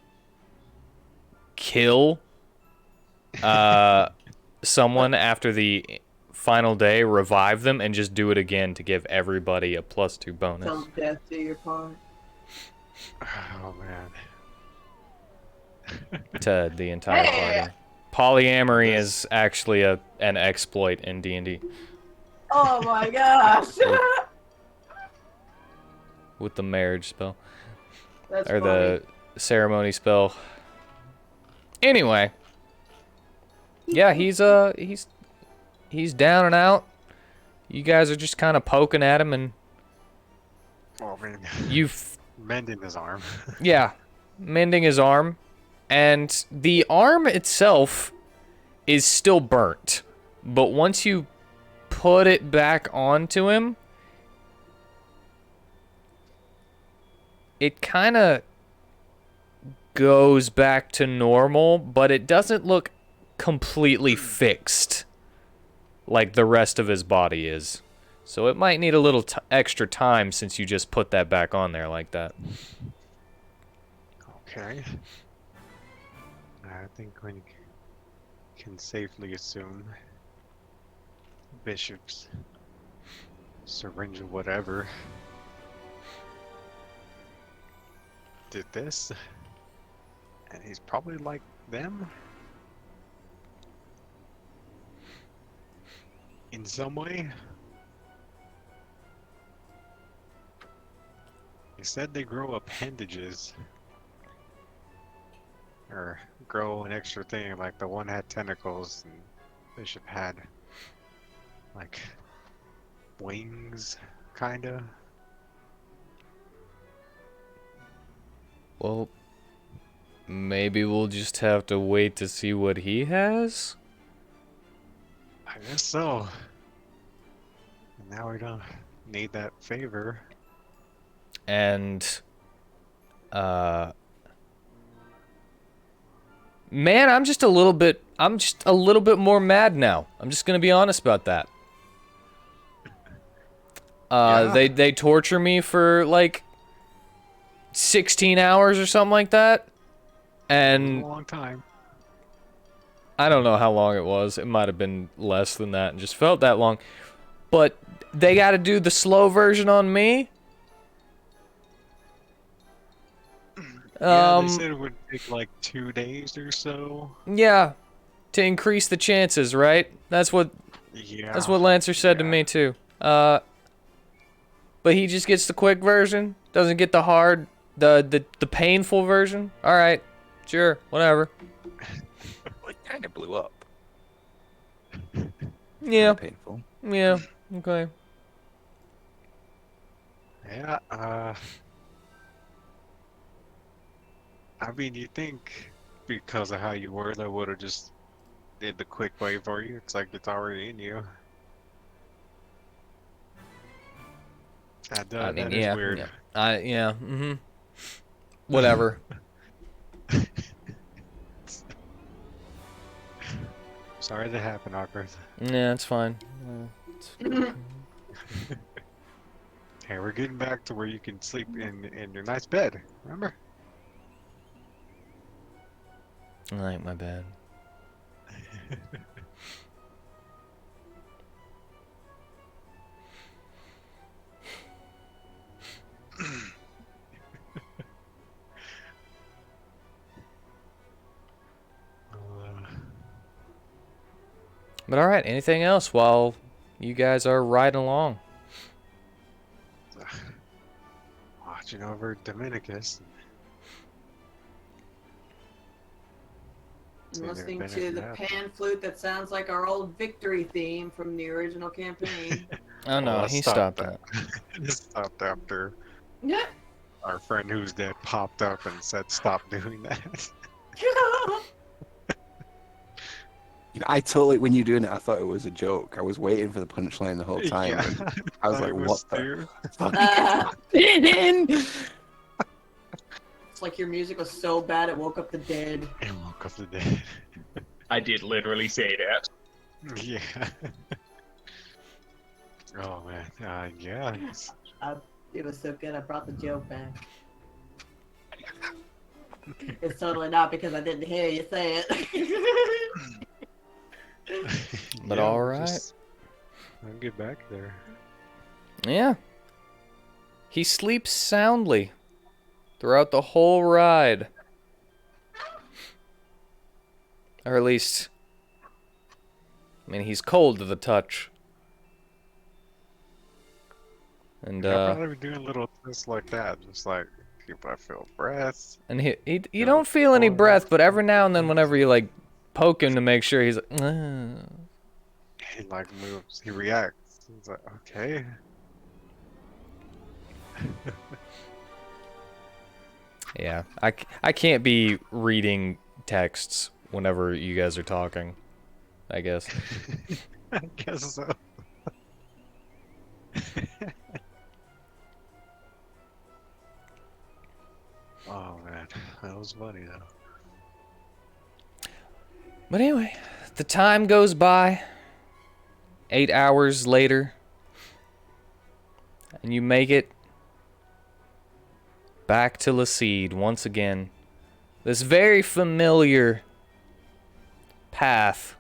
kill someone after the final day, revive them, and just do it again to give everybody a +2 bonus. Till death do your part. Oh man. To the entire Hey! party. Polyamory is actually an exploit in D&D Oh my gosh! with the marriage spell. That's Or funny. the ceremony spell. Anyway. Yeah, he's down and out. You guys are just kind of poking at him, and Oh man. you've Mending his arm. yeah, mending his arm, and the arm itself is still burnt. But once you put it back onto him, it kind of goes back to normal, but it doesn't look completely fixed like the rest of his body is. So it might need a little extra time since you just put that back on there like that. Okay. I think we can safely assume Bishop's syringe or whatever did this, and he's probably like them in some way. He said they grow appendages. Or grow an extra thing, like the one had tentacles and Bishop had like wings, kinda. Well, maybe we'll just have to wait to see what he has? I guess so. And now we don't need that favor. And, man, I'm just a little bit more mad now. I'm just gonna be honest about that. Yeah. They torture me for, like, 16 hours or something like that. It And was a long time. I don't know how long it was. It might have been less than that and just felt that long. But they gotta do the slow version on me. Yeah, they said it would take like 2 days or so. Yeah, to increase the chances, right? That's what Yeah. Lancer said to yeah. me too. But he just gets the quick version, doesn't get the hard, the painful version. All right, sure, whatever. It kind of blew up. Yeah, Painful. yeah, okay. Yeah, I mean, you think because of how you were, they would have just did the quick way for you. It's like it's already in you. I mean, that is yeah, weird. yeah, whatever. Sorry that happened, Awkward. Yeah, it's fine. Hey, we're getting back to where you can sleep in your nice bed. Remember? I like my bad. But all right, anything else while you guys are riding along? Watching over Dominicus. I'm listening to the pan flute that sounds like our old victory theme from the original campaign. Oh no, Well, he stop stopped that. It stopped after Yeah. our friend who's dead popped up and said, "Stop doing that." You know, I totally, when you were doing it, I thought it was a joke. I was waiting for the punchline the whole time. Yeah. and I was Thought like, it what too. the fuck is happening? It's like your music was so bad it woke up the dead. And woke up the dead. I did literally say that. Yeah. Oh man. Yeah. It was so good I brought the joke back. It's totally not because I didn't hear you say it. But Yeah, all we'll right. I'll get back there. Yeah. He sleeps soundly throughout the whole ride. Or at least, I mean, he's cold to the touch. And I'd probably be doing little things like that, just like if I feel breath. you Yeah, don't feel any or- breath, but every now and then, whenever you like poke him to make sure, he's like, He like moves, he reacts. He's like, okay. Yeah, I can't be reading texts whenever you guys are talking, I guess. I guess so. Oh man, that was funny though. But anyway, the time goes by. 8 hours later, and you make it back to Lacede once again. This very familiar path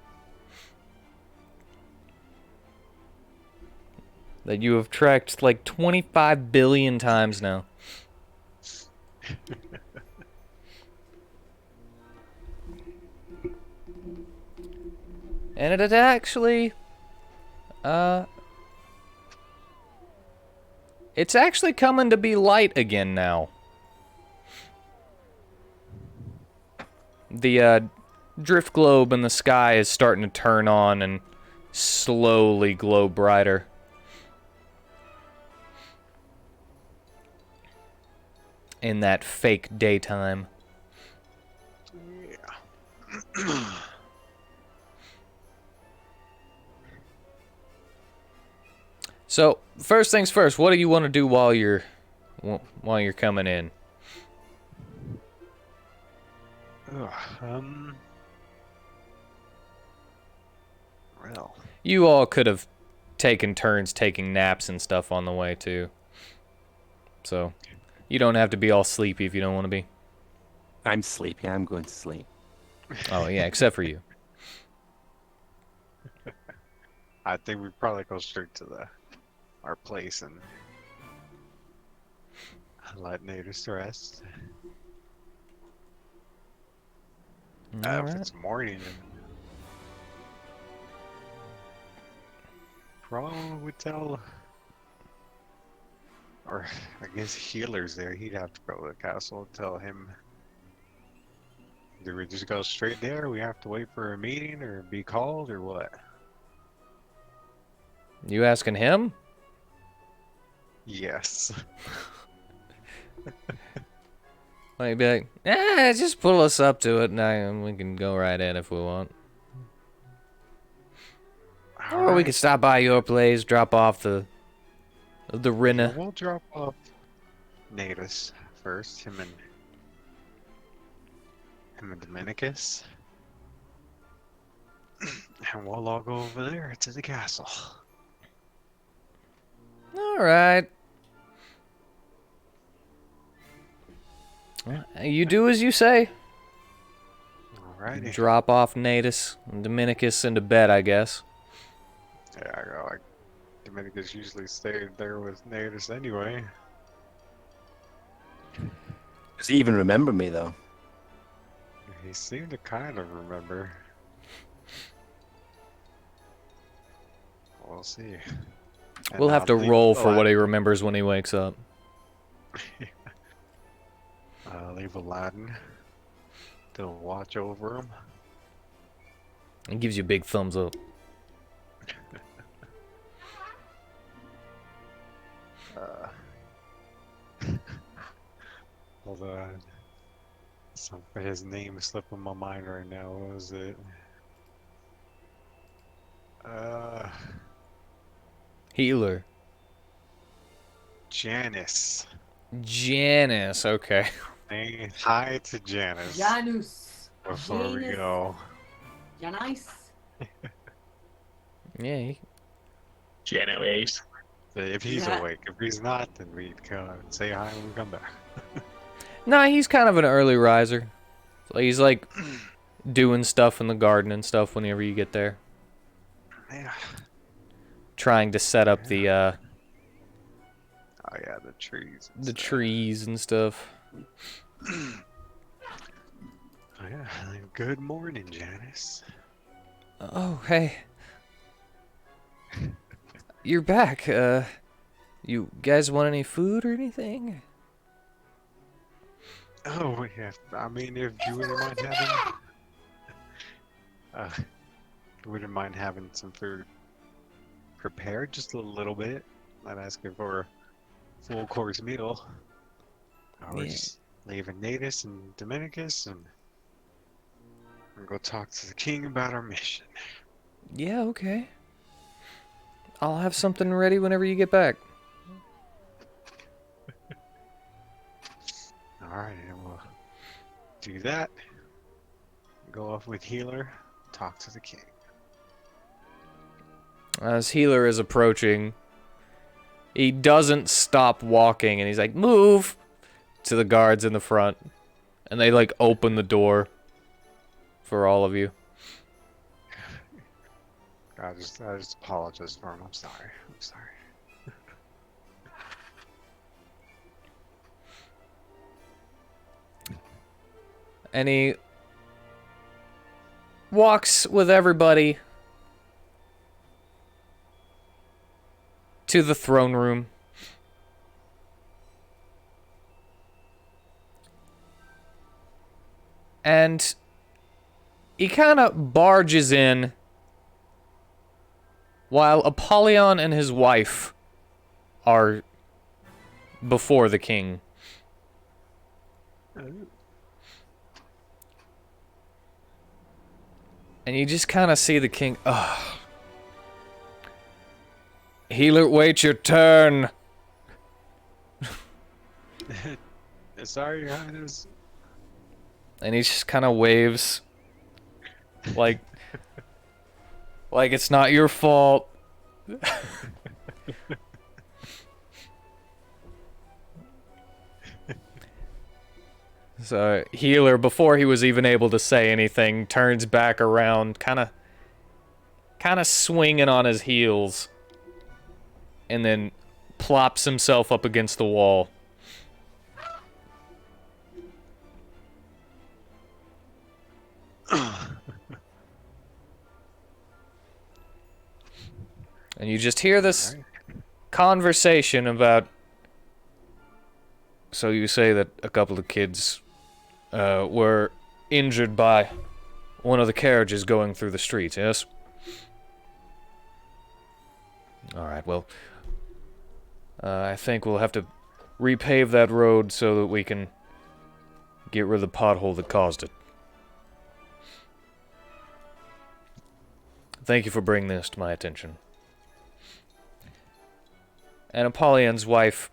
that you have trekked like 25 billion times now. And it actually, it's actually coming to be light again now. The drift globe in the sky is starting to turn on and slowly glow brighter. In that fake daytime. Yeah. So, first things first, what do you want to do while you're coming in? Ugh, well, You all could have taken turns taking naps and stuff on the way too. So, you don't have to be all sleepy if you don't want to be. I'm sleepy. I'm going to sleep. Oh yeah, except for you. I think we probably go straight to our place and let natives rest. If Alright. it's morning, then probably would tell, or I guess healer's there. He'd have to go to the castle and tell him. Do we just go straight there? We have to wait for a meeting or be called or what? You asking him? Yes. Might be like, just pull us up to it and we can go right in if we want. Or we could stop by your place, drop off the Rinna. We'll drop off Natus first, him and Dominicus. And we'll all go over there to the castle. Alright. Well, you do as you say. Alrighty. Drop off Natus and Dominicus into bed, I guess. Yeah, I go like Dominicus usually stayed there with Natus anyway. Does he even remember me though? He seemed to kind of remember. We'll see. And We'll have to I'll leave roll for what he Aladdin- remembers when he wakes up. leave Aladdin to watch over him. He gives you a big thumbs up. Hold on. His name is slipping my mind right now. What was it? Healer. Janice. Janice, okay. Say hi to Janice Janus. before we Janus. go. Janice. Yeah. Janet Ace. If he's Yeah. awake. If he's not, then we'd go and say hi when we come back. Nah, he's kind of an early riser. So he's like doing stuff in the garden and stuff whenever you get there. Yeah. Trying to set up the Oh yeah, the trees. And stuff. trees and stuff. Oh yeah. Good morning, Janice. Oh, hey. You're back. You guys want any food or anything? Oh yeah. I mean, if you wouldn't mind having, wouldn't mind having some food prepared just a little bit. Not asking for a full course meal. We're Yeah. just leaving Natus and Dominicus and go talk to the king about our mission. Yeah, okay. I'll have something ready whenever you get back. Alright, and we'll do that. Go off with Healer, talk to the king. As Healer is approaching, he doesn't stop walking, and he's like, "Move!" to the guards in the front. And they, like, open the door for all of you. I just apologize for him. I'm sorry. And he walks with everybody to the throne room. And he kind of barges in while Apollyon and his wife are before the king. And you just kind of see the king. Ugh. Healer, wait your turn. Sorry, Your Highness. And he just kind of waves. Like it's not your fault. So, Healer, before he was even able to say anything, turns back around, kind of swinging on his heels, and then plops himself up against the wall. And you just hear this conversation about... So you say that a couple of kids were injured by one of the carriages going through the streets, yes? Alright, well... I think we'll have to repave that road so that we can get rid of the pothole that caused it. Thank you for bringing this to my attention. And Apollyon's wife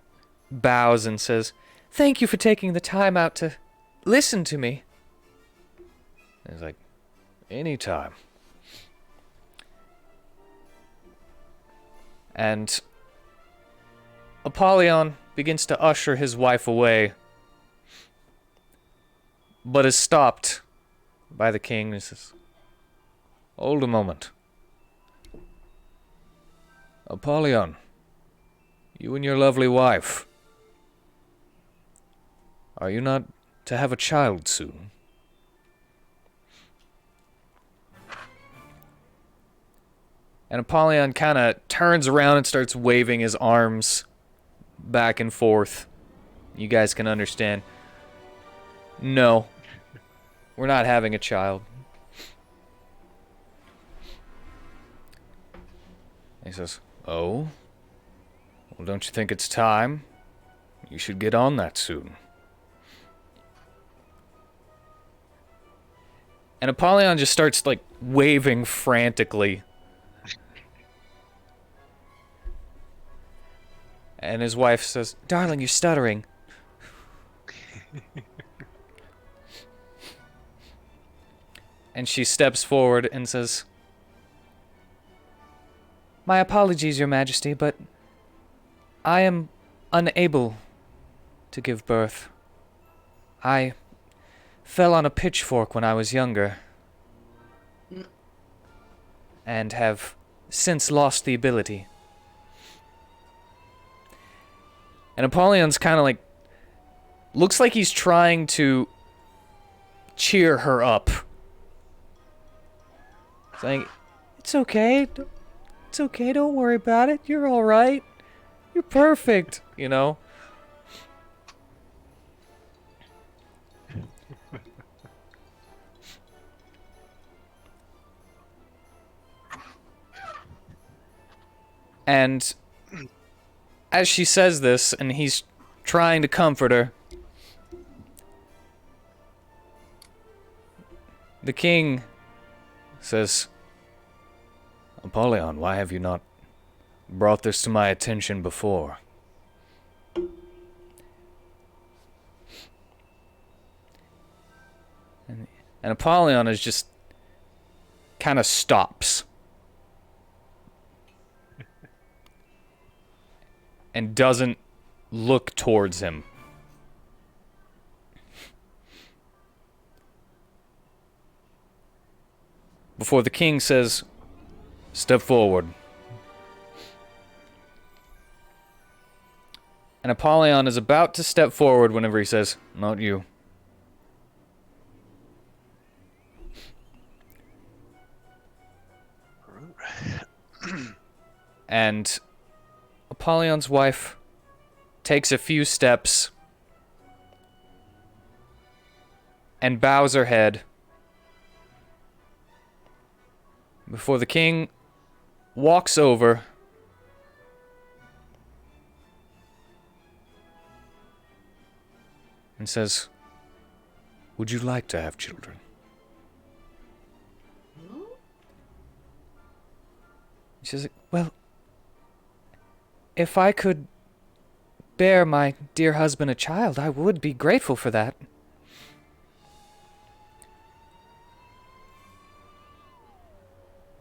bows and says, "Thank you for taking the time out to listen to me." And he's like, "Anytime." And Apollyon begins to usher his wife away, but is stopped by the king. He says, "Hold a moment. Apollyon, you and your lovely wife, are you not to have a child soon?" And Apollyon kind of turns around and starts waving his arms back and forth. You guys can understand. No, we're not having a child. He says, "Oh? Well, don't you think it's time? You should get on that soon." And Apollyon just starts, like, waving frantically. And his wife says, "Darling, you're stuttering." And she steps forward and says, "My apologies, Your Majesty, but I am unable to give birth. I fell on a pitchfork when I was younger and have since lost the ability." And Apollyon's kind of like, looks like he's trying to cheer her up. It's like, it's okay. It's okay. Don't worry about it. You're all right. You're perfect. You know? And as she says this, and he's trying to comfort her, the king says, "Apollyon, why have you not brought this to my attention before?" And Apollyon is just kind of stops and doesn't look towards him. Before the king says, "Step forward." And Apollyon is about to step forward whenever he says, "Not you." And Apollyon's wife takes a few steps and bows her head before the king walks over and says, "Would you like to have children?" She says, "Well, if I could bear my dear husband a child, I would be grateful for that."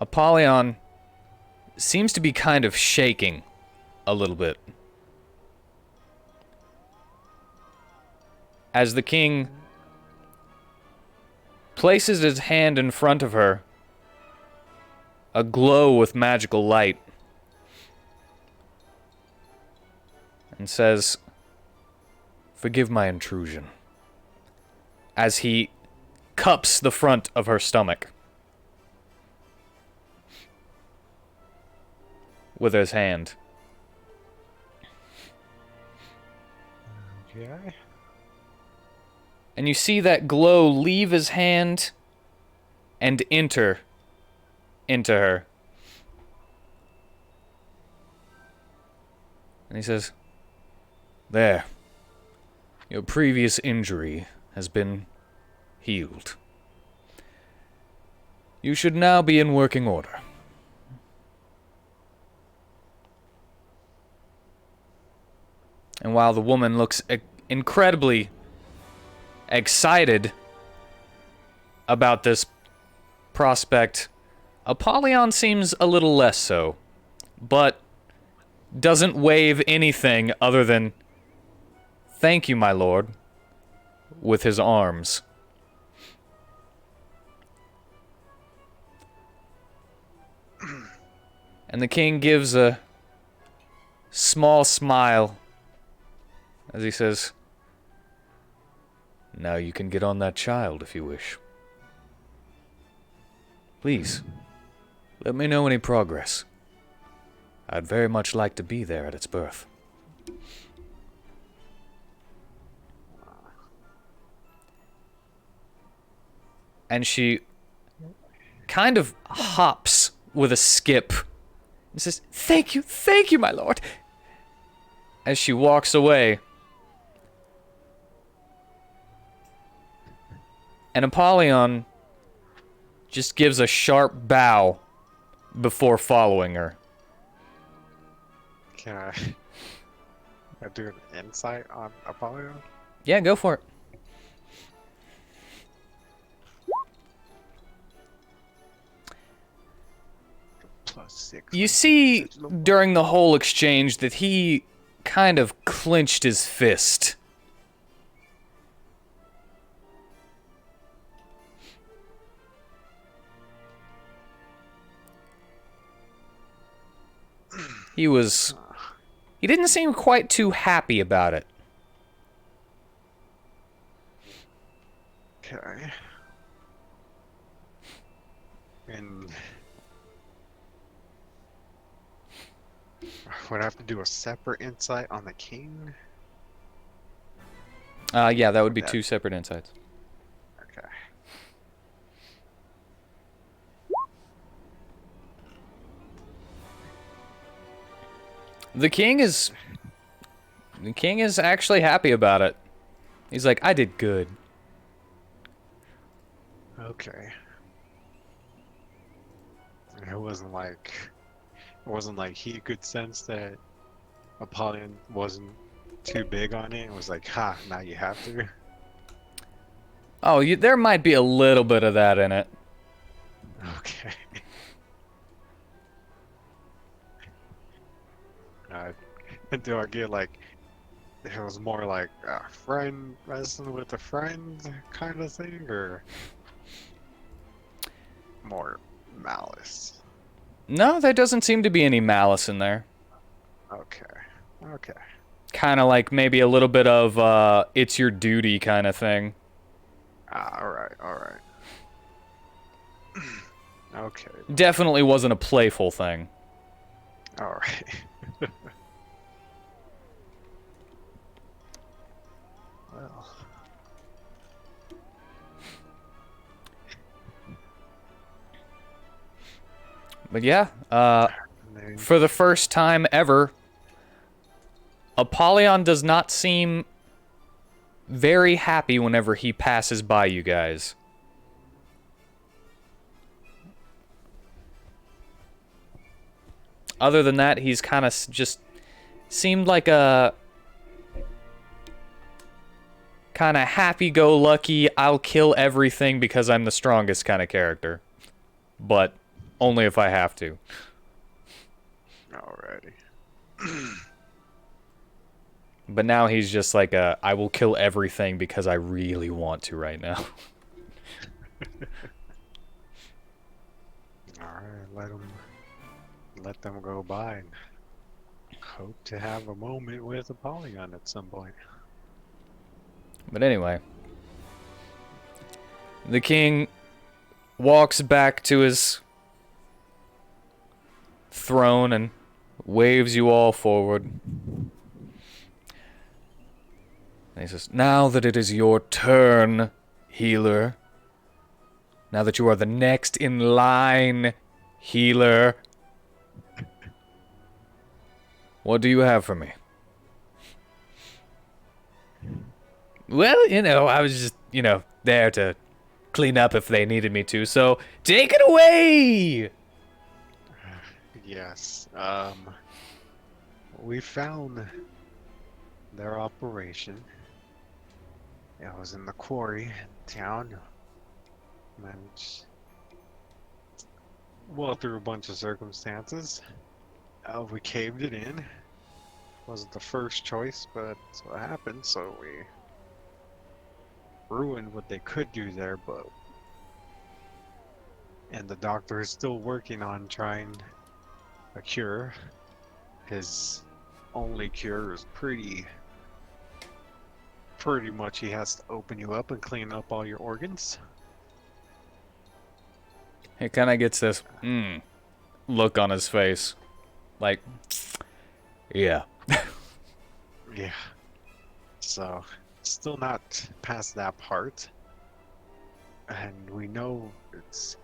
Apollyon seems to be kind of shaking a little bit as the king places his hand in front of her, aglow with magical light, and says, "Forgive my intrusion," as he cups the front of her stomach with his hand. Okay. And you see that glow leave his hand and enter into her. And he says, "There. Your previous injury has been healed. You should now be in working order." And while the woman looks incredibly excited about this prospect, Apollyon seems a little less so, but doesn't wave anything other than, "Thank you, my lord," with his arms. And the king gives a small smile as he says, "Now you can get on that child if you wish. Please, let me know any progress. I'd very much like to be there at its birth." And she kind of hops with a skip and says, thank you, my lord," as she walks away. And Apollyon just gives a sharp bow before following her. Can I do an insight on Apollyon? Yeah, go for it. +6. You see during the whole exchange that he kind of clenched his fist. He didn't seem quite too happy about it. Okay. And would I have to do a separate insight on the king? Yeah, that would be That- 2 separate insights. Okay. The king is actually happy about it. He's like, I did good. Okay. It wasn't like he could sense that Apollyon wasn't too big on it. It was like, ha, now you have to. Oh, there might be a little bit of that in it. Okay. Do I get like it was more like a friend wrestling with a friend kind of thing, or more malice? No, there doesn't seem to be any malice in there. Okay. Okay. Kind of like maybe a little bit of it's your duty kind of thing. All right. All right. Okay. Definitely wasn't a playful thing. All right. Well. But yeah, Then, for the first time ever, Apollyon does not seem very happy whenever he passes by you guys. Other than that, he's kind of just seemed like a kind of happy-go-lucky, I'll kill everything because I'm the strongest kind of character. But only if I have to. alrighty. But now he's just like I will kill everything because I really want to right now. Alright, let them go by and hope to have a moment with Apollyon at some point. But anyway, the king walks back to his throne and waves you all forward. And he says, now that it is your turn, healer. Now that you are the next in line, healer. What do you have for me? Well, I was just, there to clean up if they needed me to, so take it away! Yes, we found their operation. It was in the quarry town. Managed, well, through a bunch of circumstances, we caved it in. Wasn't the first choice, but that's what happened, so we ruined what they could do there, and the doctor is still working on trying a cure. His only cure is pretty much he has to open you up and clean up all your organs. He kind of gets this look on his face. Like, yeah. Yeah. So, still not past that part. And we know it's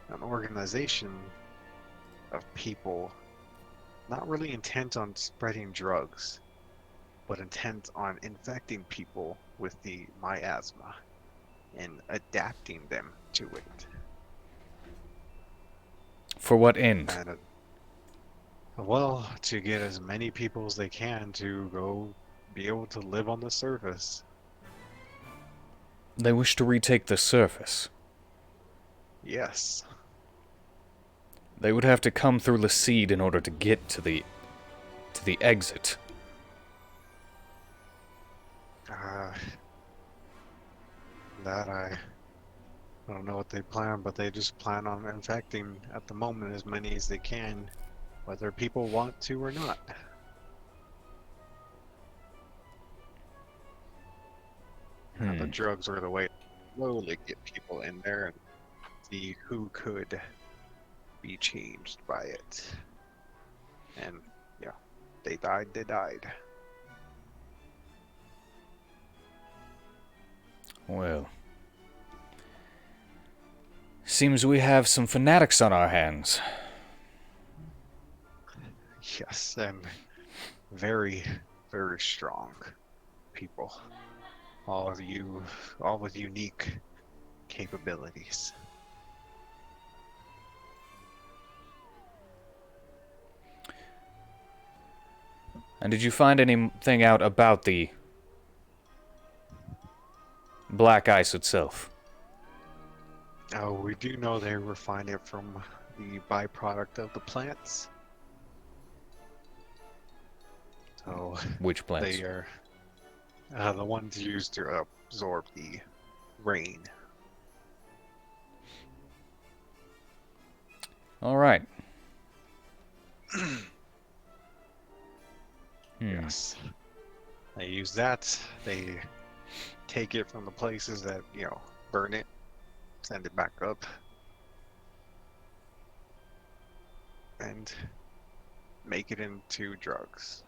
an organization of people not really intent on spreading drugs, but intent on infecting people with the miasma and adapting them to it. For what end? And well, to get as many people as they can to go be able to live on the surface. They wish to retake the surface. Yes. They would have to come through the seed in order to get to the exit. That I don't know what they plan, but they just plan on infecting at the moment as many as they can, whether people want to or not. The drugs are the way to slowly get people in there and see who could be changed by it. And yeah, they died. Well, seems we have some fanatics on our hands. Yes, and very, very strong people. All with unique capabilities. And did you find anything out about the black ice itself? Oh, we do know they refine it from the byproduct of the plants. So Which plants? they are the ones used to absorb the rain. All right. Yes. They use that. They take it from the places that, burn it, send it back up, and make it into drugs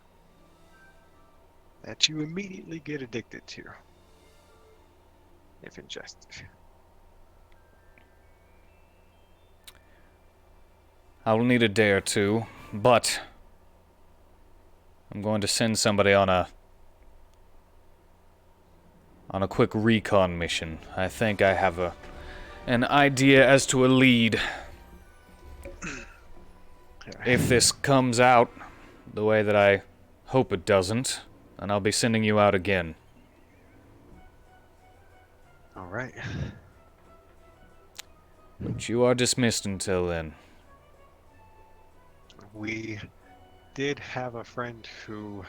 that you immediately get addicted to if ingested. I will need a day or two, but I'm going to send somebody on a quick recon mission. I think I have an idea as to a lead. If this comes out the way that I hope it doesn't, then I'll be sending you out again. All right. But you are dismissed until then. We did have a friend who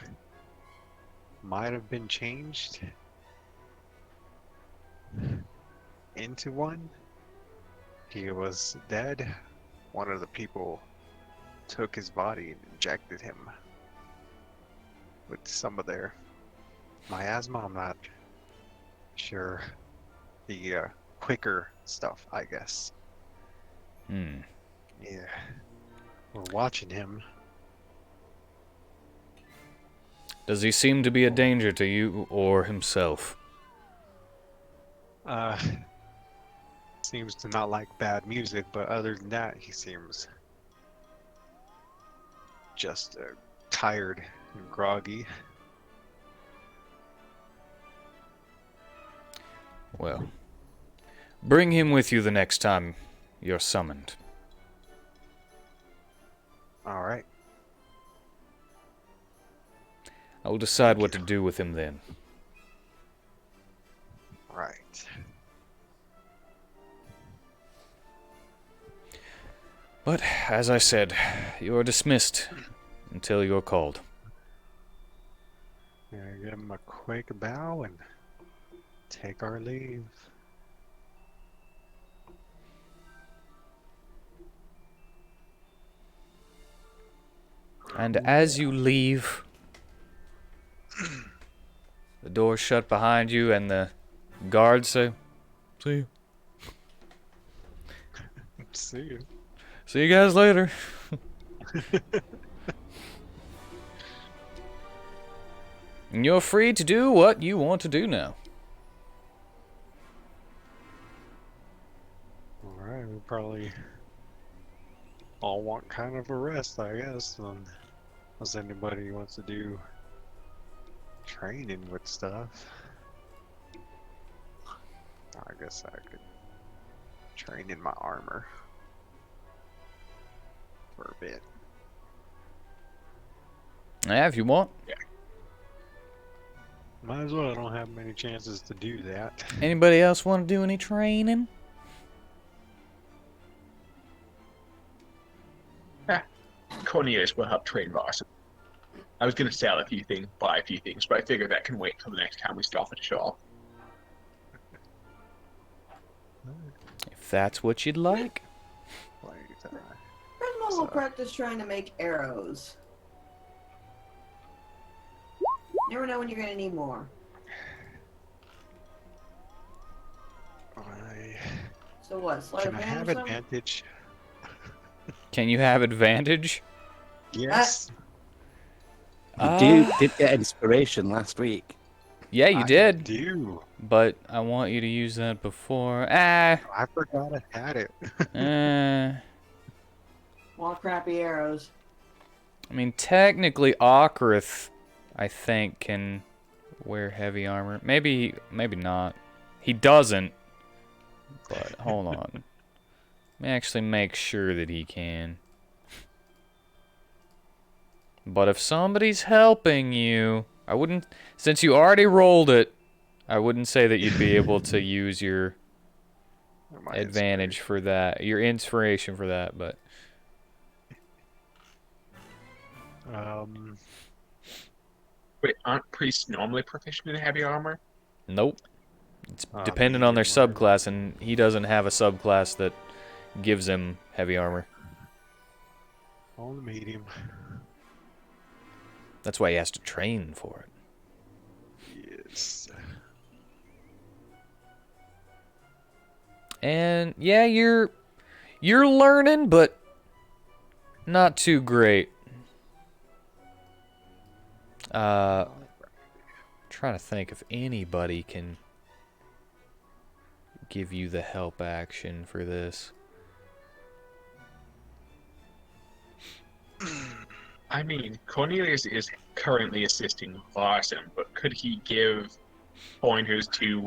might have been changed into one. He was dead. One of the people took his body and injected him with some of their miasma. I'm not sure. The quicker stuff, I guess. Yeah. We're watching him. Does he seem to be a danger to you or himself? Seems to not like bad music, but other than that, he seems just tired and groggy. Well, bring him with you the next time you're summoned. All right. I will decide what to do with him then. Right. But, as I said, you are dismissed until you're called. Yeah, give him a quick bow and take our leave. And as you leave, the door shut behind you and the guards say, "See you. See you. See you guys later." And you're free to do what you want to do now. Alright, we probably all want kind of a rest, I guess. Unless anybody wants to do training with stuff. I guess I could train in my armor for a bit. Yeah, if you want. Might as well. I don't have many chances to do that. Anybody else want to do any training? Cornelius will help train Voss. I was gonna sell a few things, buy a few things, but I figured that can wait till the next time we stop at a shop. If that's what you'd like. Resmo will practice trying to make arrows. Never know when you're gonna need more. So what? Sleight Can of I hand have or something? advantage? Can you have advantage? Yes. You did get inspiration last week. Yeah, you I did. do. But I want you to use that before. I forgot I had it. More crappy arrows. I mean, technically, Okrith, I think, can wear heavy armor. Maybe not. He doesn't. But hold on. Let me actually make sure that he can. But if somebody's helping you, I wouldn't, since you already rolled it, I wouldn't say that you'd be able to use your My advantage for that, your inspiration for that, but Wait, aren't priests normally proficient in heavy armor? nope. It's dependent on their medium, subclass, and he doesn't have a subclass that gives him heavy armor. On the medium. That's why he has to train for it. Yes. And yeah, you're learning, but not too great. Trying to think if anybody can give you the help action for this. I mean, Cornelius is currently assisting Larson, but could he give pointers to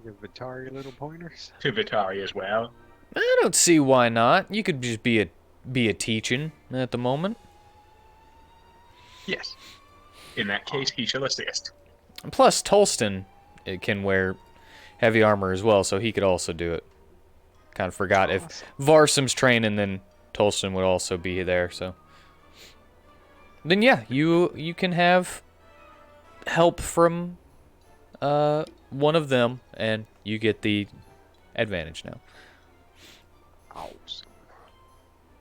Give Vitari little pointers. to Vitari as well? I don't see why not. You could just be a teaching at the moment. Yes. In that case, he shall assist. And plus, Tolston can wear heavy armor as well, so he could also do it. Kind of forgot if Varsum's training, then Tolston would also be there. So then, yeah, you can have help from one of them, and you get the advantage now. Awesome.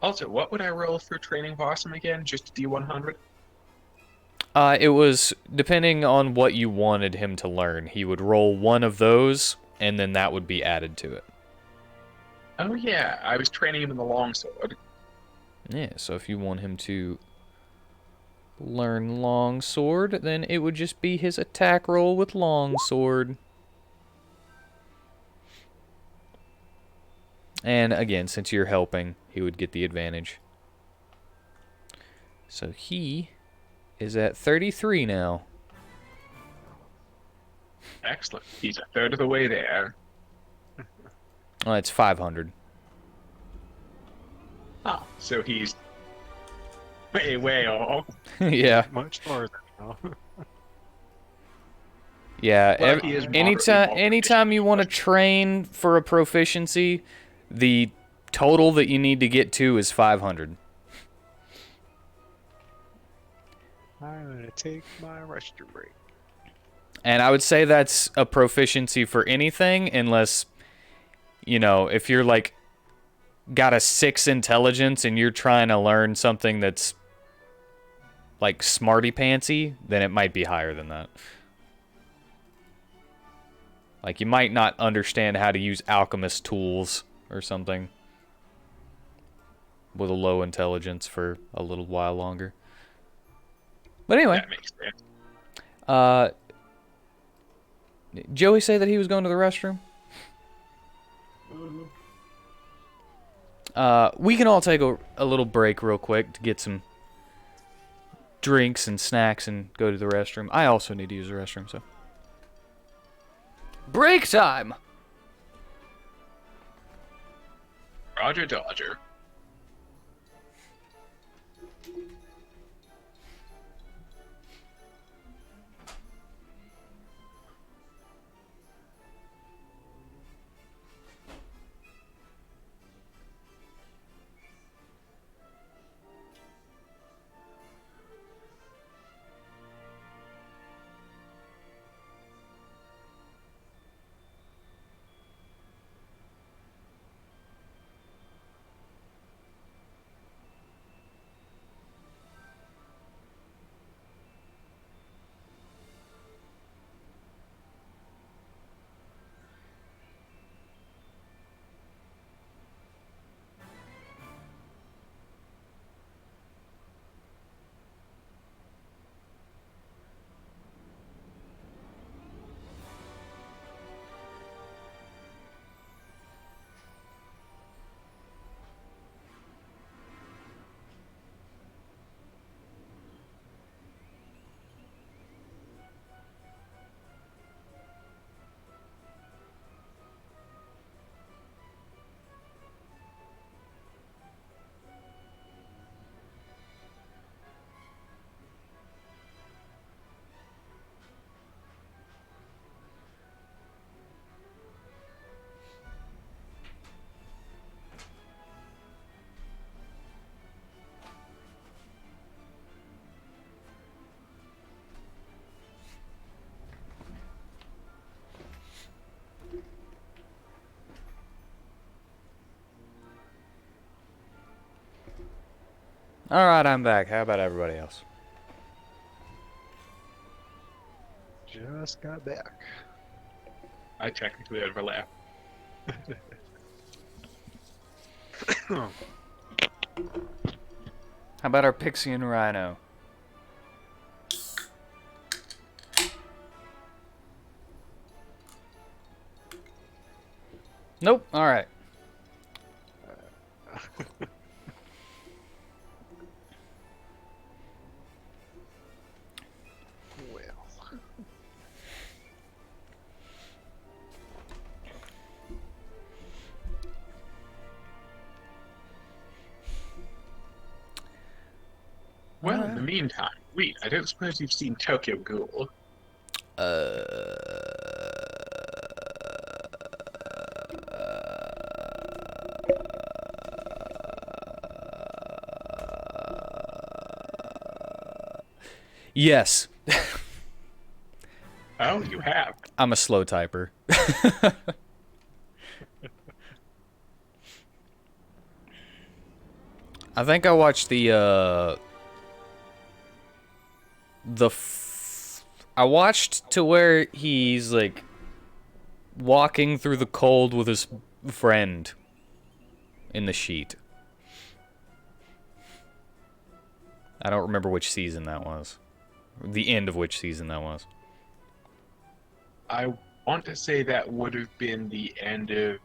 Also, what would I roll for training Varsum again? Just a D100? It was depending on what you wanted him to learn. He would roll one of those, and then that would be added to it. Oh yeah, I was training him in the longsword. Yeah, so if you want him to learn longsword, then it would just be his attack roll with longsword. And again, since you're helping, he would get the advantage. So he is at 33 now. Excellent. He's a third of the way there. Oh, it's 500. Oh, so he's way off. Yeah. Much farther now. Yeah, Well, he is moderately more anytime you proficient. want to train for a proficiency, the total that you need to get to is 500. I'm gonna take my restroom break. And I would say that's a proficiency for anything, unless, you know, if you're like got a 6 intelligence and you're trying to learn something that's like smarty pantsy, then it might be higher than that. Like you might not understand how to use alchemist tools or something with a low intelligence for a little while longer. But anyway, That makes sense. Joey say that he was going to the restroom. We can all take a little break real quick to get some drinks and snacks and go to the restroom. I also need to use the restroom, so. Break time! Roger Dodger. All right, I'm back. How about everybody else? Just got back. I technically overlap. How about our Pixie and Rhino? Nope. All right. Well. Well, in the meantime, Wheat, I don't suppose you've seen Tokyo Ghoul. Yes. Oh, you have. I'm a slow typer. I think I watched I watched to where he's like walking through the cold with his friend in the sheet. I don't remember which season that was. The end of which season that was. I want to say that would have been the end of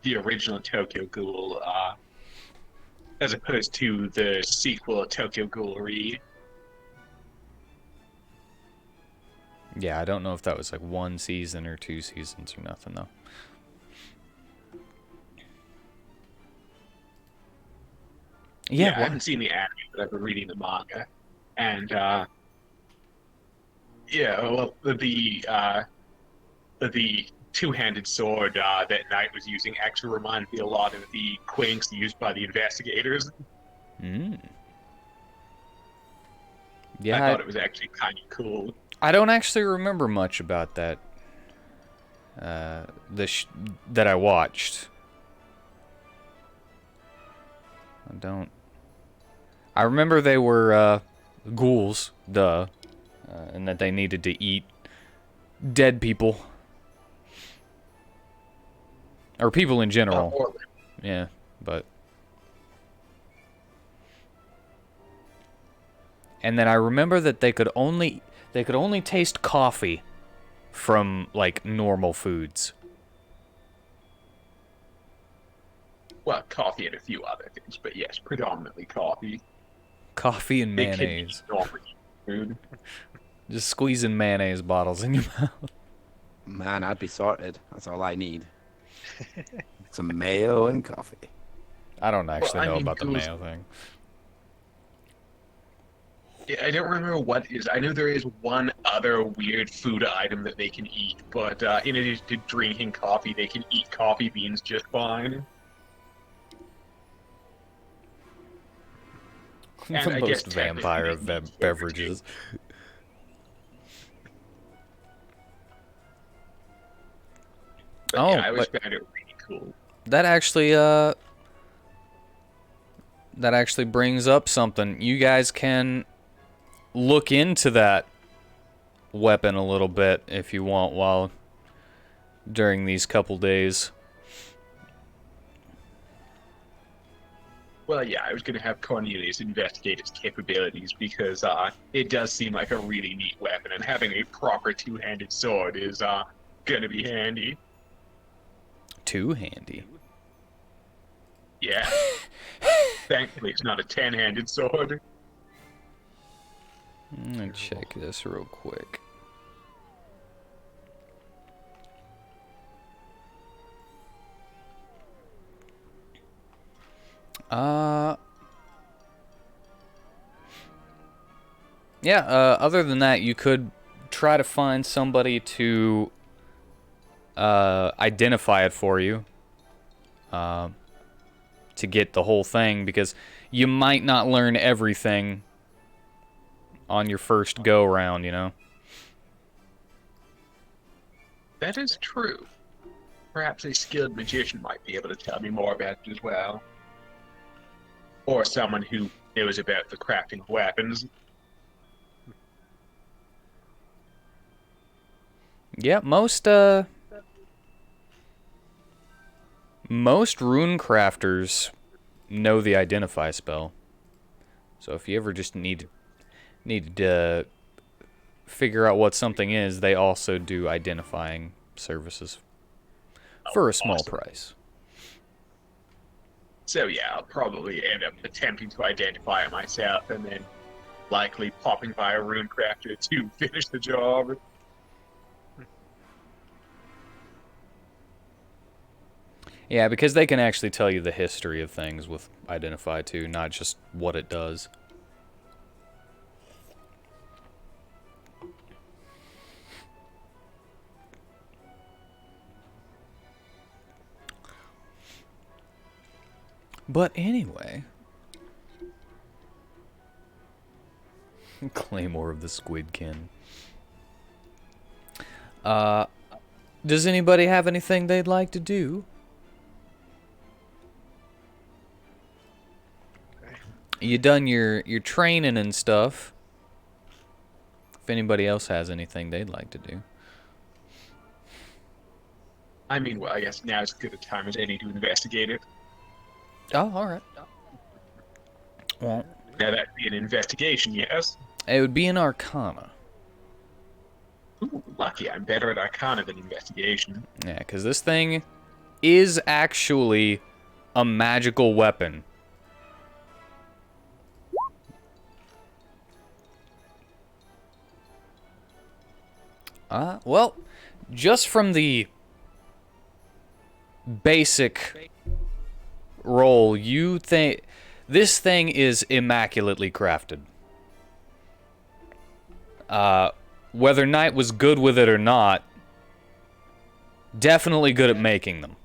the original Tokyo Ghoul, as opposed to the sequel Tokyo Ghoul Re. Yeah, I don't know if that was like 1 season or 2 seasons or nothing though. Yeah, I what? haven't seen the anime, but I've been reading the manga, and yeah, well, the two-handed sword that Knight was using actually reminded me a lot of the quinks used by the investigators. Mm. I Yeah, thought it was actually kind of cool. I don't actually remember much about that. That I watched. I don't. I remember they were ghouls, duh, and that they needed to eat dead people or people in general. Or Yeah, but. And then I remember that they could only taste coffee from like normal foods. well, coffee and a few other things, but yes, predominantly coffee. Coffee and They couldn't mayonnaise. eat normal food. Just squeezing mayonnaise bottles in your mouth. Man, I'd be sorted. That's all I need. Some mayo and coffee. I don't actually I know mean, about the ghouls- mayo thing. Yeah, I don't remember what it is. I know there is one other weird food item that they can eat, but in addition to drinking coffee, they can eat coffee beans just fine. And The I guess most vampire of technically they eat beverages. But Oh, yeah, I always but found it really cool. that actually brings up something. You guys can look into that weapon a little bit if you want while during these couple days. Well, yeah, I was going to have Cornelius investigate its capabilities because it does seem like a really neat weapon, and having a proper two-handed sword is going to be handy. Too handy. Yeah. Thankfully, it's not a 10-handed sword. I'm gonna check this real quick. Yeah, other than that, you could try to find somebody to identify it for you. To get the whole thing, because you might not learn everything on your first go round, you know? That is true. Perhaps a skilled magician might be able to tell me more about it as well. Or someone who knows about the crafting of weapons. Yeah, most rune crafters know the identify spell. So if you ever just need to figure out what something is, they also do identifying services for a small Awesome. price. So yeah, I'll probably end up attempting to identify it myself, and then likely popping by a rune crafter to finish the job. Yeah, because they can actually tell you the history of things with identify too, not just what it does. But anyway, Claymore of the Squidkin. Does anybody have anything they'd like to do? You done your training and stuff. If anybody else has anything they'd like to do. I mean, well, I guess now is as good a time as any to investigate it. Oh, all right. Well, Now that'd be an investigation, yes? it would be an Arcana. Ooh, lucky, I'm better at Arcana than investigation. Yeah, because this thing is actually a magical weapon. Well, just from the basic roll, you think this thing is immaculately crafted. Whether Knight was good with it or not, definitely good at making them.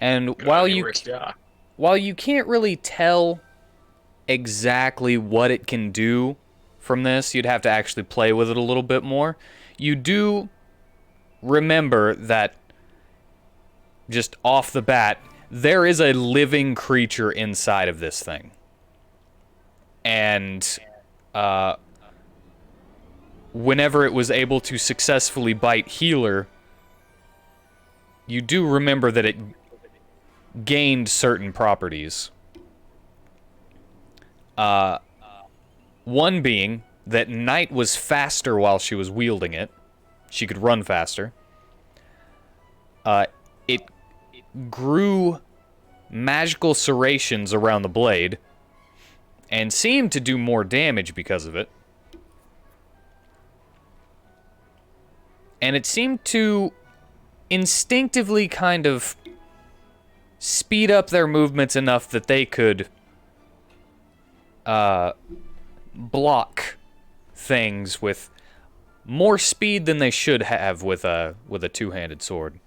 And Good while on you your star. while you can't really tell exactly what it can do from this, you'd have to actually play with it a little bit more. You do remember that just off the bat, there is a living creature inside of this thing. And whenever it was able to successfully bite Healer, you do remember that it gained certain properties. One being that Knight was faster while she was wielding it. She could run faster. It grew magical serrations around the blade and seemed to do more damage because of it. And it seemed to instinctively kind of speed up their movements enough that they could block things with more speed than they should have with a two-handed sword.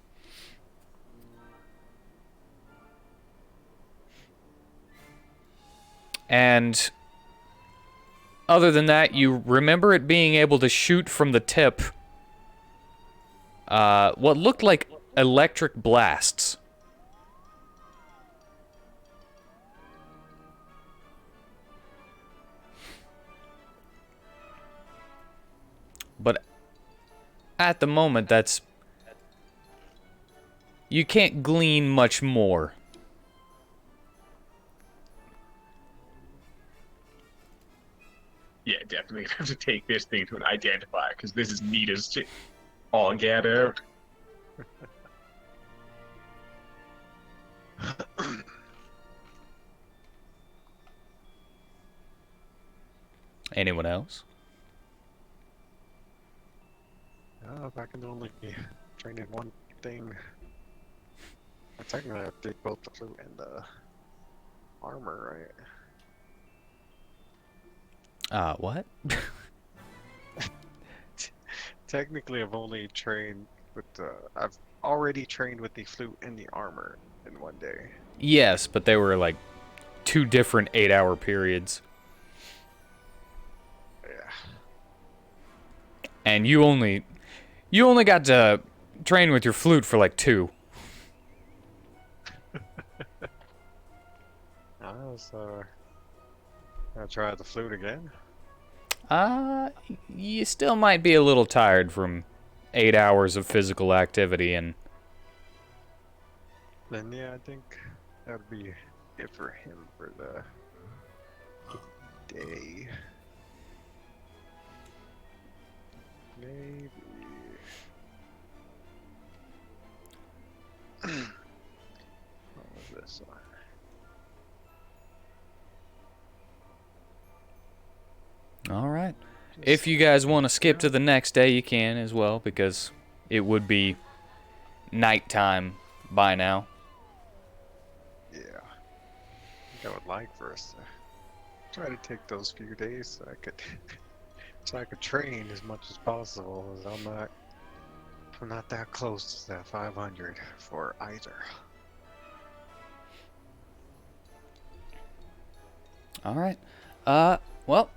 And other than that, you remember it being able to shoot from the tip what looked like electric blasts. But at the moment, you can't glean much more. Yeah, definitely have to take this thing to an identifier, because this is neat as shit. All get out. Anyone else? If I can only train in one thing. I technically have to take both the flute and the armor, right? What? Technically, I've only trained with the. I've already trained with the flute and the armor in one day. Yes, but they were like 2 different 8-hour periods. Yeah. And you only got to train with your flute for like 2. So, gonna try the flute again. You still might be a little tired from 8 hours of physical activity, and Then yeah, I think that'd be it for him for the day. Maybe. What was this one? all right. If you guys want to skip to the next day, you can as well, because it would be nighttime by now. Yeah. I think I would like for us to try to take those few days so I could train as much as possible, as I'm not that close to that 500 for either. All right. Well,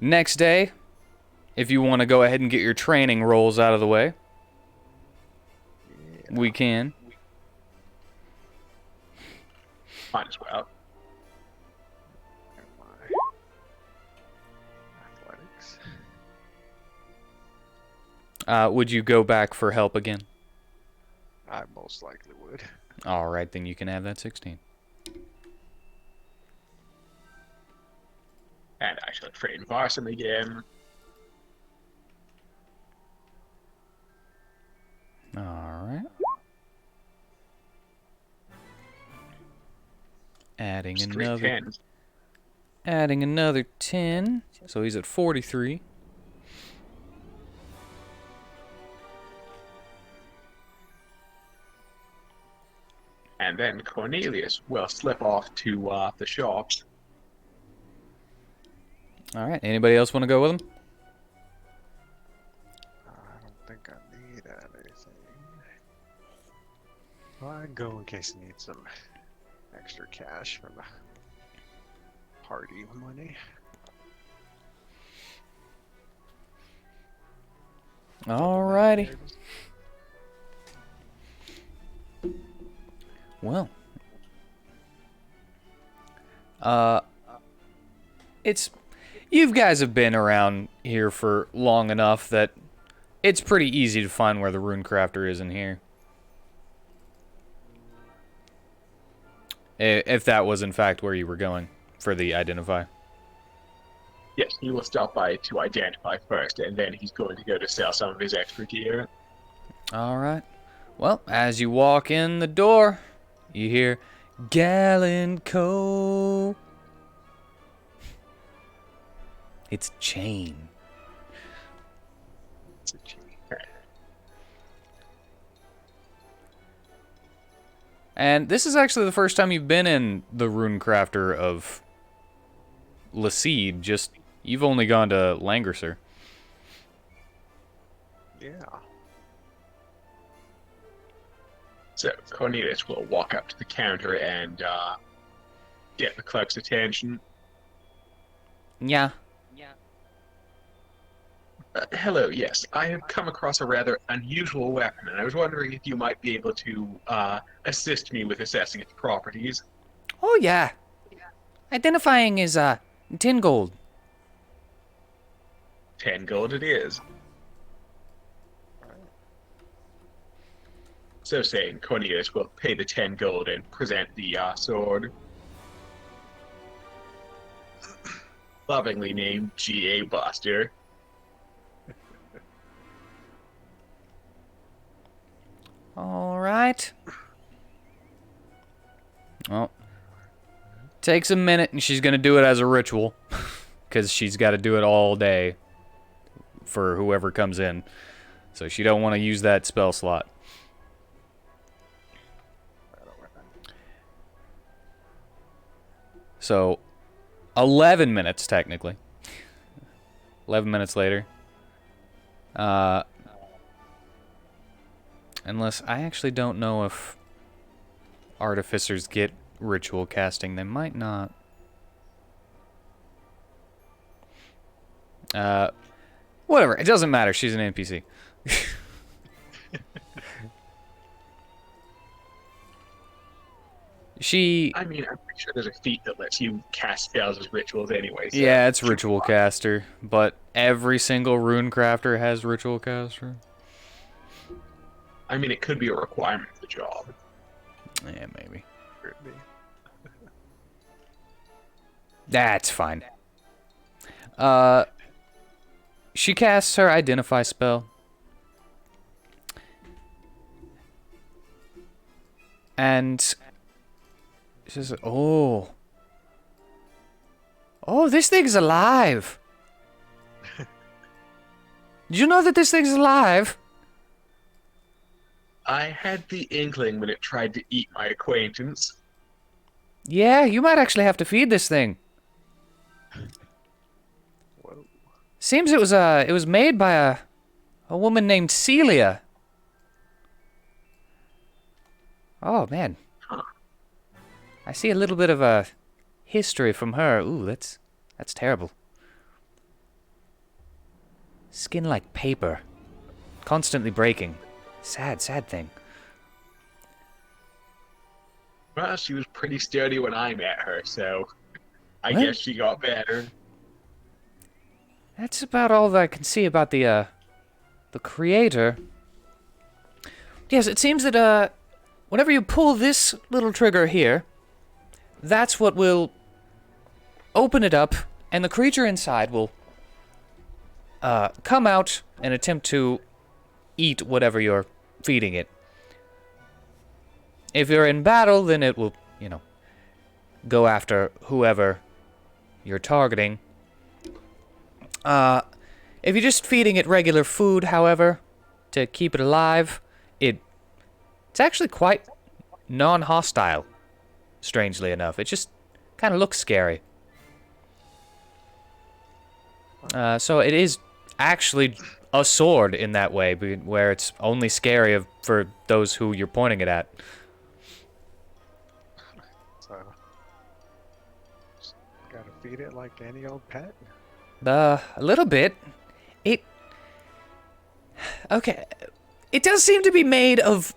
next day, if you want to go ahead and get your training rolls out of the way, we can. Might as well. And my athletics. Would you go back for help again? I most likely would. All right, then you can have that 16. And I shall train Varson again. All right. Adding Straight another 10. Adding another 10. So he's at 43. And then Cornelius will slip off to the shops. All right. Anybody else want to go with him? I don't think I need anything. Well, I go in case I need some extra cash for the party money. All righty. Well, it's you guys have been around here for long enough that it's pretty easy to find where the rune crafter is in here. If that was in fact where you were going for the identify. Yes, he will stop by to identify first, and then he's going to go to sell some of his extra gear. All right. Well, as you walk in the door, you hear Gallon Co. It's Chain. It's a cheat. And this is actually the first time you've been in the Rune Crafter of Lacede. Just, you've only gone to Langrisser. Yeah. So Cornelius will walk up to the counter and get the clerk's attention. Yeah. Hello, yes. I have come across a rather unusual weapon, and I was wondering if you might be able to assist me with assessing its properties. Oh, yeah. Identifying is 10 gold. 10 gold it is. So saying, Cornelius will pay the 10 gold and present the sword. Lovingly named G.A. Buster. All right. Well, takes a minute, and she's going to do it as a ritual. Because she's got to do it all day for whoever comes in. So she don't want to use that spell slot. So, 11 minutes, technically. 11 minutes later. Unless, I actually don't know if artificers get ritual casting. They might not. Whatever. It doesn't matter. She's an NPC. She, I mean, I'm pretty sure there's a feat that lets you cast spells as rituals anyway. So yeah, it's should be ritual fine. caster, but every single rune crafter has ritual caster. I mean, it could be a requirement for the job. Yeah, maybe. Could be. That's fine. Uh, she casts her identify spell. And she says, "Oh, oh, this thing's alive. Did you know that this thing's alive?" I had the inkling when it tried to eat my acquaintance. Yeah, you might actually have to feed this thing. Whoa. Seems it was made by a woman named Celia. Oh man, Huh. I see a little bit of a history from her. Ooh, that's terrible. Skin like paper, constantly breaking. Sad, sad thing. Well, she was pretty sturdy when I met her, so I What? guess she got better. That's about all that I can see about the creator. Yes, it seems that whenever you pull this little trigger here, that's what will open it up, and the creature inside will come out and attempt to eat whatever you're feeding it. If you're in battle, then it will, go after whoever you're targeting. If you're just feeding it regular food, however, to keep it alive, it's actually quite non-hostile, strangely enough. It just kind of looks scary. So it is actually a sword in that way, where it's only scary for those who you're pointing it at. So, just gotta feed it like any old pet. A little bit. Okay. It does seem to be made of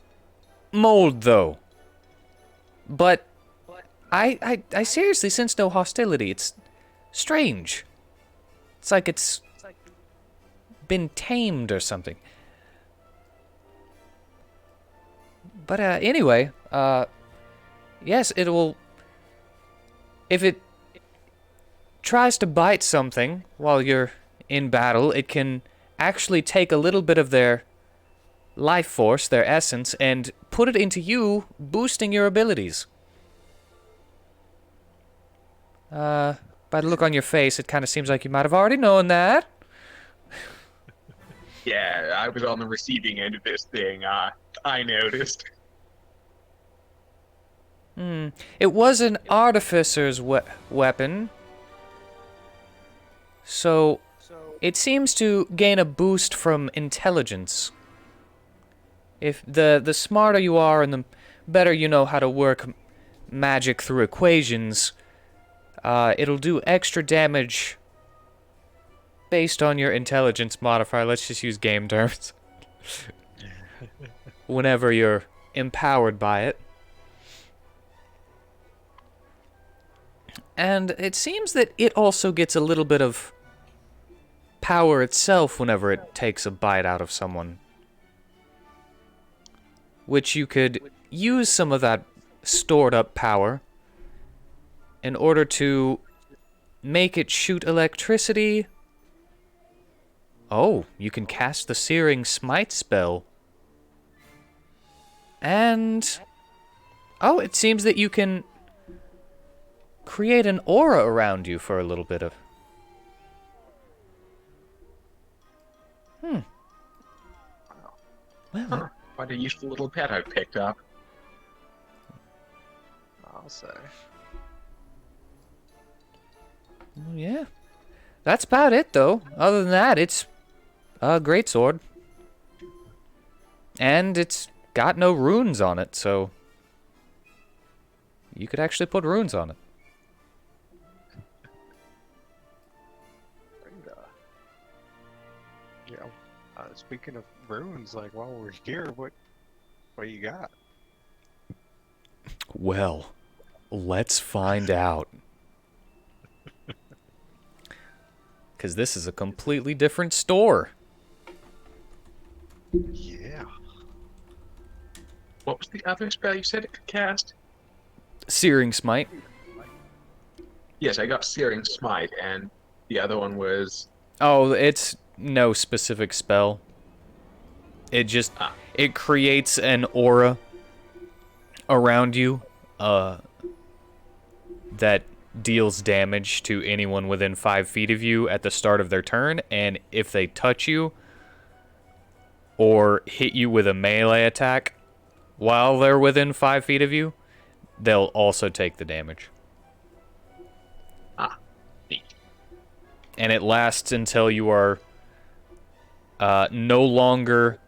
mold, though. But I seriously sense no hostility. It's strange. It's like it's been tamed or something. But anyway, yes, it will. If it tries to bite something while you're in battle, it can actually take a little bit of their life force, their essence, and put it into you, boosting your abilities. By the look on your face, it kind of seems like you might have already known that. Yeah, I was on the receiving end of this thing. I noticed. It was an artificer's weapon, so it seems to gain a boost from intelligence. If the smarter you are and the better you know how to work magic through equations, it'll do extra damage based on your intelligence modifier. Let's just use game terms. Whenever you're empowered by it. And it seems that it also gets a little bit of power itself whenever it takes a bite out of someone. Which you could use some of that stored up power in order to make it shoot electricity. Oh, you can cast the Searing Smite spell. And oh, it seems that you can create an aura around you for a little bit of... Well, Huh. What a useful little pet I picked up. I'll say. yeah. That's about it, though. Other than that, it's a great sword. And it's got no runes on it, so you could actually put runes on it. And, speaking of runes, like while we're here, what you got? Well, Let's find out. Because this is a completely different store. Yeah. What was the other spell you said it could cast? Searing Smite. Yes, I got Searing Smite, and the other one was... Oh, it's no specific spell. It just... Ah. It creates an aura around you that deals damage to anyone within 5 feet of you at the start of their turn, and if they touch you or hit you with a melee attack while they're within 5 feet of you, they'll also take the damage. Ah, neat. And it lasts until you are no longer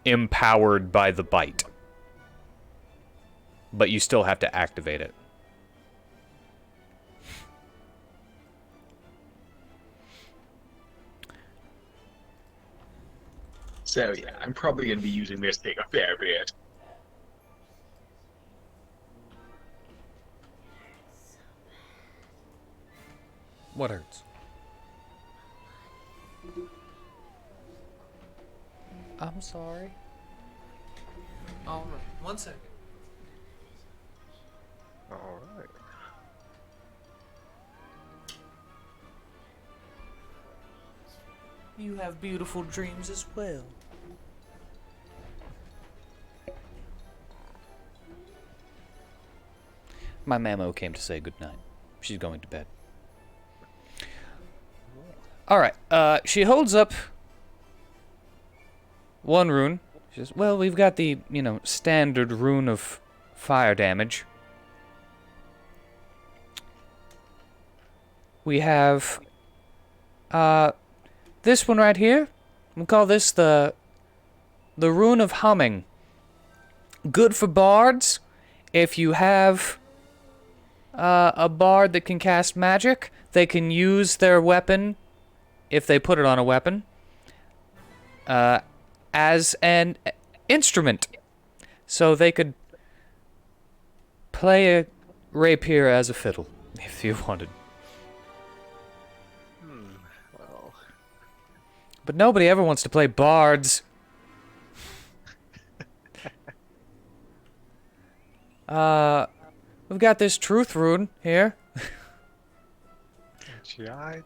empowered by the bite. But you still have to activate it. So yeah, I'm probably going to be using this thing a fair bit. What hurts? I'm sorry. All right, 1 second. All right. You have beautiful dreams as well. My Mamo came to say goodnight. She's going to bed. Alright, she holds up one rune. She says, well, we've got the, standard rune of fire damage. We have, this one right here. We'll call this the rune of humming. Good for bards. If you have a bard that can cast magic, they can use their weapon, if they put it on a weapon, as an instrument. So they could play a rapier as a fiddle, if you wanted. Well, But nobody ever wants to play bards. We've got this truth rune here. actually, I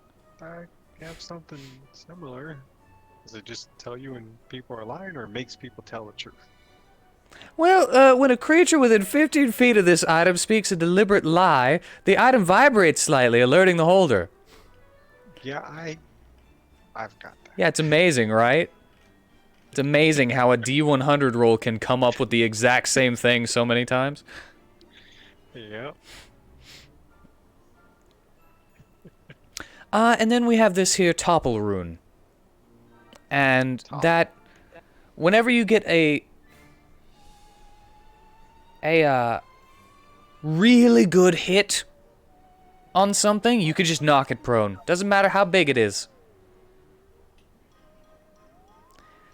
have something similar. Does it just tell you when people are lying, or it makes people tell the truth? Well, when a creature within 15 feet of this item speaks a deliberate lie, the item vibrates slightly, alerting the holder. Yeah, I've got that. Yeah, it's amazing, right? It's amazing how a D100 roll can come up with the exact same thing so many times. Yep. And then we have this here topple rune. And that, whenever you get a really good hit on something, you could just knock it prone. Doesn't matter how big it is.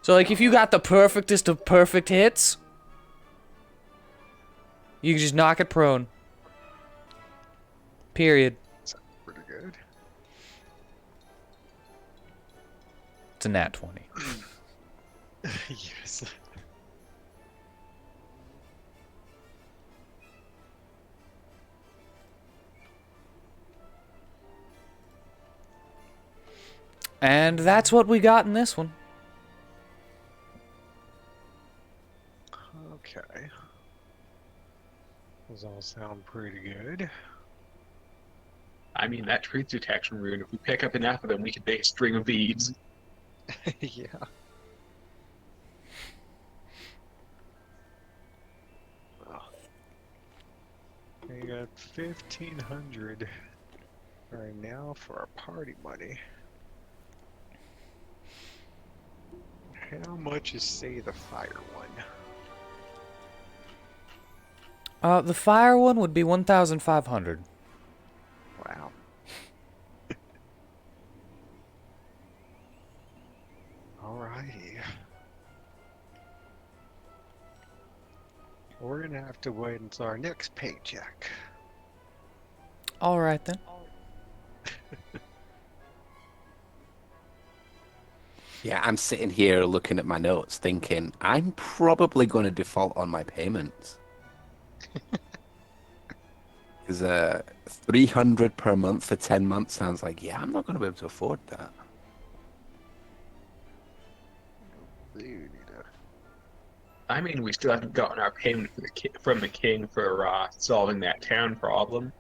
So, like, if you got the perfectest of perfect hits, you can just knock it prone. Period. Sounds pretty good. It's a nat 20. Yes. And that's what we got in this one. Okay. Those all sound pretty good. I mean, that truth detection rune, if we pick up enough of them, we could make a string of beads. Yeah. Well, we got 1,500 right now for our party money. How much is, say, the fire one? The fire one would be 1,500. Wow. Alrighty. We're gonna have to wait until our next paycheck. All right then. Yeah, I'm sitting here looking at my notes thinking, I'm probably going to default on my payments. Because 300 per month for 10 months sounds like, yeah, I'm not going to be able to afford that. Dude, I mean, we still haven't gotten our payment for from the king for solving that town problem.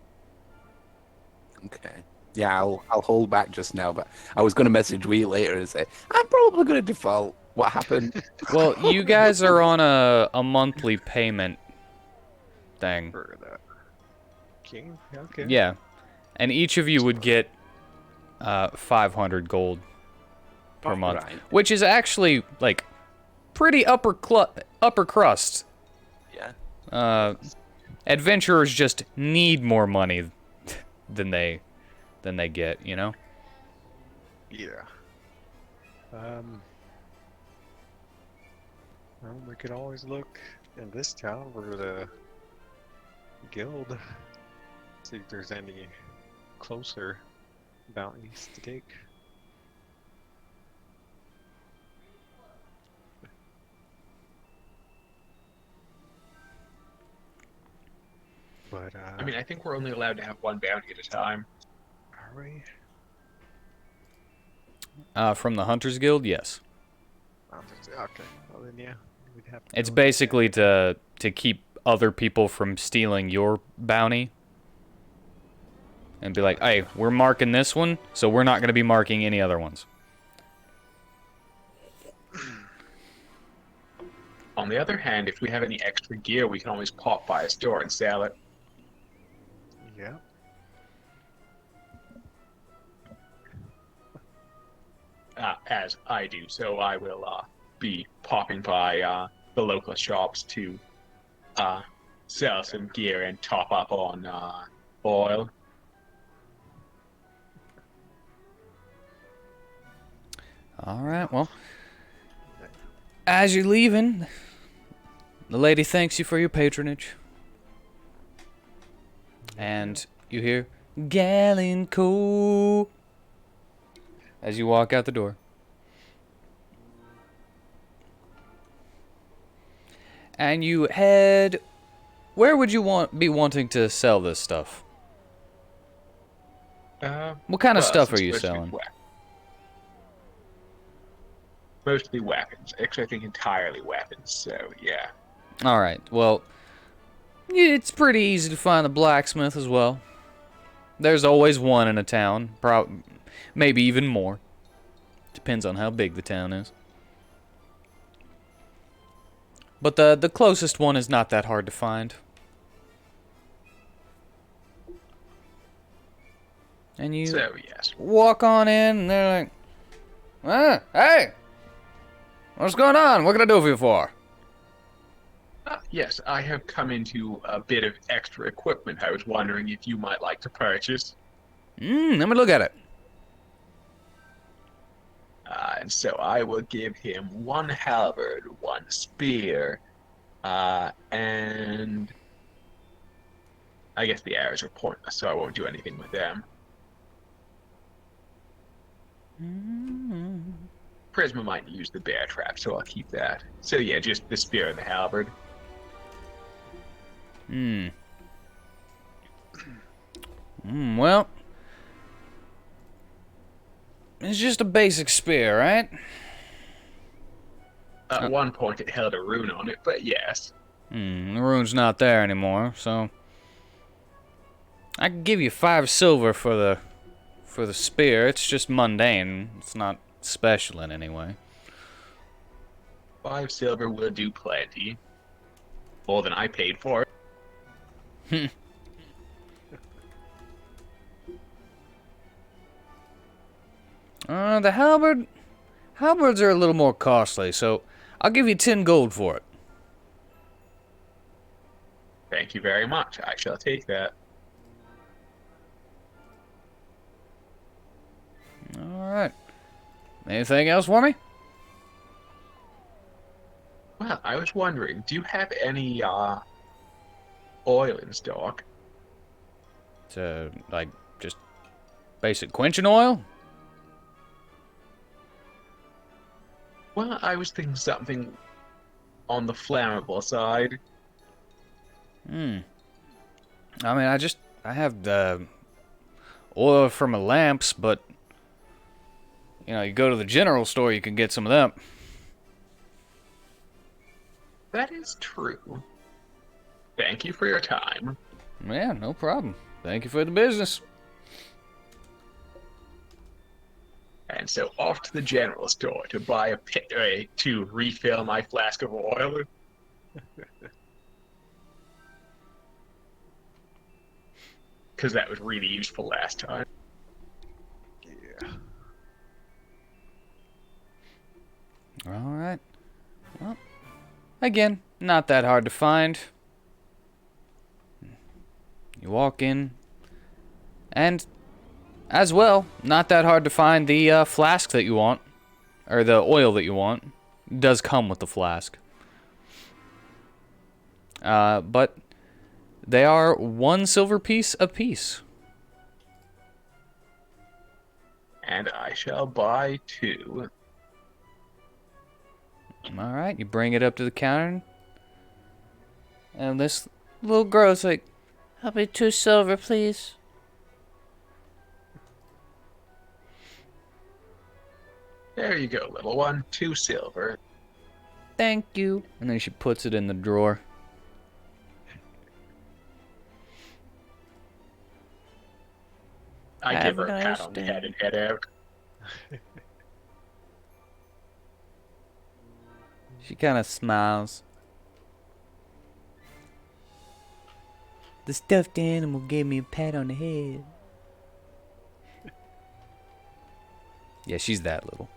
Okay. Yeah, I'll hold back just now, but I was going to message Wee later and say, I'm probably going to default. What happened? Well, you guys are on a monthly payment thing. for the king? Okay. Yeah. And each of you would get 500 gold per month, Right. which is actually like pretty upper crust. Yeah. Adventurers just need more money than they get, you know? Yeah. Well, we could always look in this town for the guild. See if there's any closer bounties to take. But I mean, I think we're only allowed to have one bounty at a time. are we? From the Hunters Guild, yes. Okay. Well then, yeah. We'd have to It's go basically to keep other people from stealing your bounty. And be like, hey, we're marking this one, so we're not going to be marking any other ones. On the other hand, if we have any extra gear, we can always pop by a store and sell it. Yeah. As I do, so I will be popping by the local shops to sell some gear and top up on oil. All right, well, as you're leaving, the lady thanks you for your patronage. And you hear, Galenco, as you walk out the door. And you head... Where would you be wanting to sell this stuff? What kind of stuff are you selling? Mostly weapons. Actually, I think entirely weapons, so yeah. Alright, well, it's pretty easy to find the blacksmith as well. There's always one in a town, maybe even more. Depends on how big the town is. But the closest one is not that hard to find. And you So, yes. walk on in, and they're like, hey! What's going on? What can I do for you for? Yes, I have come into a bit of extra equipment I was wondering if you might like to purchase. Let me look at it. And so I will give him one halberd, one spear, and I guess the arrows are pointless, so I won't do anything with them. Prisma might use the bear trap, so I'll keep that. So yeah, just the spear and the halberd. Well, it's just a basic spear, right? At one point it held a rune on it, but yes. The rune's not there anymore, so I can give you 5 silver for the spear. It's just mundane. It's not special in any way. 5 silver will do plenty. More than I paid for it. The halberds are a little more costly, so I'll give you 10 gold for it. Thank you very much. I shall take that. Alright. Anything else for me? Well, I was wondering, do you have any oil in stock. To, like, just basic quenching oil? Well, I was thinking something on the flammable side. Hmm. I mean, I have the oil for my lamps, but, you know, you go to the general store, you can get some of them. That is true. Thank you for your time. Yeah, no problem. Thank you for the business. And so off to the general store to buy to refill my flask of oil. Because that was really useful last time. Yeah. All right. Well, again, not that hard to find. You walk in, and as well, not that hard to find the flask that you want, or the oil that you want. It does come with the flask. But they are 1 silver piece apiece. And I shall buy 2. All right, you bring it up to the counter, and this little girl's like, "I'll be 2 silver, please." There you go, little one. 2 silver. Thank you. And then she puts it in the drawer. I Have give her a a pat nice on the day. head and head out. She kind of smiles. The stuffed animal gave me a pat on the head. Yeah, she's that little.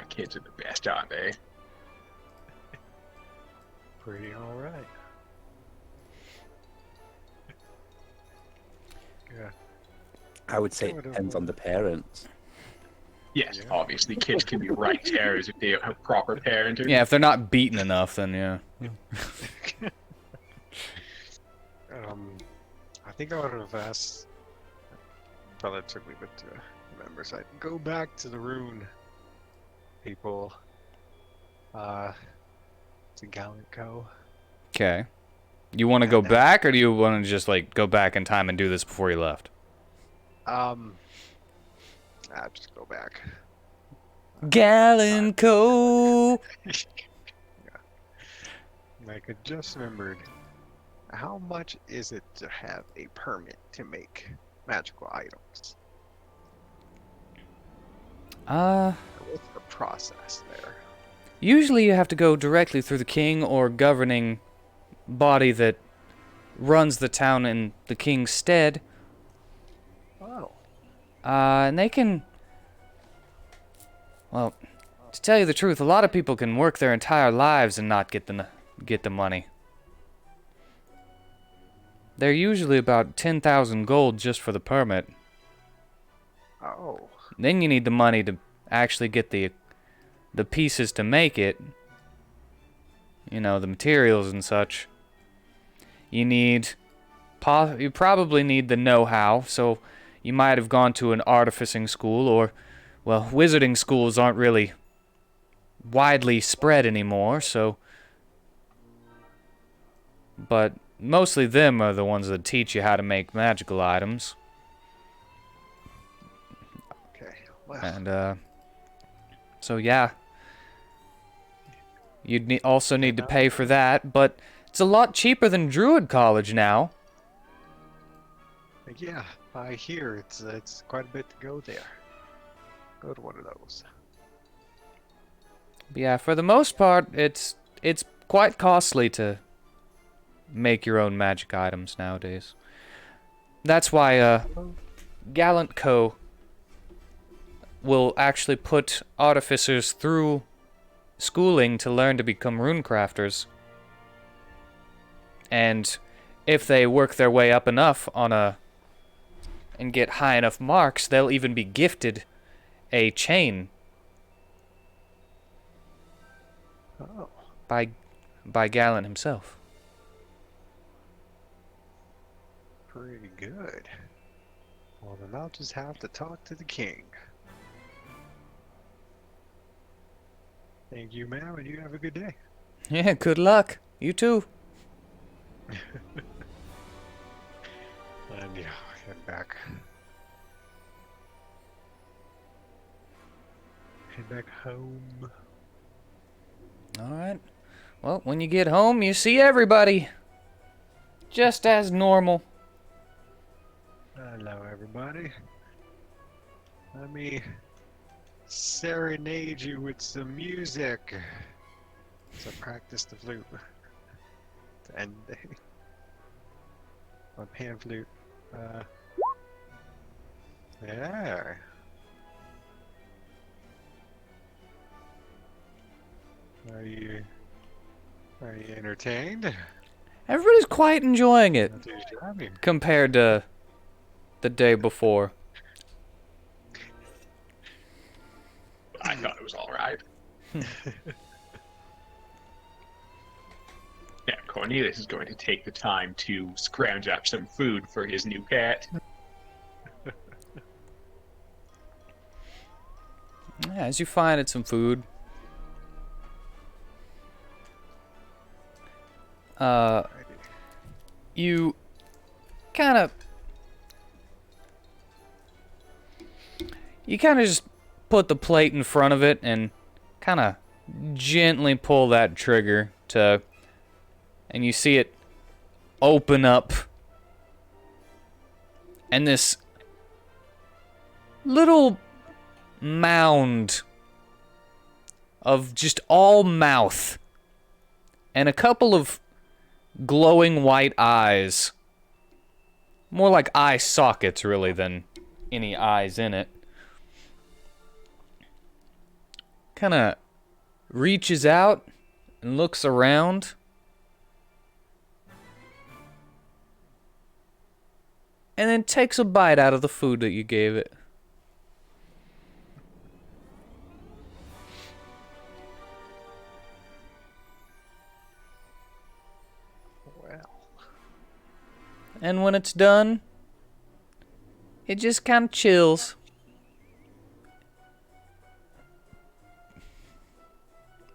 Kids are the best, aren't they? Pretty alright. Yeah. I would say it depends on the parents. Yes, Yeah. obviously, kids can be right terrors if they have proper parenting. Yeah, if they're not beaten enough, then yeah. I think I would have asked. Probably took me a bit to remember. So I'd go back to the rune people. To Gallant Co. Okay. You want to go back, or do you want to just like go back in time and do this before you left? I'll just go back. Gallon Co. Like I just remembered. How much is it to have a permit to make magical items? What's the process there? Usually you have to go directly through the king or governing body that runs the town in the king's stead. Oh. And they can... Well, to tell you the truth, a lot of people can work their entire lives and not get the money. They're usually about 10,000 gold just for the permit. Oh. Then you need the money to actually get the pieces to make it. You know, the materials and such. You probably need the know-how, so you might have gone to an artificing school, or, well, wizarding schools aren't really widely spread anymore, so... But mostly them are the ones that teach you how to make magical items. Okay. Well. And, so yeah. You'd also need to pay for that, but it's a lot cheaper than Druid College now. Yeah, I hear it's quite a bit to go there. Go to one of those. But yeah, for the most part, it's quite costly to make your own magic items nowadays. That's why Gallant Co. will actually put artificers through schooling to learn to become runecrafters. And if they work their way up enough and get high enough marks, they'll even be gifted a chain Oh, by Galen himself. pretty good. Well, then I'll just have to talk to the king. Thank you, ma'am, and you have a good day. Yeah, good luck. You too. And yeah, head back. Head back home. All right. Well, when you get home, you see everybody. Just as normal. Hello, everybody. Let me serenade you with some music. So practice the flute to end the day. My pan flute. Yeah. Are you entertained? Everybody's quite enjoying it Not too shabby. compared to the day before. I thought it was all right. Yeah, Cornelius is going to take the time to scrounge up some food for his new cat. Yeah, as you find it some food. You kind of just put the plate in front of it and kind of gently pull that trigger and you see it open up, and this little mound of just all mouth and a couple of glowing white eyes, more like eye sockets really than any eyes in it, kind of reaches out and looks around, and then takes a bite out of the food that you gave it. Well, And when it's done, it just kind of chills.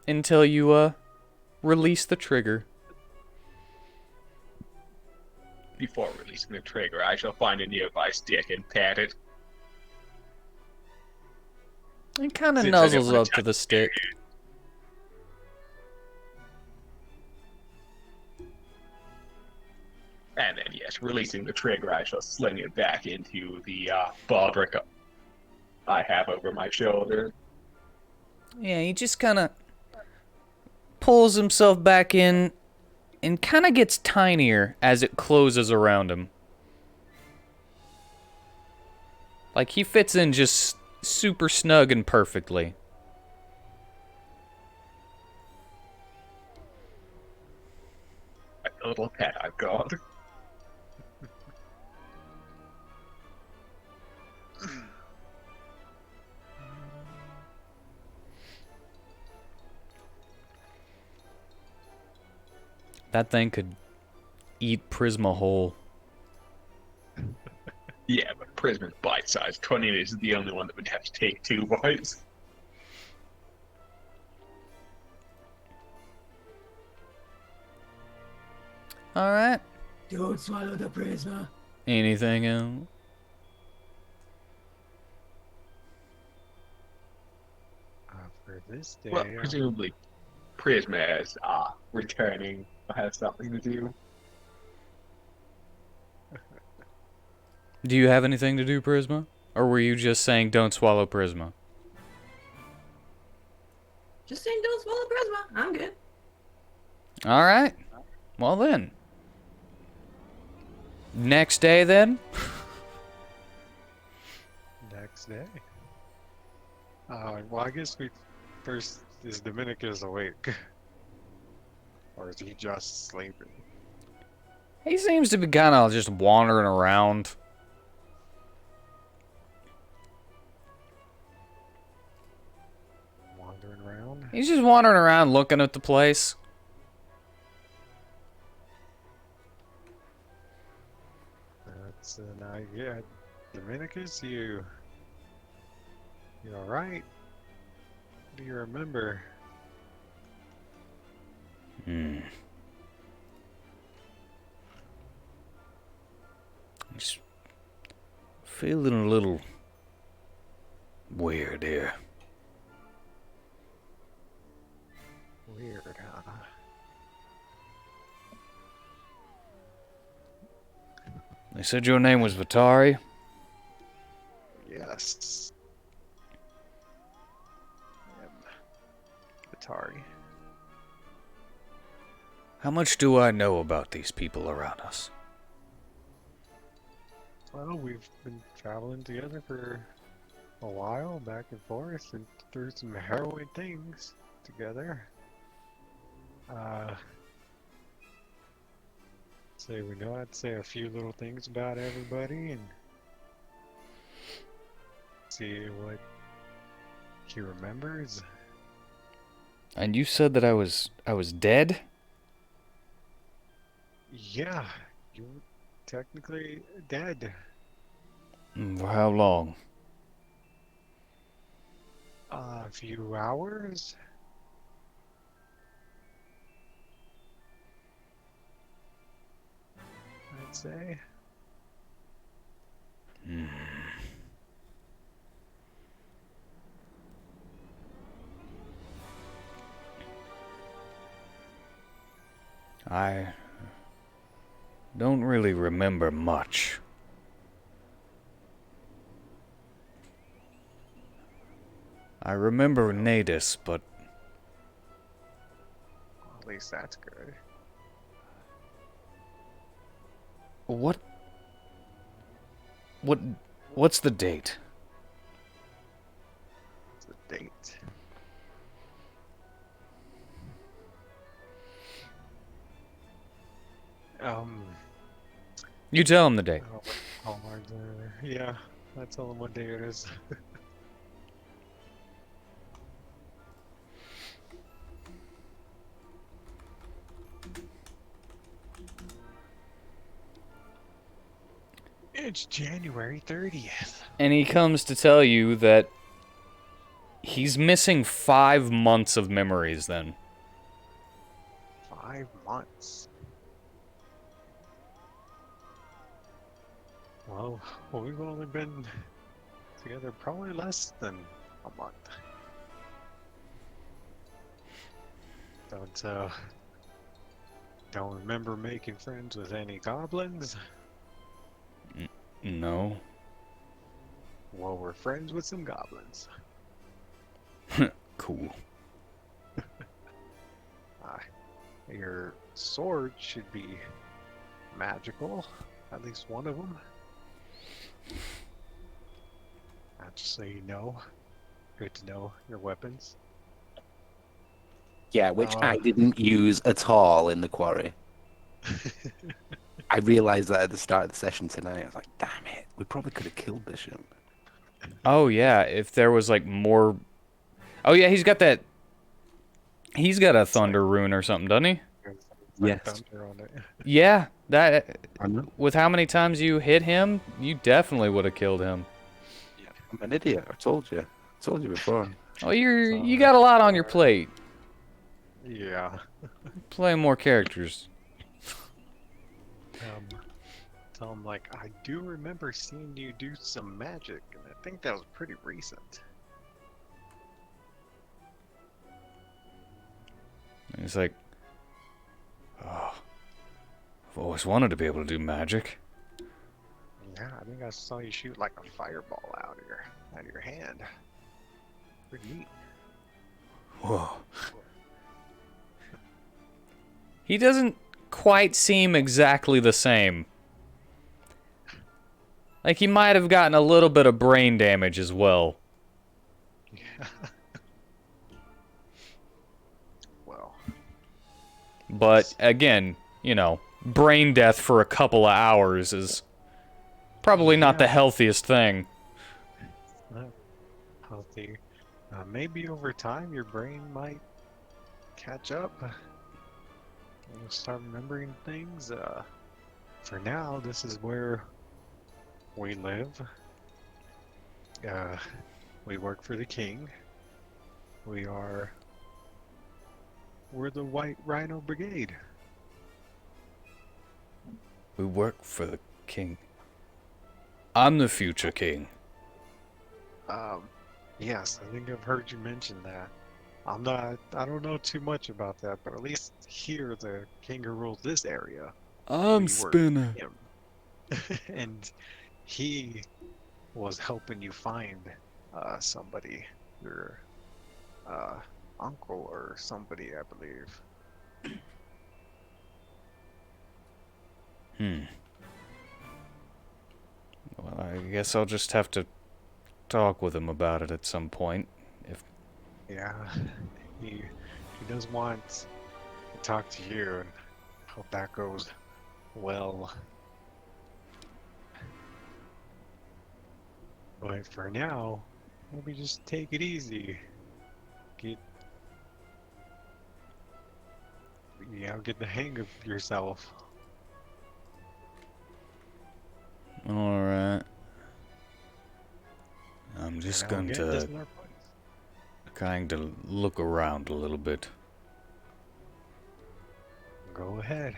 Until you, release the trigger. Before releasing the trigger, I shall find a nearby stick and pat it. It kind of Since I didn't nuzzles wanna up to the stick. And then, yes, releasing the trigger, I shall sling it back into the baldric I have over my shoulder. Yeah, he just kind of pulls himself back in and kind of gets tinier as it closes around him. Like he fits in just super snug and perfectly. Like the little pet I've got. That thing could eat Prisma whole. Yeah, but Prisma's bite-sized. Cornelius is the only one that would have to take 2 bites. All right. Don't swallow the prisma. Anything else? for this day. Well, presumably Prisma as returning has something to do. Do you have anything to do, Prisma? Or were you just saying don't swallow Prisma? Just saying don't swallow prisma. I'm good. All right. Well then. Next day then? Next day. Well, I guess we first is Dominicus awake, or is he just sleeping? He seems to be kind of just wandering around. Wandering around. He's just wandering around looking at the place. That's an idea. Dominicus, you alright? What do you remember? Just feeling a little weird here. Weird, huh? They said your name was Vitari. Yes. Atari. How much do I know about these people around us? Well, we've been traveling together for a while, back and forth, and through some harrowing things together. Say we know I'd say a few little things about everybody and see what he remembers. And you said that I was dead? Yeah, you're technically dead. For how long? A few hours? I'd say. I don't really remember much. I remember Nadis, but At least that's good. what's the date? It's a date. You tell him the date. How hard yeah, I tell him what day it is. It's January 30th. And he comes to tell you that he's missing 5 months of memories then. 5 months. Well, we've only been together probably less than a month. Don't remember making friends with any goblins. No. Well, we're friends with some goblins. Cool. Your sword should be magical, at least one of them. Just so you know, good to know your weapons. Yeah, which I didn't use at all in the quarry. I realized that at the start of the session tonight. I was like, damn it, we probably could have killed Bishop. Oh yeah, if there was like more. Oh yeah, he's got that. He's got a thunder rune or something, doesn't he? Yes. Thunder on it. Yeah, that. I know. With how many times you hit him, you definitely would have killed him. I'm an idiot. I told you. I told you before. Oh, you got a lot on your plate. Yeah. Play more characters. Tell him, like, I do remember seeing you do some magic, and I think that was pretty recent. And he's like, oh, I've always wanted to be able to do magic. Yeah, I think I saw you shoot like a fireball out of your hand. Pretty neat. Whoa. He doesn't quite seem exactly the same. Like, he might have gotten a little bit of brain damage as well. Yeah. Well. But, again, you know, brain death for a couple of hours is probably not the healthiest thing. Healthy. Maybe over time your brain might catch up. You'll start remembering things. For now, this is where we live. We work for the king. We're the White Rhino Brigade. We work for the king. I'm the future king. Yes, I think I've heard you mention that. I don't know too much about that, but at least here the king who rules this area, I'm we work for Spinner. him. And he was helping you find somebody, your uncle or somebody, I believe. Well, I guess I'll just have to talk with him about it at some point. Yeah, he does want to talk to you, and hope that goes well. But for now, maybe just take it easy. Get get the hang of yourself. All right. I'm just And going again, to this is our place. kind of look around a little bit. Go ahead.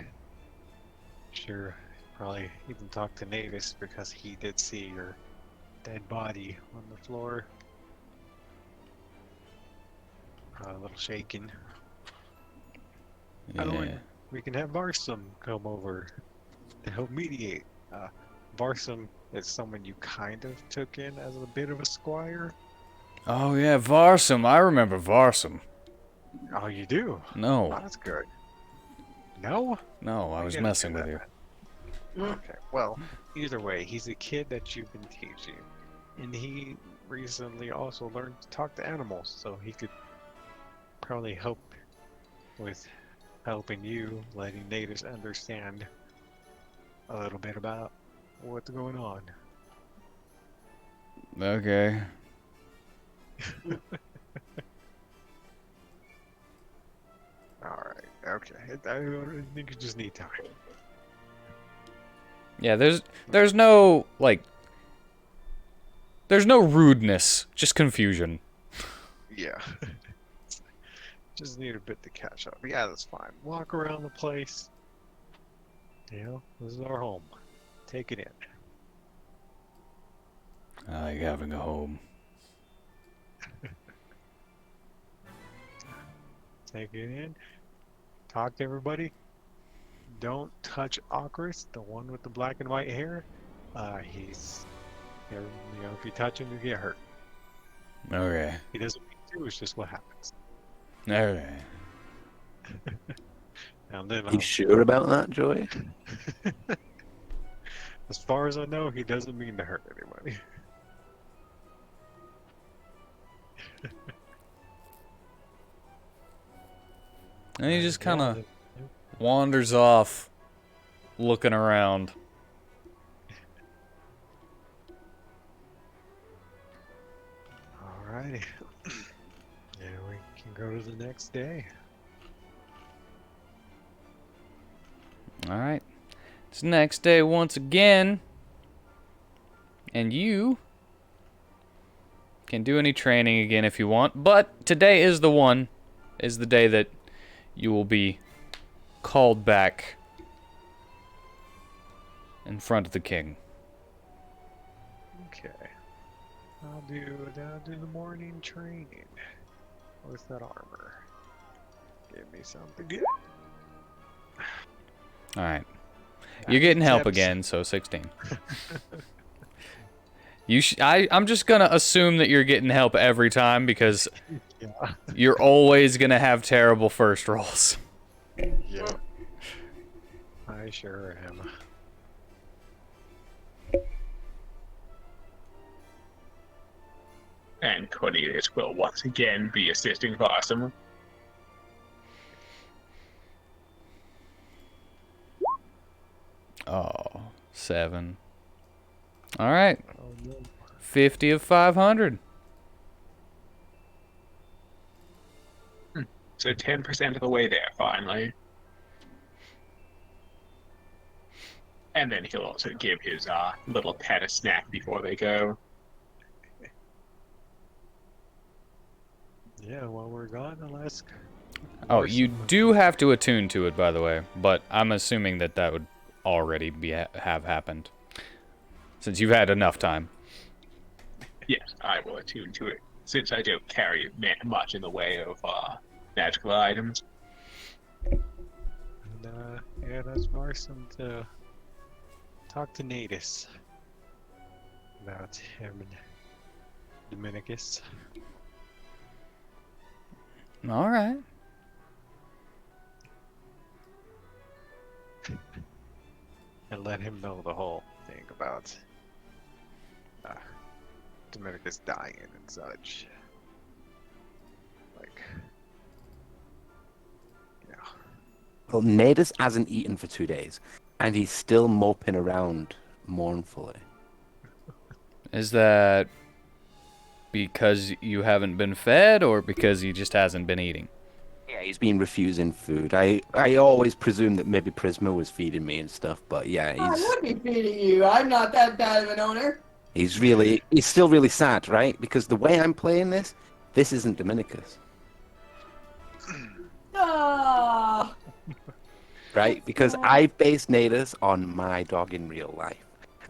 Sure, probably even talk to Navis because he did see your dead body on the floor. A little shaken. Oh, Yeah. and we can have Varsum come over to help mediate. Varsum is someone you kind of took in as a bit of a squire. Oh yeah, Varsum. I remember Varsum. Oh, you do? Oh, No, that's good. No? no, I We was didn't messing do with you. that. Okay, well, either way, he's a kid that you've been teaching. And he recently also learned to talk to animals, so he could probably help with helping you, letting natives understand a little bit about what's going on. Okay. Alright, okay. I think you just need time. Yeah, there's no there's no rudeness, just confusion. Yeah. Just need a bit to catch up. Yeah, that's fine. Walk around the place. You know, this is our home. Take it in. I like having a home. Take it in. Talk to everybody. Don't touch Okris, the one with the black and white hair. He's, if you touch him, you get hurt. Okay. He doesn't mean to. It's just what happens. Okay. And then, You sure about that, Joy? as far as I know, he doesn't mean to hurt anybody. And he just kind of Yeah, wanders off, looking around. Alrighty. Yeah, we can go to the next day. Alright. It's the next day once again. And you can do any training again if you want. But today is the day that you will be called back in front of the king. Okay. I'll do the morning training with that armor. Give me something good. Alright. You're getting help Steps. again, so 16. I'm just gonna assume that you're getting help every time because Yeah. you're always gonna have terrible first rolls. Yeah. I sure am. And Cornelius will once again be assisting Varsum. Oh, 7. Alright. Oh no. 50 of 500. So 10% of the way there, finally. And then he'll also give his little pet a snack before they go. Yeah, while we're gone, I'll ask. Oh, where you some- do have to attune to it, by the way, but I'm assuming that that would already have happened, since you've had enough time. Yes, I will attune to it, since I don't carry much in the way of magical items. And, yeah, that's Marson to talk to Natus about him and Dominicus. All right. And let him know the whole thing about Dominicus dying and such. Like, yeah. Well, Nadis hasn't eaten for 2 days, and he's still moping around mournfully. Is that because you haven't been fed, or because he just hasn't been eating? Yeah, he's been refusing food. I always presumed that maybe Prisma was feeding me and stuff, but yeah, I would be feeding you. I'm not that bad of an owner. he's still really sad, right? Because the way I'm playing this isn't Dominicus, Ah. right? Because I've based Nadis on my dog in real life.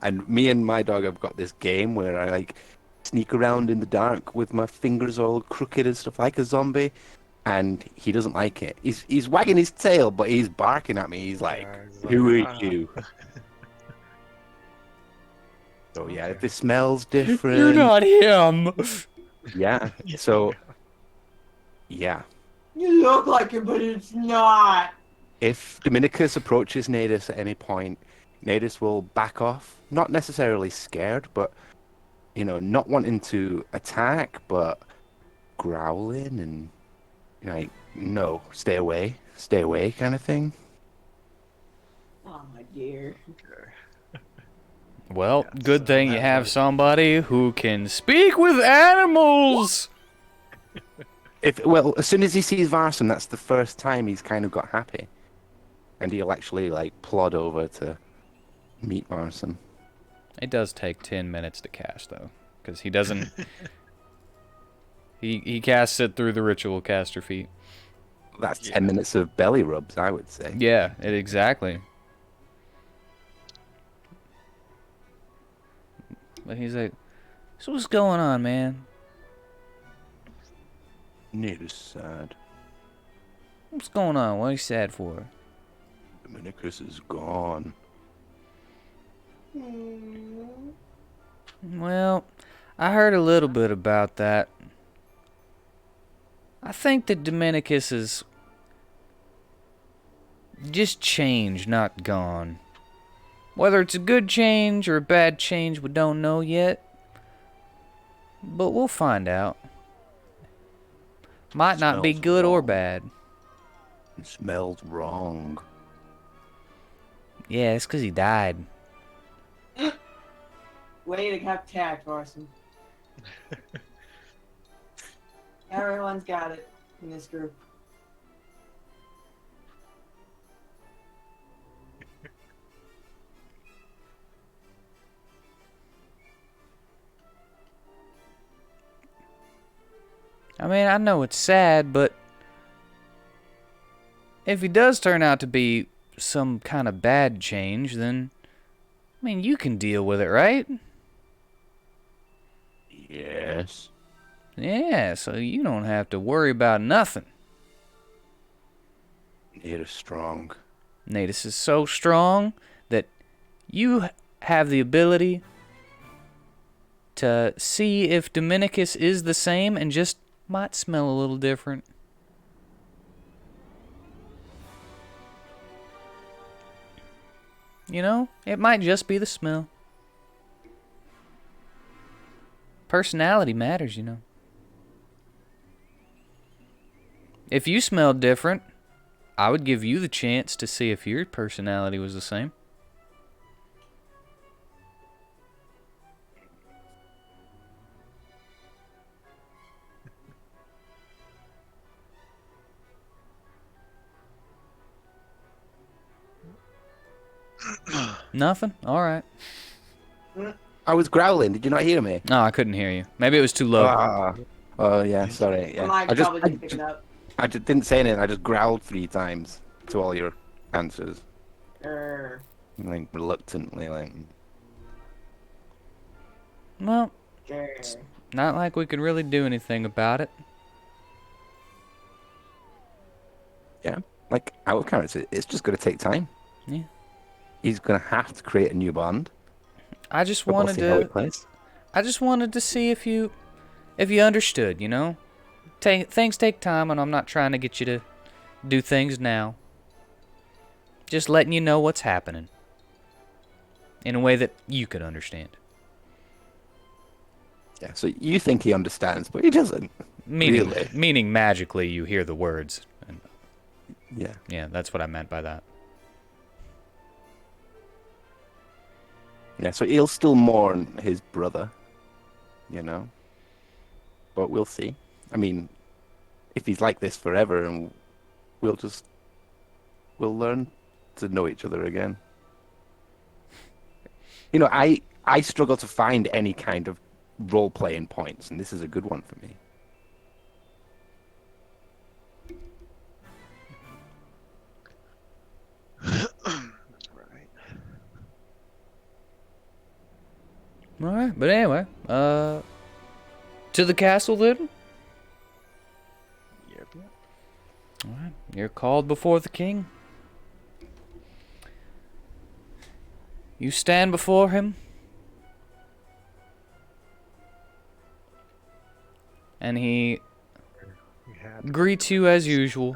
And me and my dog have got this game where I like sneak around in the dark with my fingers all crooked and stuff like a zombie. And he doesn't like it. He's wagging his tail, but he's barking at me. He's like, Yeah, he's "Who like, are "Ah." you?" So yeah, Okay. if it smells different, You're not him. yeah. So yeah, You look like him, but it's not. if Dominicus approaches Nadis at any point, Nadis will back off. Not necessarily scared, but not wanting to attack, but growling and like, no, stay away, kind of thing. Oh my dear. Okay. Well, Yeah, good so thing you that have way- somebody who can speak with animals. Well, as soon as he sees Varson, that's the first time he's kind of got happy, and he'll actually like plod over to meet Varson. It does take 10 minutes to cast, though, because he doesn't. he casts it through the ritual caster feat. That's Yeah. 10 minutes of belly rubs, I would say. Yeah, exactly. But he's like, so what's going on, man? Nearly sad. What's going on? What are you sad for? Dominicus is gone. Well, I heard a little bit about that. I think that Dominicus is just changed, not gone. Whether it's a good change or a bad change, we don't know yet. But we'll find out. Might not be Smells good or wrong. bad. It smells wrong. Yeah, it's 'cause he died. Way to have tact, Orson. Everyone's got it in this group. I mean, I know it's sad, but if he does turn out to be some kind of bad change, then, I mean, you can deal with it, right? Yes. Yeah, so you don't have to worry about nothing. It is strong. Natus is so strong that you have the ability to see if Dominicus is the same and just might smell a little different. You know, it might just be the smell. Personality matters, you know. If you smelled different, I would give you the chance to see if your personality was the same. Nothing? All right. I was growling. Did you not hear me? No, I couldn't hear you. Maybe it was too low. Ah. Oh yeah, sorry. Yeah. Mine probably didn't pick it up. I just didn't say anything. I just growled 3 times to all your answers, like reluctantly, like. Well, it's not like we could really do anything about it. Yeah, like our character, it's just gonna take time. Yeah. He's gonna have to create a new bond. I just But we'll wanted see how to. it plays. I just wanted to see if you understood. You know, things take time, and I'm not trying to get you to do things now. Just letting you know what's happening in a way that you could understand. Yeah. So you think he understands, but he doesn't. Really? Meaning magically, you hear the words. And Yeah. yeah, that's what I meant by that. Yeah. So he'll still mourn his brother, you know. But we'll see. I mean, if he's like this forever, and we'll learn to know each other again. You know, I struggle to find any kind of role-playing points, and this is a good one for me. Right. All right, but anyway, to the castle then. Yep. All right, you're called before the king. You stand before him, and he We had greets you as usual.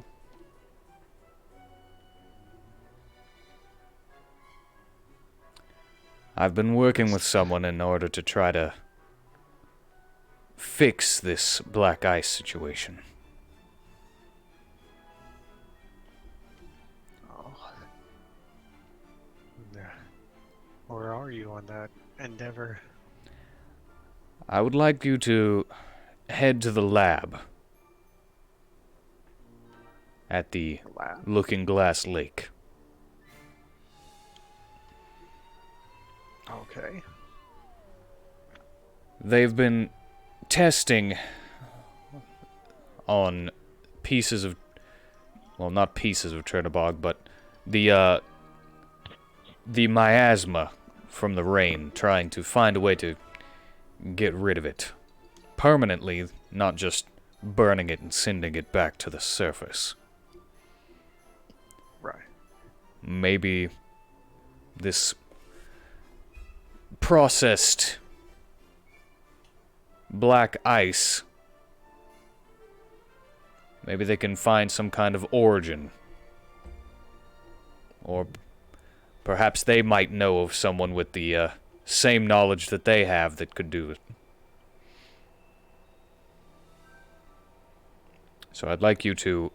I've been working with someone in order to try to fix this black ice situation. Oh. Yeah. Where are you on that endeavor? I would like you to head to the lab at the Lab? Looking Glass Lake. Okay. They've been testing on pieces of, well, not pieces of Chernobog, but the miasma from the rain, trying to find a way to get rid of it permanently, not just burning it and sending it back to the surface. Right. Maybe this processed black ice, maybe they can find some kind of origin. Or perhaps they might know of someone with the same knowledge that they have that could do it. So I'd like you to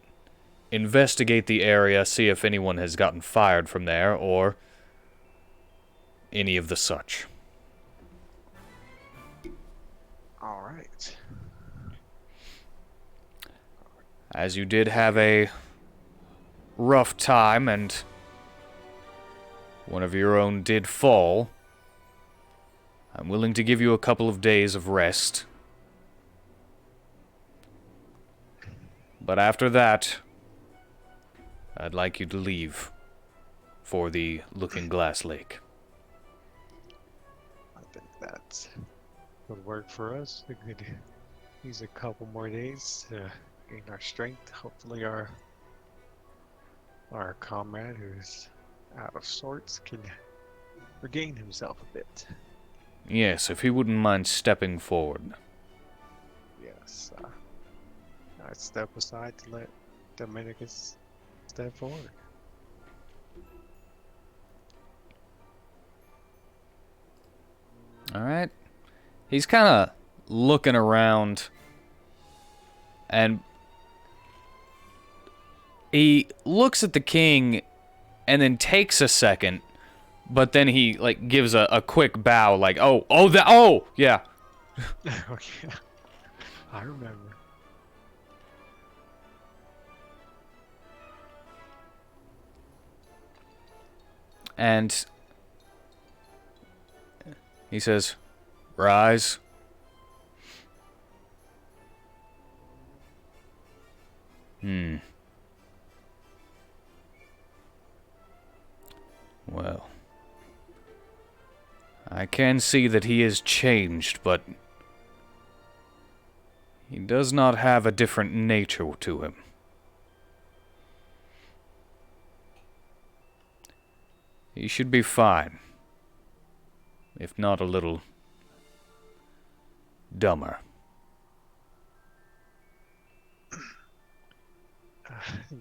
investigate the area, see if anyone has gotten fired from there, or any of the such. All right. As you did have a rough time, and one of your own did fall, I'm willing to give you a couple of days of rest. But after that, I'd like you to leave for the Looking Glass Lake. I think that would work for us. We could use a couple more days to gain our strength. Hopefully our comrade who's out of sorts can regain himself a bit. Yes, if he wouldn't mind stepping forward. Yes. I'd step aside to let Dominicus step forward. Alright. He's kind of looking around, and he looks at the king and then takes a second, but then he like gives a quick bow, like, yeah. Okay. I remember. And He says, "Rise." Well, I can see that he is changed, but he does not have a different nature to him. He should be fine, if not a little dumber.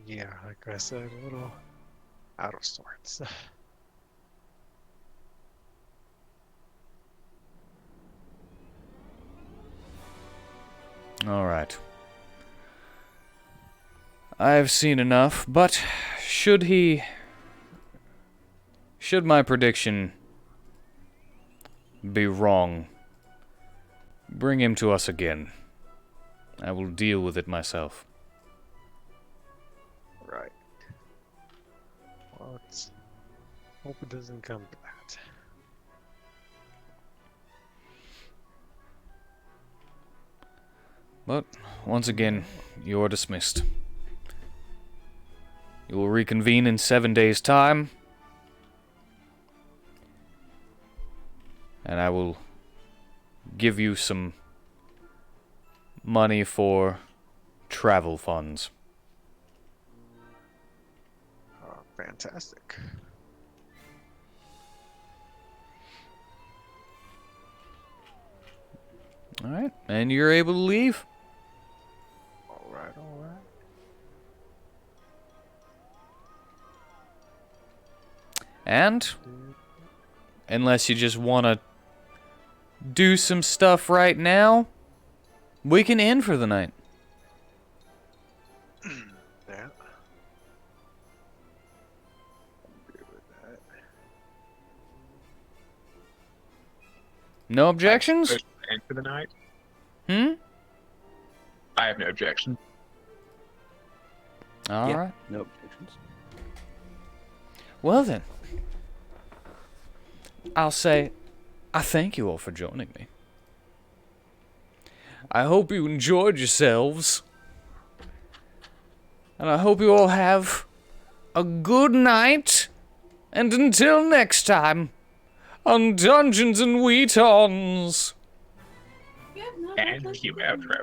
Yeah, like I said, a little out of sorts. All right. I've seen enough, but should my prediction be wrong, bring him to us again. I will deal with it myself. Right. Well, let's hope it doesn't come to that. But, once again, you're dismissed. You will reconvene in 7 days' time, and I will give you some money for travel funds. Fantastic. Alright, and you're able to leave? Alright, alright. And, unless you just want to do some stuff right now, we can end for the night. Yeah. I'm good with that. No objections? And for the night, Hmm? I have no objection. Alright. Yeah, no objections. Well then, I'll say I thank you all for joining me. I hope you enjoyed yourselves. And I hope you all have a good night. And until next time, on Dungeons and WheatTons. Yeah, no, And that's you good. outro.